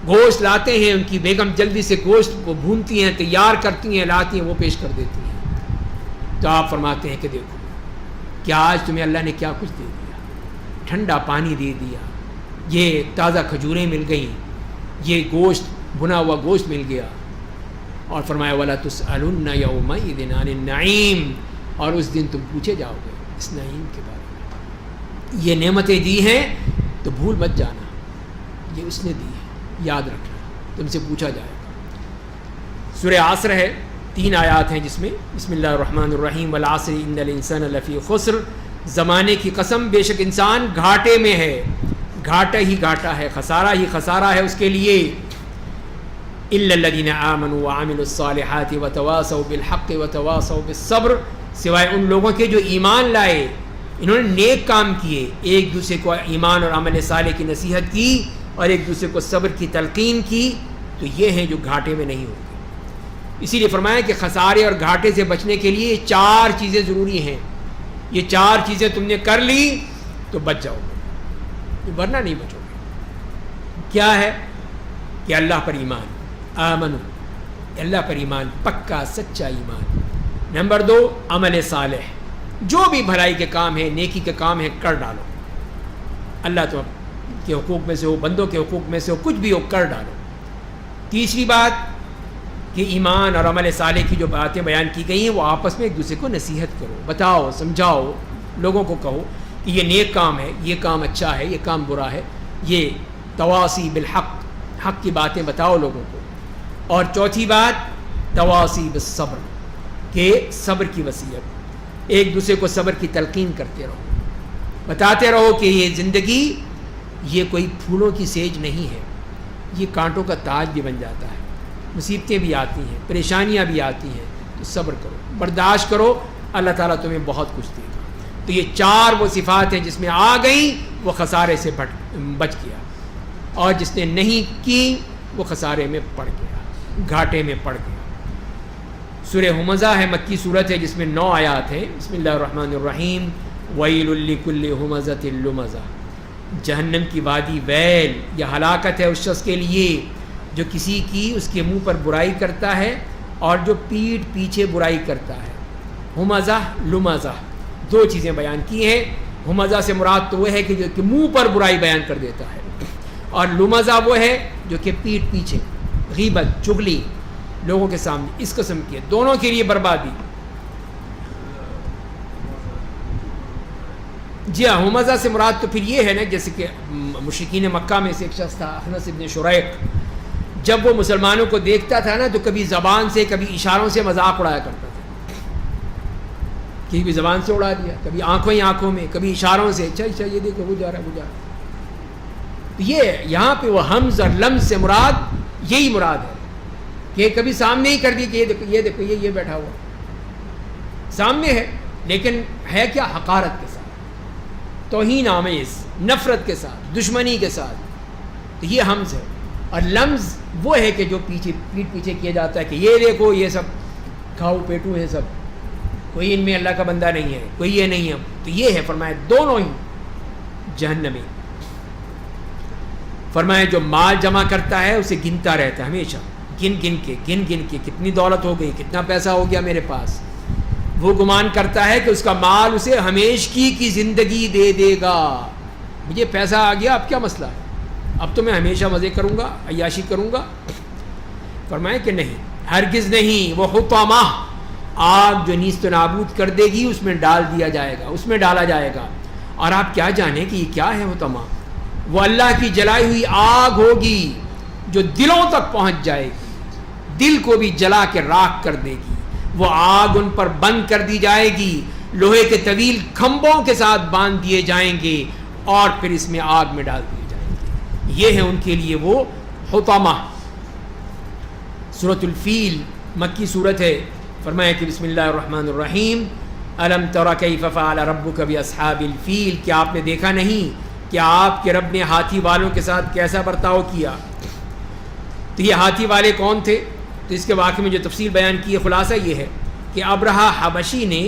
گوشت لاتے ہیں، ان کی بیگم جلدی سے گوشت کو بھونتی ہیں، تیار کرتی ہیں، لاتی ہیں، وہ پیش کر دیتی ہیں. تو آپ فرماتے ہیں کہ دیکھو کہ آج تمہیں اللہ نے کیا کچھ دے دیا. ٹھنڈا پانی دے دیا، یہ تازہ کھجوریں مل گئیں، یہ گوشت بھنا ہوا گوشت مل گیا. اور فرمایا وَلَا تُسْأَلُنَّ يَوْمَئِذٍ عَنِ النَّعِيمِ، اور اس دن تم پوچھے جاؤ گے اس نعیم کے بارے میں. یہ نعمتیں دی ہیں تو بھول مت جانا، یہ اس نے دی ہے، یاد رکھنا، تم سے پوچھا جائے گا. سورہ عصر ہے، 3 آیات ہیں جس میں بسم اللہ الرحمن الرحیم والعصر ان الانسان لفی خسر. زمانے کی قسم، بے شک انسان گھاٹے میں ہے، گھاٹا ہی گھاٹا ہے، خسارہ ہی خسارہ ہے اس کے لیے. الا الذین آمنوا وعملوا الصالحات وتواصوا بالحق وتواصوا بالصبر، سوائے ان لوگوں کے جو ایمان لائے، انہوں نے نیک کام کیے، ایک دوسرے کو ایمان اور عمل صالح کی نصیحت کی اور ایک دوسرے کو صبر کی تلقین کی، تو یہ ہیں جو گھاٹے میں نہیں ہوتے. اسی لیے فرمایا کہ خسارے اور گھاٹے سے بچنے کے لیے 4 چیزیں ضروری ہیں. یہ 4 چیزیں تم نے کر لی تو بچ جاؤ گے، ورنہ نہیں بچو گے. کیا ہے؟ کہ اللہ پر ایمان، آمنو، اللہ پر ایمان، پکا سچا ایمان. نمبر 2 عمل صالح، جو بھی بھلائی کے کام ہیں، نیکی کے کام ہیں، کر ڈالو. اللہ تو کے حقوق میں سے ہو، بندوں کے حقوق میں سے ہو، کچھ بھی ہو، کر ڈالو. تیسری بات کہ ایمان اور عمل صالح کی جو باتیں بیان کی گئی ہیں وہ آپس میں ایک دوسرے کو نصیحت کرو، بتاؤ، سمجھاؤ، لوگوں کو کہو کہ یہ نیک کام ہے، یہ کام اچھا ہے، یہ کام برا ہے. یہ تواصی بالحق، حق کی باتیں بتاؤ لوگوں کو. اور چوتھی بات تواصی بالصبر، کہ صبر کی وصیت، ایک دوسرے کو صبر کی تلقین کرتے رہو، بتاتے رہو کہ یہ زندگی یہ کوئی پھولوں کی سیج نہیں ہے، یہ کانٹوں کا تاج بھی بن جاتا ہے، مصیبتیں بھی آتی ہیں، پریشانیاں بھی آتی ہیں، تو صبر کرو، برداشت کرو، اللہ تعالیٰ تمہیں بہت کچھ دے گا. تو یہ 4 وہ صفات ہیں جس میں آ گئیں وہ خسارے سے بچ گیا، اور جس نے نہیں کی وہ خسارے میں پڑ گیا، گھاٹے میں پڑ گیا. سورہ ہمزہ ہے، مکی صورت ہے جس میں 9 آیات ہیں. بسم اللہ الرحمن الرحیم. ویل لکل ہمزۃ لمزہ. جہنم کی وادی ویل یا ہلاکت ہے اس شخص کے لیے جو کسی کی اس کے منہ پر برائی کرتا ہے اور جو پیٹھ پیچھے برائی کرتا ہے. ہمزہ لمزہ 2 چیزیں بیان کی ہیں. ہمزہ سے مراد تو وہ ہے کہ جو کہ منہ پر برائی بیان کر دیتا ہے، اور لمزہ وہ ہے جو کہ پیٹھ پیچھے غیبت چغلی لوگوں کے سامنے اس قسم کی ہے. دونوں کے لیے بربادی. جی ہاں، ہمزہ سے مراد تو پھر یہ ہے نا، جیسے کہ مشرکین مکہ میں سے ایک شخص تھا اخنس ابن شریق. جب وہ مسلمانوں کو دیکھتا تھا نا تو کبھی زبان سے کبھی اشاروں سے مذاق اڑایا کرتا تھا. کسی بھی زبان سے اڑا دیا، کبھی آنکھوں ہی آنکھوں میں، کبھی اشاروں سے. اچھا یہ دیکھو وہ جا رہا ہے وہ جا رہا ہے. یہ یہاں پہ وہ حمز اور لمز سے مراد یہی مراد ہے کہ کبھی سامنے ہی کر دی کہ یہ دیکھو یہ بیٹھا ہوا سامنے ہے، لیکن ہے کیا؟ حقارت کے ساتھ، توہین آمیز، نفرت کے ساتھ، دشمنی کے ساتھ. تو یہ حمز ہے. اور لمز وہ ہے کہ جو پیٹھ پیچھے کیا جاتا ہے کہ یہ دیکھو یہ سب کھاؤ پیٹو ہے، سب کوئی ان میں اللہ کا بندہ نہیں ہے، کوئی یہ نہیں ہے. تو یہ ہے فرمایا دونوں ہی جہنمی. فرمایا جو مال جمع کرتا ہے اسے گنتا رہتا ہے ہمیشہ، گن گن کے کتنی دولت ہو گئی، کتنا پیسہ ہو گیا میرے پاس. وہ گمان کرتا ہے کہ اس کا مال اسے ہمیشگی کی زندگی دے دے گا. مجھے پیسہ آ گیا، اب کیا مسئلہ ہے، اب تو میں ہمیشہ مزے کروں گا، عیاشی کروں گا. فرمایا کہ نہیں، ہرگز نہیں. وہ حطامہ، آگ جو نیست و نابود کر دے گی اس میں ڈال دیا جائے گا، اس میں ڈالا جائے گا. اور آپ کیا جانیں کہ یہ کیا ہے حطامہ؟ وہ اللہ کی جلائی ہوئی آگ ہوگی جو دلوں تک پہنچ جائے گی، دل کو بھی جلا کے راکھ کر دے گی. وہ آگ ان پر بند کر دی جائے گی، لوہے کے طویل کھمبوں کے ساتھ باندھ دیے جائیں گے اور پھر اس میں آگ میں ڈال دیے جائیں گے. یہ ہے ان کے لیے وہ حطامہ. سورۃ الفیل مکی صورت ہے. فرمایا کہ بسم اللہ الرحمن الرحیم. الم تر کیف فعل ربک باصحاب الفیل. کیا آپ نے دیکھا نہیں کہ آپ کے رب نے ہاتھی والوں کے ساتھ کیسا برتاؤ کیا؟ تو یہ ہاتھی والے کون تھے؟ تو اس کے واقعے میں جو تفصیل بیان کی ہے، خلاصہ یہ ہے کہ ابرہہ حبشی نے،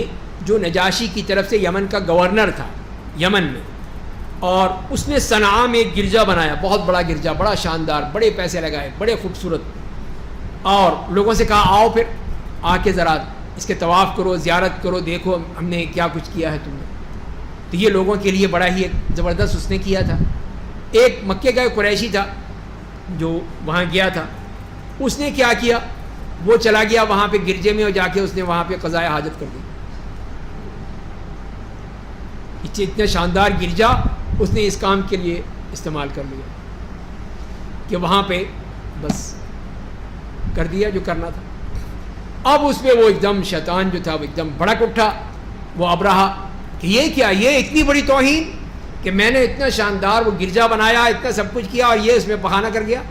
جو نجاشی کی طرف سے یمن کا گورنر تھا یمن میں، اور اس نے صنعاء میں ایک گرجا بنایا، بہت بڑا گرجا، بڑا شاندار، بڑے پیسے لگائے، بڑے خوبصورت، اور لوگوں سے کہا آؤ پھر آ کے ذرا اس کے طواف کرو، زیارت کرو، دیکھو ہم نے کیا کچھ کیا ہے تم نے. تو یہ لوگوں کے لیے بڑا ہی ایک زبردست اس نے کیا تھا. ایک مکے کا قریشی تھا جو وہاں گیا تھا، اس نے کیا کیا، وہ چلا گیا وہاں پہ گرجے میں اور جا کے اس نے وہاں پہ قضائے حاجت کر دی. اتنا شاندار گرجا اس نے اس کام کے لیے استعمال کر لیا کہ وہاں پہ بس کر دیا جو کرنا تھا. اب اس پہ وہ ایک دم شیطان جو تھا وہ ایک دم بھڑک اٹھا، وہ ابرہہ، کہ یہ کیا، یہ اتنی بڑی توہین کہ میں نے اتنا شاندار وہ گرجا بنایا، اتنا سب کچھ کیا، اور یہ اس میں بہانہ کر گیا.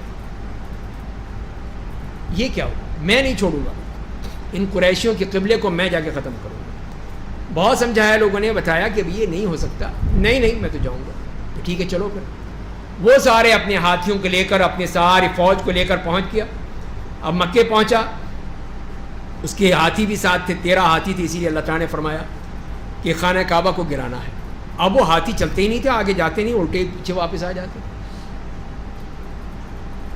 یہ کیا ہو، میں نہیں چھوڑوں گا ان قریشیوں کے قبلے کو، میں جا کے ختم کروں گا. بہت سمجھایا لوگوں نے، بتایا کہ یہ نہیں ہو سکتا. نہیں میں تو جاؤں گا. تو ٹھیک ہے چلو پھر. وہ سارے اپنے ہاتھیوں کو لے کر، اپنے ساری فوج کو لے کر پہنچ گیا. اب مکے پہنچا، اس کے ہاتھی بھی ساتھ تھے، 13 ہاتھی تھے، اسی لیے اللہ تعالیٰ نے فرمایا کہ خانہ کعبہ کو گرانا ہے. اب وہ ہاتھی چلتے ہی نہیں تھے، آگے جاتے نہیں، الٹے پیچھے واپس آ جاتے.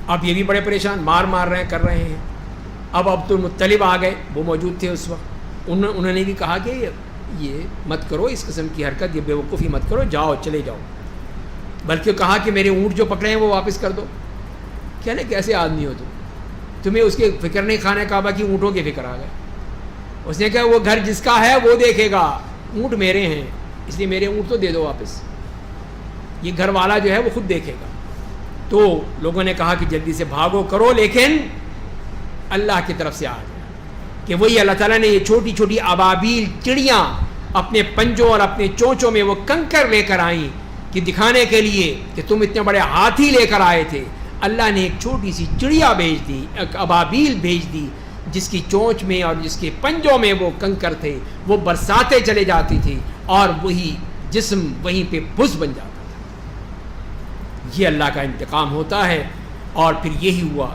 اب یہ بھی بڑے پریشان، مار رہے ہیں، کر رہے ہیں. اب عبد المطلب آ گئے، وہ موجود تھے اس وقت. انہوں نے بھی کہا کہ یہ مت کرو، اس قسم کی حرکت، یہ بیوقوفی مت کرو، جاؤ چلے جاؤ. بلکہ کہا کہ میرے اونٹ جو پکڑے ہیں وہ واپس کر دو. کیا نہیں، کیسے آدمی ہو تمہیں اس کی فکر نہیں، خانہ کعبہ کی اونٹوں کی فکر آ گئے. اس نے کہا وہ گھر جس کا ہے وہ دیکھے گا، اونٹ میرے ہیں، اس لیے میرے اونٹ تو دے دو واپس، یہ گھر والا جو ہے وہ خود دیکھے گا. تو لوگوں نے کہا کہ جلدی سے بھاگو کرو، لیکن اللہ کی طرف سے آ گیا کہ وہی اللہ تعالیٰ نے یہ چھوٹی چھوٹی ابابیل چڑیاں اپنے پنجوں اور اپنے چونچوں میں وہ کنکر لے کر آئیں کہ دکھانے کے لیے کہ تم اتنے بڑے ہاتھی لے کر آئے تھے. اللہ نے ایک چھوٹی سی چڑیا بھیج دی، ایک ابابیل بھیج دی، جس کی چونچ میں اور جس کے پنجوں میں وہ کنکر تھے، وہ برساتے چلے جاتی تھی اور وہی جسم وہیں پہ بھس بن جاتا تھا. یہ اللہ کا انتقام ہوتا ہے. اور پھر یہی ہوا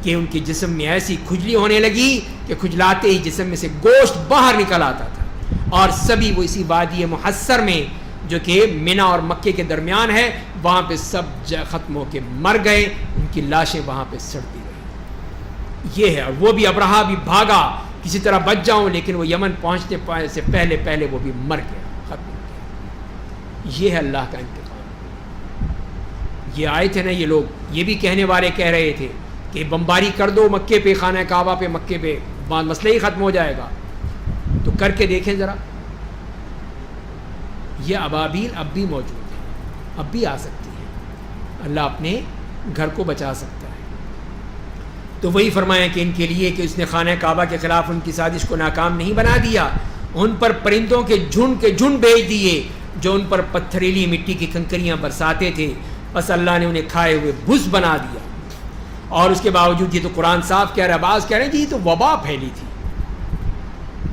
کہ ان کے جسم میں ایسی کھجلی ہونے لگی کہ کھجلاتے ہی جسم میں سے گوشت باہر نکل آتا تھا، اور سبھی وہ اسی وادی محصر میں جو کہ منی اور مکے کے درمیان ہے وہاں پہ سب ختم ہو کے مر گئے، ان کی لاشیں وہاں پہ سڑتی رہی۔ یہ ہے، اور وہ بھی ابرہا بھی بھاگا کسی طرح بچ جاؤں، لیکن وہ یمن پہنچنے سے پہلے وہ بھی مر گیا، ختم ہو گیا۔ یہ ہے اللہ کا انتقام۔ یہ آئے تھے نا یہ لوگ، یہ بھی کہنے والے کہہ رہے تھے کہ بمباری کر دو مکے پہ، خانہ کعبہ پہ، مکے پہ، مسئلہ ہی ختم ہو جائے گا۔ تو کر کے دیکھیں ذرا، یہ ابابیل اب بھی موجود ہے، اب بھی آ سکتی ہے، اللہ اپنے گھر کو بچا سکتا ہے۔ تو وہی فرمایا کہ ان کے لیے کہ اس نے خانہ کعبہ کے خلاف ان کی سازش کو ناکام نہیں بنا دیا، ان پر پرندوں کے جھنڈ بھیج دیے جو ان پر پتھریلی مٹی کی کنکریاں برساتے تھے، بس اللہ نے انہیں کھائے ہوئے بھس بنا دیا۔ اور اس کے باوجود یہ تو قرآن صاف کہہ رہا ہے، بعض کہہ رہے ہیں جی یہ تو وبا پھیلی تھی۔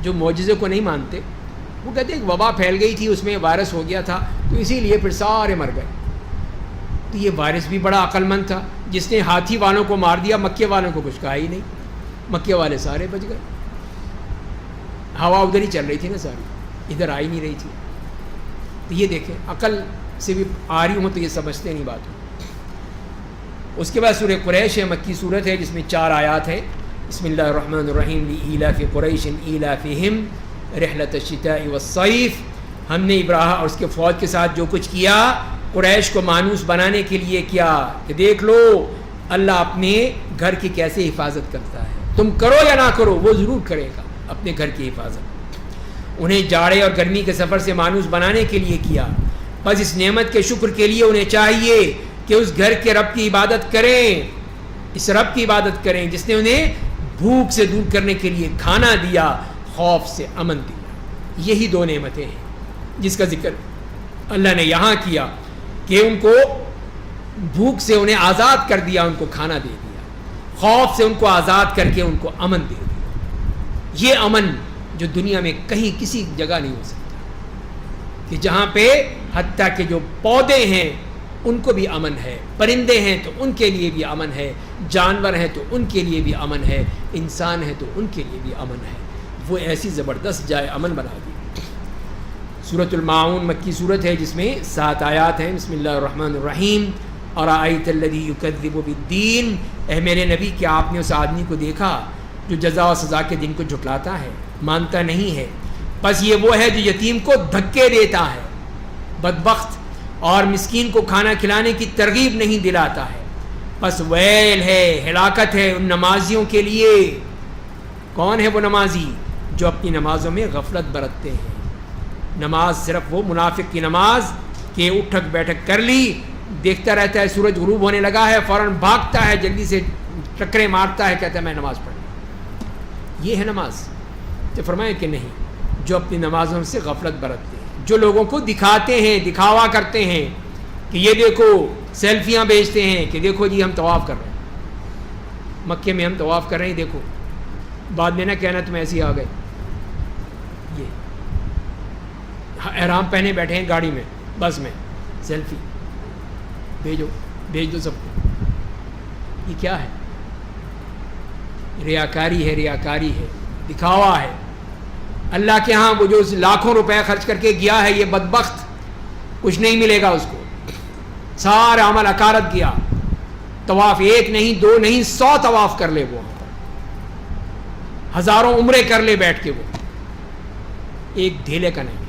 جو معجزے کو نہیں مانتے وہ کہتے ہیں کہ وبا پھیل گئی تھی، اس میں وائرس ہو گیا تھا تو اسی لیے پھر سارے مر گئے۔ تو یہ وائرس بھی بڑا عقل مند تھا، جس نے ہاتھی والوں کو مار دیا، مکے والوں کو کچھ کہا ہی نہیں، مکے والے سارے بچ گئے۔ ہوا ادھر ہی چل رہی تھی نا ساری، ادھر آ ہی نہیں رہی تھی۔ تو یہ دیکھیں، عقل سے بھی آ رہی ہوں تو یہ سمجھتے نہیں بات۔ اس کے بعد سورہ قریش ہے، مکی صورت ہے جس میں 4 آیات ہیں۔ بسم اللہ الرحمن الرحیم، لإیلاف قریش ایلافہم رحلۃ الشتاء والصیف۔ ہم نے ابراہیم اور اس کے فوج کے ساتھ جو کچھ کیا قریش کو مانوس بنانے کے لیے کیا کہ دیکھ لو اللہ اپنے گھر کی کیسے حفاظت کرتا ہے، تم کرو یا نہ کرو وہ ضرور کرے گا اپنے گھر کی حفاظت۔ انہیں جاڑے اور گرمی کے سفر سے مانوس بنانے کے لیے کیا، بس اس نعمت کے شکر کے لیے انہیں چاہیے کہ اس گھر کے رب کی عبادت کریں، اس رب کی عبادت کریں جس نے انہیں بھوک سے دور کرنے کے لیے کھانا دیا، خوف سے امن دیا۔ یہی 2 نعمتیں ہیں جس کا ذکر اللہ نے یہاں کیا کہ ان کو بھوک سے انہیں آزاد کر دیا، ان کو کھانا دے دیا، خوف سے ان کو آزاد کر کے ان کو امن دے دیا۔ یہ امن جو دنیا میں کہیں کسی جگہ نہیں ہو سکتا، کہ جہاں پہ حتیٰ کہ جو پودے ہیں ان کو بھی امن ہے، پرندے ہیں تو ان کے لیے بھی امن ہے، جانور ہیں تو ان کے لیے بھی امن ہے، انسان ہے تو ان کے لیے بھی امن ہے۔ وہ ایسی زبردست جائے امن بنا دی۔ سورۃ الماعون مکی صورت ہے جس میں 7 آیات ہیں۔ بسم اللہ الرحمن الرحیم، ارأیت الذی یکذب بالدین، اے میرے نبی کیا آپ نے اس آدمی کو دیکھا جو جزا و سزا کے دن کو جھٹلاتا ہے، مانتا نہیں ہے؟ بس یہ وہ ہے جو یتیم کو دھکے دیتا ہے، بدبخت، اور مسکین کو کھانا کھلانے کی ترغیب نہیں دلاتا ہے۔ بس ویل ہے، ہلاکت ہے ان نمازیوں کے لیے۔ کون ہے وہ نمازی؟ جو اپنی نمازوں میں غفلت برتتے ہیں۔ نماز صرف وہ منافق کی نماز کہ اٹھک بیٹھک کر لی، دیکھتا رہتا ہے سورج غروب ہونے لگا ہے، فوراً بھاگتا ہے، جلدی سے ٹکرے مارتا ہے، کہتا ہے میں نماز پڑھوں۔ یہ ہے نماز؟ تو فرمایا کہ نہیں، جو اپنی نمازوں سے غفلت برتتے ہیں، جو لوگوں کو دکھاتے ہیں، دکھاوا کرتے ہیں کہ یہ دیکھو، سیلفیاں بھیجتے ہیں کہ دیکھو جی ہم طواف کر رہے ہیں، مکے میں ہم طواف کر رہے ہیں، دیکھو، بعد میں نہ کہنا تم ایسے ہی آ گئے۔ یہ احرام پہنے بیٹھے ہیں گاڑی میں، بس میں، سیلفی بھیج دو سب کو۔ یہ کیا ہے؟ ریاکاری ہے، ریاکاری ہے، دکھاوا ہے۔ اللہ کے ہاں وہ جو لاکھوں روپے خرچ کر کے گیا ہے یہ بدبخت، کچھ نہیں ملے گا اس کو، سارا عمل اکارت کیا۔ طواف 1 نہیں 2 نہیں 100 طواف کر لے، وہ ہزاروں عمرے کر لے بیٹھ کے، وہ ایک ڈھیلے کا نہیں ہے۔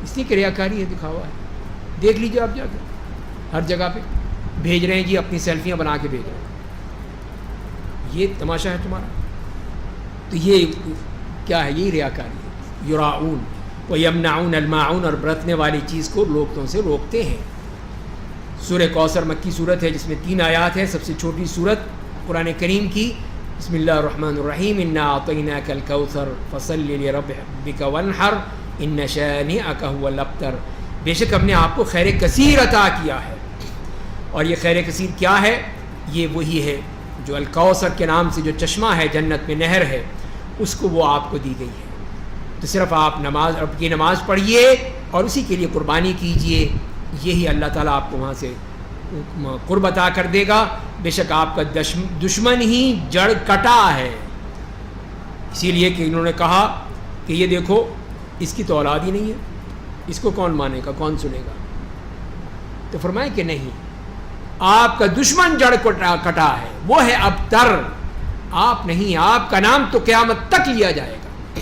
اس لیے کہ ریاکاری ہے، دکھاوا ہے۔ دیکھ لیجیے آپ جا کے، ہر جگہ پہ بھیج رہے ہیں جی، اپنی سیلفیاں بنا کے بھیج رہے ہیں۔ یہ تماشا ہے تمہارا؟ تو یہ کیا ہے؟ یہ ریاکاری ہے۔ یراؤن ویمنعون الماعون، اور برتنے والی چیز کو لوگوں سے روکتے ہیں۔ سورہ کوثر مکی صورت ہے جس میں 3 آیات ہیں، سب سے چھوٹی صورت قرآن کریم کی۔ بسم اللہ الرحمن الرحیم، انا اعطیناک الکوثر فصل لربک وانحر ان شانئک هو الابتر، بے شک ہم نے آپ کو خیر کثیر عطا کیا ہے۔ اور یہ خیر کثیر کیا ہے؟ یہ وہی ہے جو الکوثر کے نام سے جو چشمہ ہے جنت میں، نہر ہے، اس کو وہ آپ کو دی گئی ہے۔ تو صرف آپ نماز، رب کی نماز پڑھیے اور اسی کے لیے قربانی کیجئے، یہی اللہ تعالیٰ آپ کو وہاں سے قرب عطا کر دے گا. بے شک آپ کا دشمن ہی جڑ کٹا ہے. اسی لیے کہ انہوں نے کہا کہ یہ دیکھو اس کی تو اولاد ہی نہیں ہے, اس کو کون مانے گا, کون سنے گا. تو فرمائے کہ نہیں, آپ کا دشمن جڑ کٹا ہے, وہ ہے ابتر, آپ نہیں. آپ کا نام تو قیامت تک لیا جائے گا.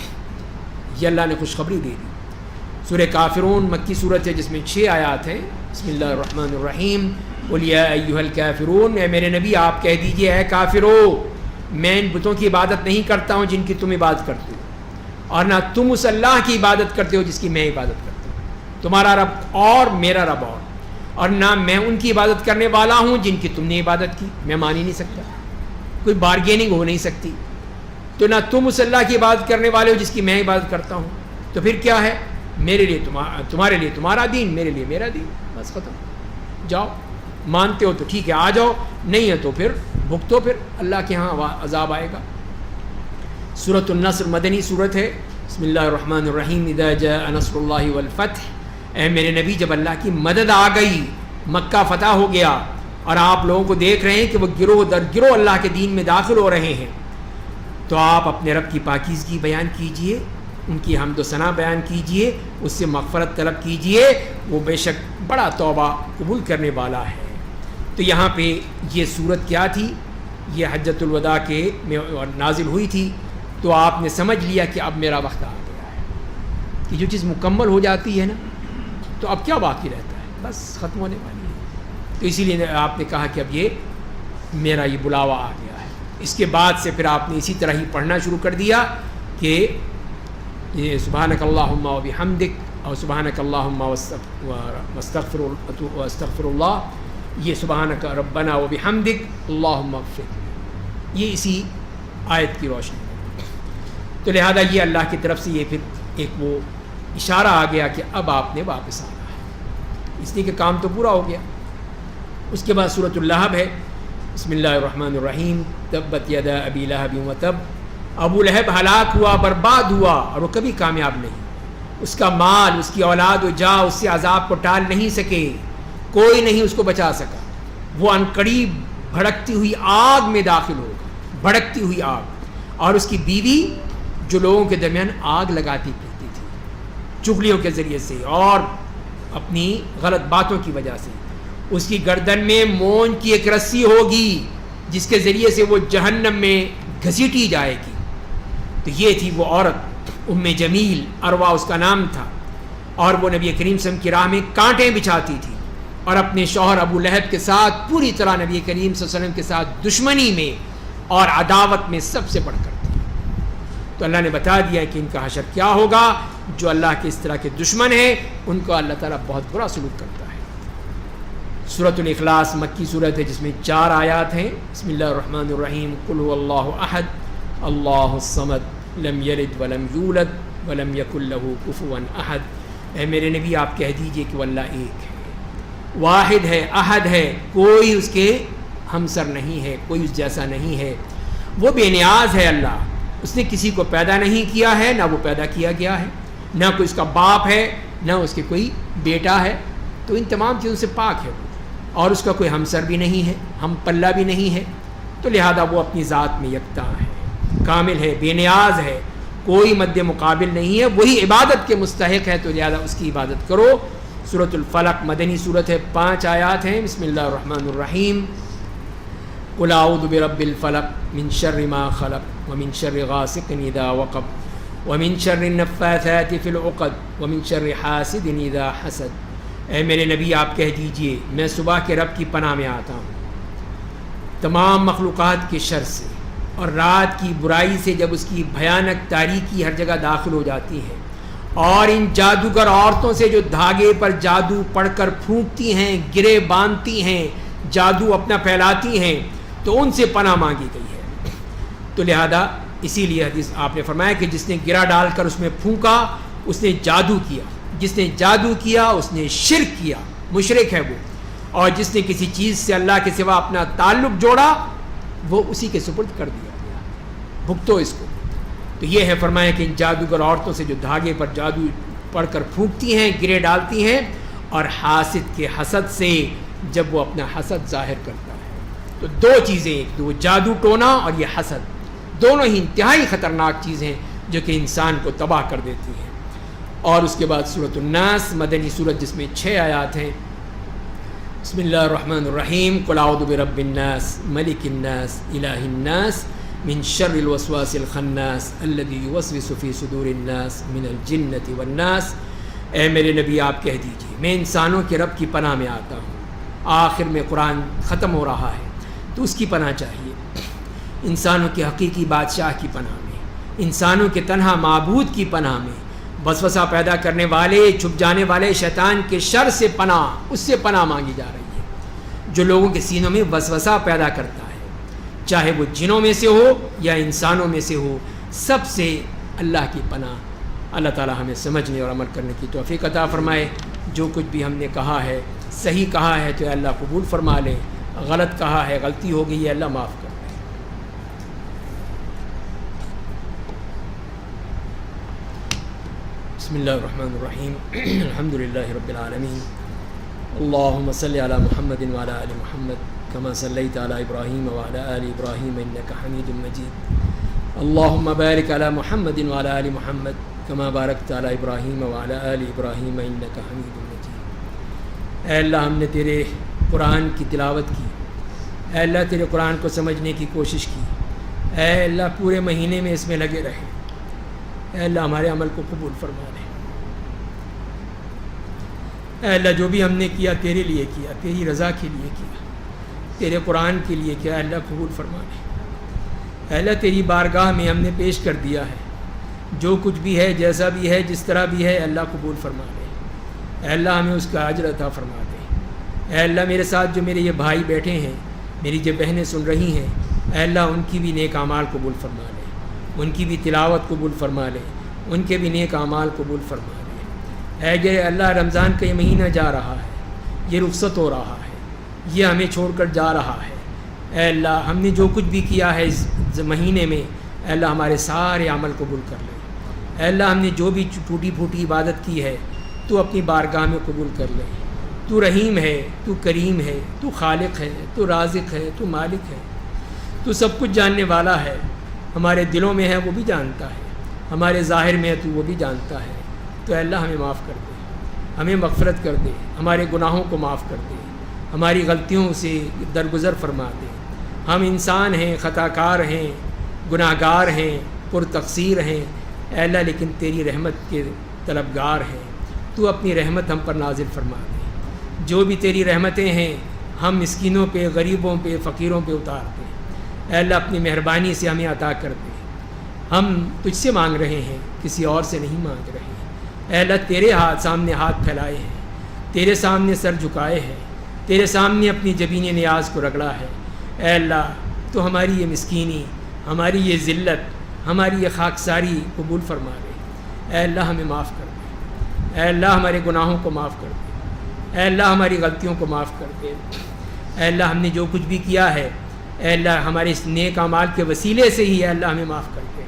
یہ اللہ نے خوشخبری دے دی. سورہ کافرون مکی صورت ہے جس میں 6 آیات ہیں. بسم اللہ الرحمن الرحیم. قل یا ایھا الکافرون, اے میرے نبی آپ کہہ دیجئے اے کافرو, میں ان بتوں کی عبادت نہیں کرتا ہوں جن کی تم عبادت کرتے ہو, اور نہ تم اس اللہ کی عبادت کرتے ہو جس کی میں عبادت کرتا ہوں. تمہارا رب اور میرا رب اور نہ میں ان کی عبادت کرنے والا ہوں جن کی تم نے عبادت کی. میں مان ہی نہیں سکتا, کوئی بارگیننگ ہو نہیں سکتی. تو نہ تم اس اللہ کی عبادت کرنے والے ہو جس کی میں عبادت کرتا ہوں, تو پھر کیا ہے, میرے لیے تمہارے لیے تمہارا دین, میرے لیے میرا دین, بس ختم. جاؤ, مانتے ہو تو ٹھیک ہے آ جاؤ, نہیں ہے تو پھر بھگتو, پھر اللہ کے ہاں عذاب آئے گا. سورۃ النصر مدنی صورت ہے. بسم اللہ الرحمن الرحیم. اذا جاء نصر اللہ والفتح, اے میرے نبی جب اللہ کی مدد آ گئی, مکہ فتح ہو گیا, اور آپ لوگوں کو دیکھ رہے ہیں کہ وہ گروہ در گروہ اللہ کے دین میں داخل ہو رہے ہیں, تو آپ اپنے رب کی پاکیزگی بیان کیجئے, ان کی حمد و ثنا بیان کیجئے, اس سے مغفرت طلب کیجئے, وہ بے شک بڑا توبہ قبول کرنے والا ہے. تو یہاں پہ یہ صورت کیا تھی, یہ حجۃ الوداع کے میں نازل ہوئی تھی. تو آپ نے سمجھ لیا کہ اب میرا وقت آ گیا ہے, کہ جو چیز مکمل ہو جاتی ہے نا, تو اب کیا باقی رہتا ہے, بس ختم ہونے والی ہے. تو اسی لیے آپ نے کہا کہ اب یہ میرا یہ بلاوا آ گیا ہے. اس کے بعد سے پھر آپ نے اسی طرح ہی پڑھنا شروع کر دیا کہ یہ سبحانک اللہم و بحمدک, اور سبحانک اللہم واستغفر اللہ, یہ سبحانک ربنا و بحمدک اللہم اغفر, یہ اسی آیت کی روشنی. تو لہذا یہ اللہ کی طرف سے یہ پھر ایک وہ اشارہ آ گیا کہ اب آپ نے واپس آنا ہے, اس لیے کہ کام تو پورا ہو گیا. اس کے بعد سورۃ اللہب ہے. بسم اللہ الرحمن الرحیم. تبت یدا ابی لہب وتب, ابو لہب ہلاک ہوا, برباد ہوا, اور وہ کبھی کامیاب نہیں. اس کا مال, اس کی اولاد و جا اس سے عذاب کو ٹال نہیں سکے, کوئی نہیں اس کو بچا سکا. وہ عنقریب بھڑکتی ہوئی آگ میں داخل ہوگا, بھڑکتی ہوئی آگ. اور اس کی بیوی جو لوگوں کے درمیان آگ لگاتی پھرتی تھی چغلیوں کے ذریعے سے اور اپنی غلط باتوں کی وجہ سے, اس کی گردن میں مون کی ایک رسی ہوگی جس کے ذریعے سے وہ جہنم میں گھسیٹی جائے گی. تو یہ تھی وہ عورت, ام جمیل, اروا اس کا نام تھا, اور وہ نبی کریم صلی اللہ علیہ وسلم کی راہ میں کانٹے بچھاتی تھی, اور اپنے شوہر ابو لہب کے ساتھ پوری طرح نبی کریم صلی اللہ علیہ وسلم کے ساتھ دشمنی میں اور عداوت میں سب سے بڑھ کر تھی. تو اللہ نے بتا دیا کہ ان کا حشر کیا ہوگا. جو اللہ کے اس طرح کے دشمن ہیں ان کو اللہ تعالیٰ بہت برا سلوک کرتا ہے. سورۃ الاخلاص مکی صورت ہے جس میں 4 آیات ہیں. بسم اللہ الرحمن الرحیم. قل هو اللہ احد اللہ الصمد لم یلد ولم یولد ولم یکن له کفوا احد. اے میرے نبی آپ کہہ دیجئے کہ وہ اللہ ایک ہے, واحد ہے, احد ہے, کوئی اس کے ہمسر نہیں ہے, کوئی اس جیسا نہیں ہے. وہ بے نیاز ہے اللہ, اس نے کسی کو پیدا نہیں کیا ہے, نہ وہ پیدا کیا گیا ہے, نہ کوئی اس کا باپ ہے, نہ اس کے کوئی بیٹا ہے. تو ان تمام چیزوں سے پاک ہے وہ, اور اس کا کوئی ہمسر بھی نہیں ہے, ہم پلہ بھی نہیں ہے. تو لہذا وہ اپنی ذات میں یکتا ہے, کامل ہے, بے نیاز ہے, کوئی مد مقابل نہیں ہے, وہی عبادت کے مستحق ہے. تو لہذا اس کی عبادت کرو. سورۃ الفلق مدنی صورت ہے, 5 آیات ہیں. بسم اللہ الرحمن الرحیم. قل اعوذ برب الفلق من شر ما خلق ومن شر غاسق اذا وقب ومن شر النفاثات في العقد ومن شر حاسد اذا حسد. اے میرے نبی آپ کہہ دیجئے میں صبح کے رب کی پناہ میں آتا ہوں تمام مخلوقات کے شر سے, اور رات کی برائی سے جب اس کی بھیانک تاریکی ہر جگہ داخل ہو جاتی ہے, اور ان جادوگر عورتوں سے جو دھاگے پر جادو پڑھ کر پھونکتی ہیں, گرے باندھتی ہیں, جادو اپنا پھیلاتی ہیں, تو ان سے پناہ مانگی گئی ہے. تو لہذا اسی لیے حدیث آپ نے فرمایا کہ جس نے گرا ڈال کر اس میں پھونکا اس نے جادو کیا, جس نے جادو کیا اس نے شرک کیا, مشرک ہے وہ, اور جس نے کسی چیز سے اللہ کے سوا اپنا تعلق جوڑا وہ اسی کے سپرد کر دیا گیا, بھگتو اس کو. تو یہ ہے فرمایا کہ ان جادوگر عورتوں سے جو دھاگے پر جادو پڑھ کر پھونکتی ہیں, گرے ڈالتی ہیں, اور حاسد کے حسد سے جب وہ اپنا حسد ظاہر کرتا ہے۔ تو دو چیزیں، ایک وہ جادو ٹونا اور یہ حسد، دونوں ہی انتہائی خطرناک چیزیں جو کہ انسان کو تباہ کر دیتی ہیں۔ اور اس کے بعد سورۃ الناس، مدنی سورت جس میں 6 آیات ہیں۔ بسم اللہ الرحمن الرحیم، قل اعوذ برب الناس ملک الناس الہ الناس من شر الوسواس الخناس الذی یوسوس فی صدور الناس من الجنۃ والناس۔ اے میرے نبی آپ کہہ دیجیے میں انسانوں کے رب کی پناہ میں آتا ہوں۔ آخر میں قرآن ختم ہو رہا ہے تو اس کی پناہ چاہیے، انسانوں کے حقیقی بادشاہ کی پناہ میں، انسانوں کے تنہا معبود کی پناہ میں، وسوسہ پیدا کرنے والے، چھپ جانے والے شیطان کے شر سے پناہ، اس سے پناہ مانگی جا رہی ہے جو لوگوں کے سینوں میں وسوسہ پیدا کرتا ہے، چاہے وہ جنوں میں سے ہو یا انسانوں میں سے ہو، سب سے اللہ کی پناہ۔ اللہ تعالی ہمیں سمجھنے اور عمل کرنے کی توفیق عطا فرمائے۔ جو کچھ بھی ہم نے کہا ہے صحیح کہا ہے تو اللہ قبول فرما لے، غلط کہا ہے، غلطی ہو گئی ہے، اللہ معاف کر دے۔ بسم اللہ الرحمن الرحیم، الحمدللہ رب العالمین، اللہم صلی علی محمد وعلی آل محمد کما صلیت علی ابراہیم وعلی آل ابراہیم انک حمید مجید، اللہم بارک علی محمد وعلی آل محمد کما بارکت علی ابراہیم وعلی آل ابراہیم انک حمید مجید۔ اے اللہ ہم نے تیرے قرآن کی تلاوت کی، اے اللہ تیرے قرآن کو سمجھنے کی کوشش کی، اے اللہ پورے مہینے میں اس میں لگے رہے، اے اللہ ہمارے عمل کو قبول فرما لے۔ اے اللہ جو بھی ہم نے کیا تیرے لیے کیا، تیری رضا کے لیے کیا، تیرے قرآن کے لیے کیا، اے اللہ قبول فرما لے۔ اے اللہ تیری بارگاہ میں ہم نے پیش کر دیا ہے، جو کچھ بھی ہے، جیسا بھی ہے، جس طرح بھی ہے، اے اللہ قبول فرما لے۔ اے اللہ ہمیں اس کا اجر عطا فرما دے۔ اے اللہ میرے ساتھ جو میرے یہ بھائی بیٹھے ہیں، میری جو بہنیں سن رہی ہیں، اے اللہ ان کی بھی نیک اعمال قبول فرما لے، ان کی بھی تلاوت قبول فرما لے، ان کے بھی نیک اعمال قبول فرما لے۔ اے یہ اللہ رمضان کا یہ مہینہ جا رہا ہے، یہ رخصت ہو رہا ہے، یہ ہمیں چھوڑ کر جا رہا ہے۔ اے اللہ ہم نے جو کچھ بھی کیا ہے اس مہینے میں، اے اللہ ہمارے سارے عمل قبول کر لے۔ اے اللہ ہم نے جو بھی ٹوٹی پھوٹی عبادت کی ہے تو اپنی بارگاہ میں قبول کر لے۔ تو رحیم ہے، تو کریم ہے، تو خالق ہے، تو رازق ہے، تو مالک ہے، تو سب کچھ جاننے والا ہے۔ ہمارے دلوں میں ہے وہ بھی جانتا ہے، ہمارے ظاہر میں ہے تو وہ بھی جانتا ہے۔ تو اے اللہ ہمیں معاف کر دے، ہمیں مغفرت کر دے، ہمارے گناہوں کو معاف کر دے، ہماری غلطیوں سے درگزر فرما دے۔ ہم انسان ہیں، خطا کار ہیں، گناہ گار ہیں، پر تقصیر ہیں اے اللہ، لیکن تیری رحمت کے طلبگار ہیں۔ تو اپنی رحمت ہم پر نازل فرما دے۔ جو بھی تیری رحمتیں ہیں ہم مسکینوں پہ، غریبوں پہ، فقیروں پہ اتار دے۔ اے اللہ اپنی مہربانی سے ہمیں عطا کر دے۔ ہم تجھ سے مانگ رہے ہیں، کسی اور سے نہیں مانگ رہے ہیں۔ اے اللہ تیرے سامنے ہاتھ پھیلائے ہیں، تیرے سامنے سر جھکائے ہیں، تیرے سامنے اپنی جبین نیاز کو رگڑا ہے۔ اے اللہ تو ہماری یہ مسکینی، ہماری یہ ذلت، ہماری یہ خاکساری قبول فرما لے۔ اے اللہ ہمیں معاف کر دے، اے اللہ ہمارے گناہوں کو معاف کر دے، اے اللہ ہماری غلطیوں کو معاف کر دے۔ اے اللہ ہم نے جو کچھ بھی کیا ہے، اے اللہ ہمارے اس نیک اعمال کے وسیلے سے ہی اے اللہ ہمیں معاف کر دے۔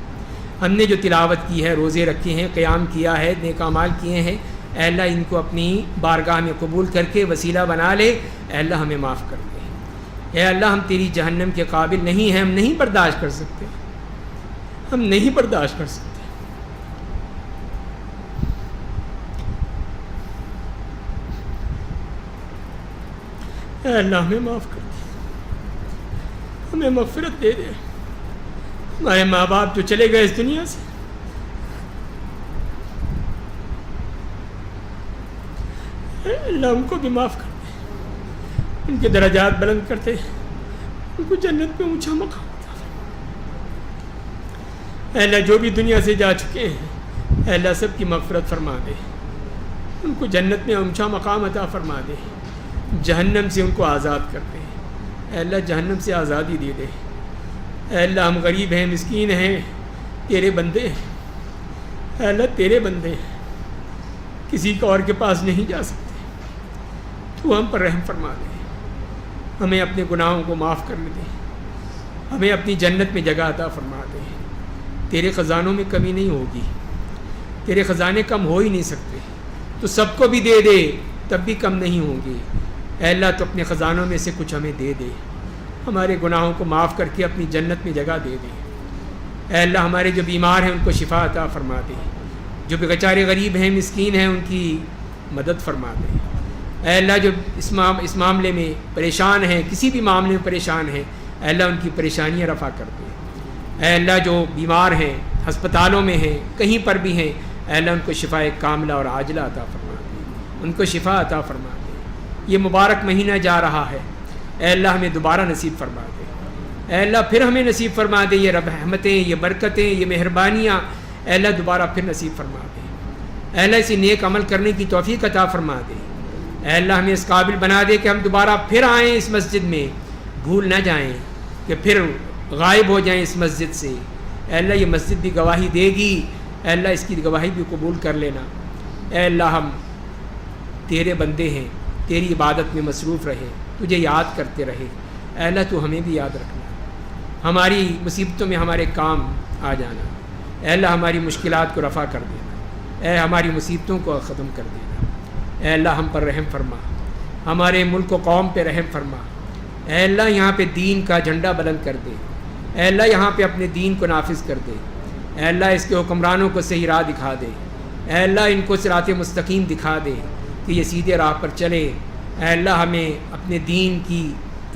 ہم نے جو تلاوت کی ہے، روزے رکھے ہیں، قیام کیا ہے، نیک اعمال کیے ہیں، اے اللہ ان کو اپنی بارگاہ میں قبول کر کے وسیلہ بنا لے۔ اے اللہ ہمیں معاف کر دے۔ اے اللہ ہم تیری جہنم کے قابل نہیں ہیں، ہم نہیں برداشت کر سکتے، ہم نہیں برداشت کر سکتے۔ اے اللہ ہمیں معاف کر دے، ہمیں مغفرت دے دے۔ ہمارے ماں باپ جو چلے گئے اس دنیا سے، اے اللہ ان کو بھی معاف کر دے، ان کے درجات بلند کرتے، ان کو جنت میں اونچا مقام عطا فرما۔ اے اللہ جو بھی دنیا سے جا چکے ہیں، اے اللہ سب کی مغفرت فرما دے، ان کو جنت میں اونچا مقام عطا فرما دے، جہنم سے ان کو آزاد کر دے۔ اے اللہ جہنم سے آزادی دے دے۔ اے اللہ ہم غریب ہیں، مسکین ہیں، تیرے بندے ہیں، اے اللہ تیرے بندے ہیں، کسی کا اور کے پاس نہیں جا سکتے۔ تو ہم پر رحم فرما دے، ہمیں اپنے گناہوں کو معاف کرنے دے، ہمیں اپنی جنت میں جگہ عطا فرما دے۔ تیرے خزانوں میں کمی نہیں ہوگی، تیرے خزانے کم ہو ہی نہیں سکتے، تو سب کو بھی دے دے تب بھی کم نہیں ہوں گے۔ اے اللہ تو اپنے خزانوں میں سے کچھ ہمیں دے دے، ہمارے گناہوں کو معاف کر کے اپنی جنت میں جگہ دے دے۔ اے اللہ ہمارے جو بیمار ہیں ان کو شفا عطا فرما دے، جو بیچارے غریب ہیں مسکین ہیں ان کی مدد فرما دے۔ اے اللہ جو اس معاملے میں پریشان ہیں، کسی بھی معاملے میں پریشان ہیں، اے اللہ ان کی پریشانیاں رفع کر دے۔ اے اللہ جو بیمار ہیں، ہسپتالوں میں ہیں، کہیں پر بھی ہیں، اے اللہ ان کو شفا کاملہ اور عاجلہ عطا فرما دے، ان کو شفا عطا فرما دے۔ یہ مبارک مہینہ جا رہا ہے، اے اللہ ہمیں دوبارہ نصیب فرما دے۔ اے اللہ پھر ہمیں نصیب فرما دے یہ رحمتیں، یہ برکتیں، یہ مہربانیاں، اے اللہ دوبارہ پھر نصیب فرما دے۔ اے اللہ اسی نیک عمل کرنے کی توفیق عطا فرما دے۔ اے اللہ ہمیں اس قابل بنا دے کہ ہم دوبارہ پھر آئیں اس مسجد میں، بھول نہ جائیں کہ پھر غائب ہو جائیں اس مسجد سے۔ اے اللہ یہ مسجد بھی گواہی دے گی، اے اللہ اس کی گواہی بھی قبول کر لینا۔ اے اللہ ہم تیرے بندے ہیں، تیری عبادت میں مصروف رہے، تجھے یاد کرتے رہے۔ اے اللہ تو ہمیں بھی یاد رکھنا، ہماری مصیبتوں میں ہمارے کام آ جانا۔ اے اللہ ہماری مشکلات کو رفع کر دینا، اے ہماری مصیبتوں کو ختم کر دینا۔ اے اللہ ہم پر رحم فرما، ہمارے ملک و قوم پہ رحم فرما۔ اے اللہ یہاں پہ دین کا جھنڈا بلند کر دے، اے اللہ یہاں پہ اپنے دین کو نافذ کر دے۔ اے اللہ اس کے حکمرانوں کو صحیح راہ دکھا دے، اے اللہ ان کو صراط مستقیم دکھا دے کہ یہ سیدھے راہ پر چلے۔ اے اللہ ہمیں اپنے دین کی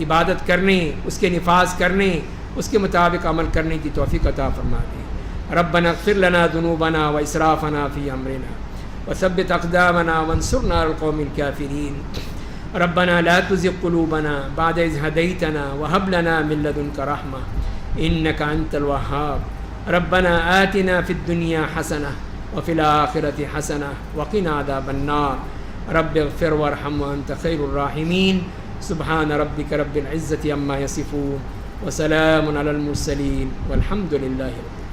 عبادت کرنے، اس کے نفاذ کرنے، اس کے مطابق عمل کرنے کی توفیق عطا فرما دے۔ ربنا اغفر لنا ذنوبنا واسرافنا فی امرنا وثبت اقدامنا وانصرنا على القوم الكافرین۔ ربنا لا تزغ قلوبنا بعد إذ هديتنا وهب لنا من لدنك رحمة إنك أنت الوهاب۔ ربنا آتنا في الدنيا حسنة وفي الآخرة حسنة وقنا عذاب النار۔ رب اغفر وارحم وأنت خير الراحمين۔ سبحان ربك رب العزة عما يصفون وسلام على المرسلين والحمد لله رب العالمين۔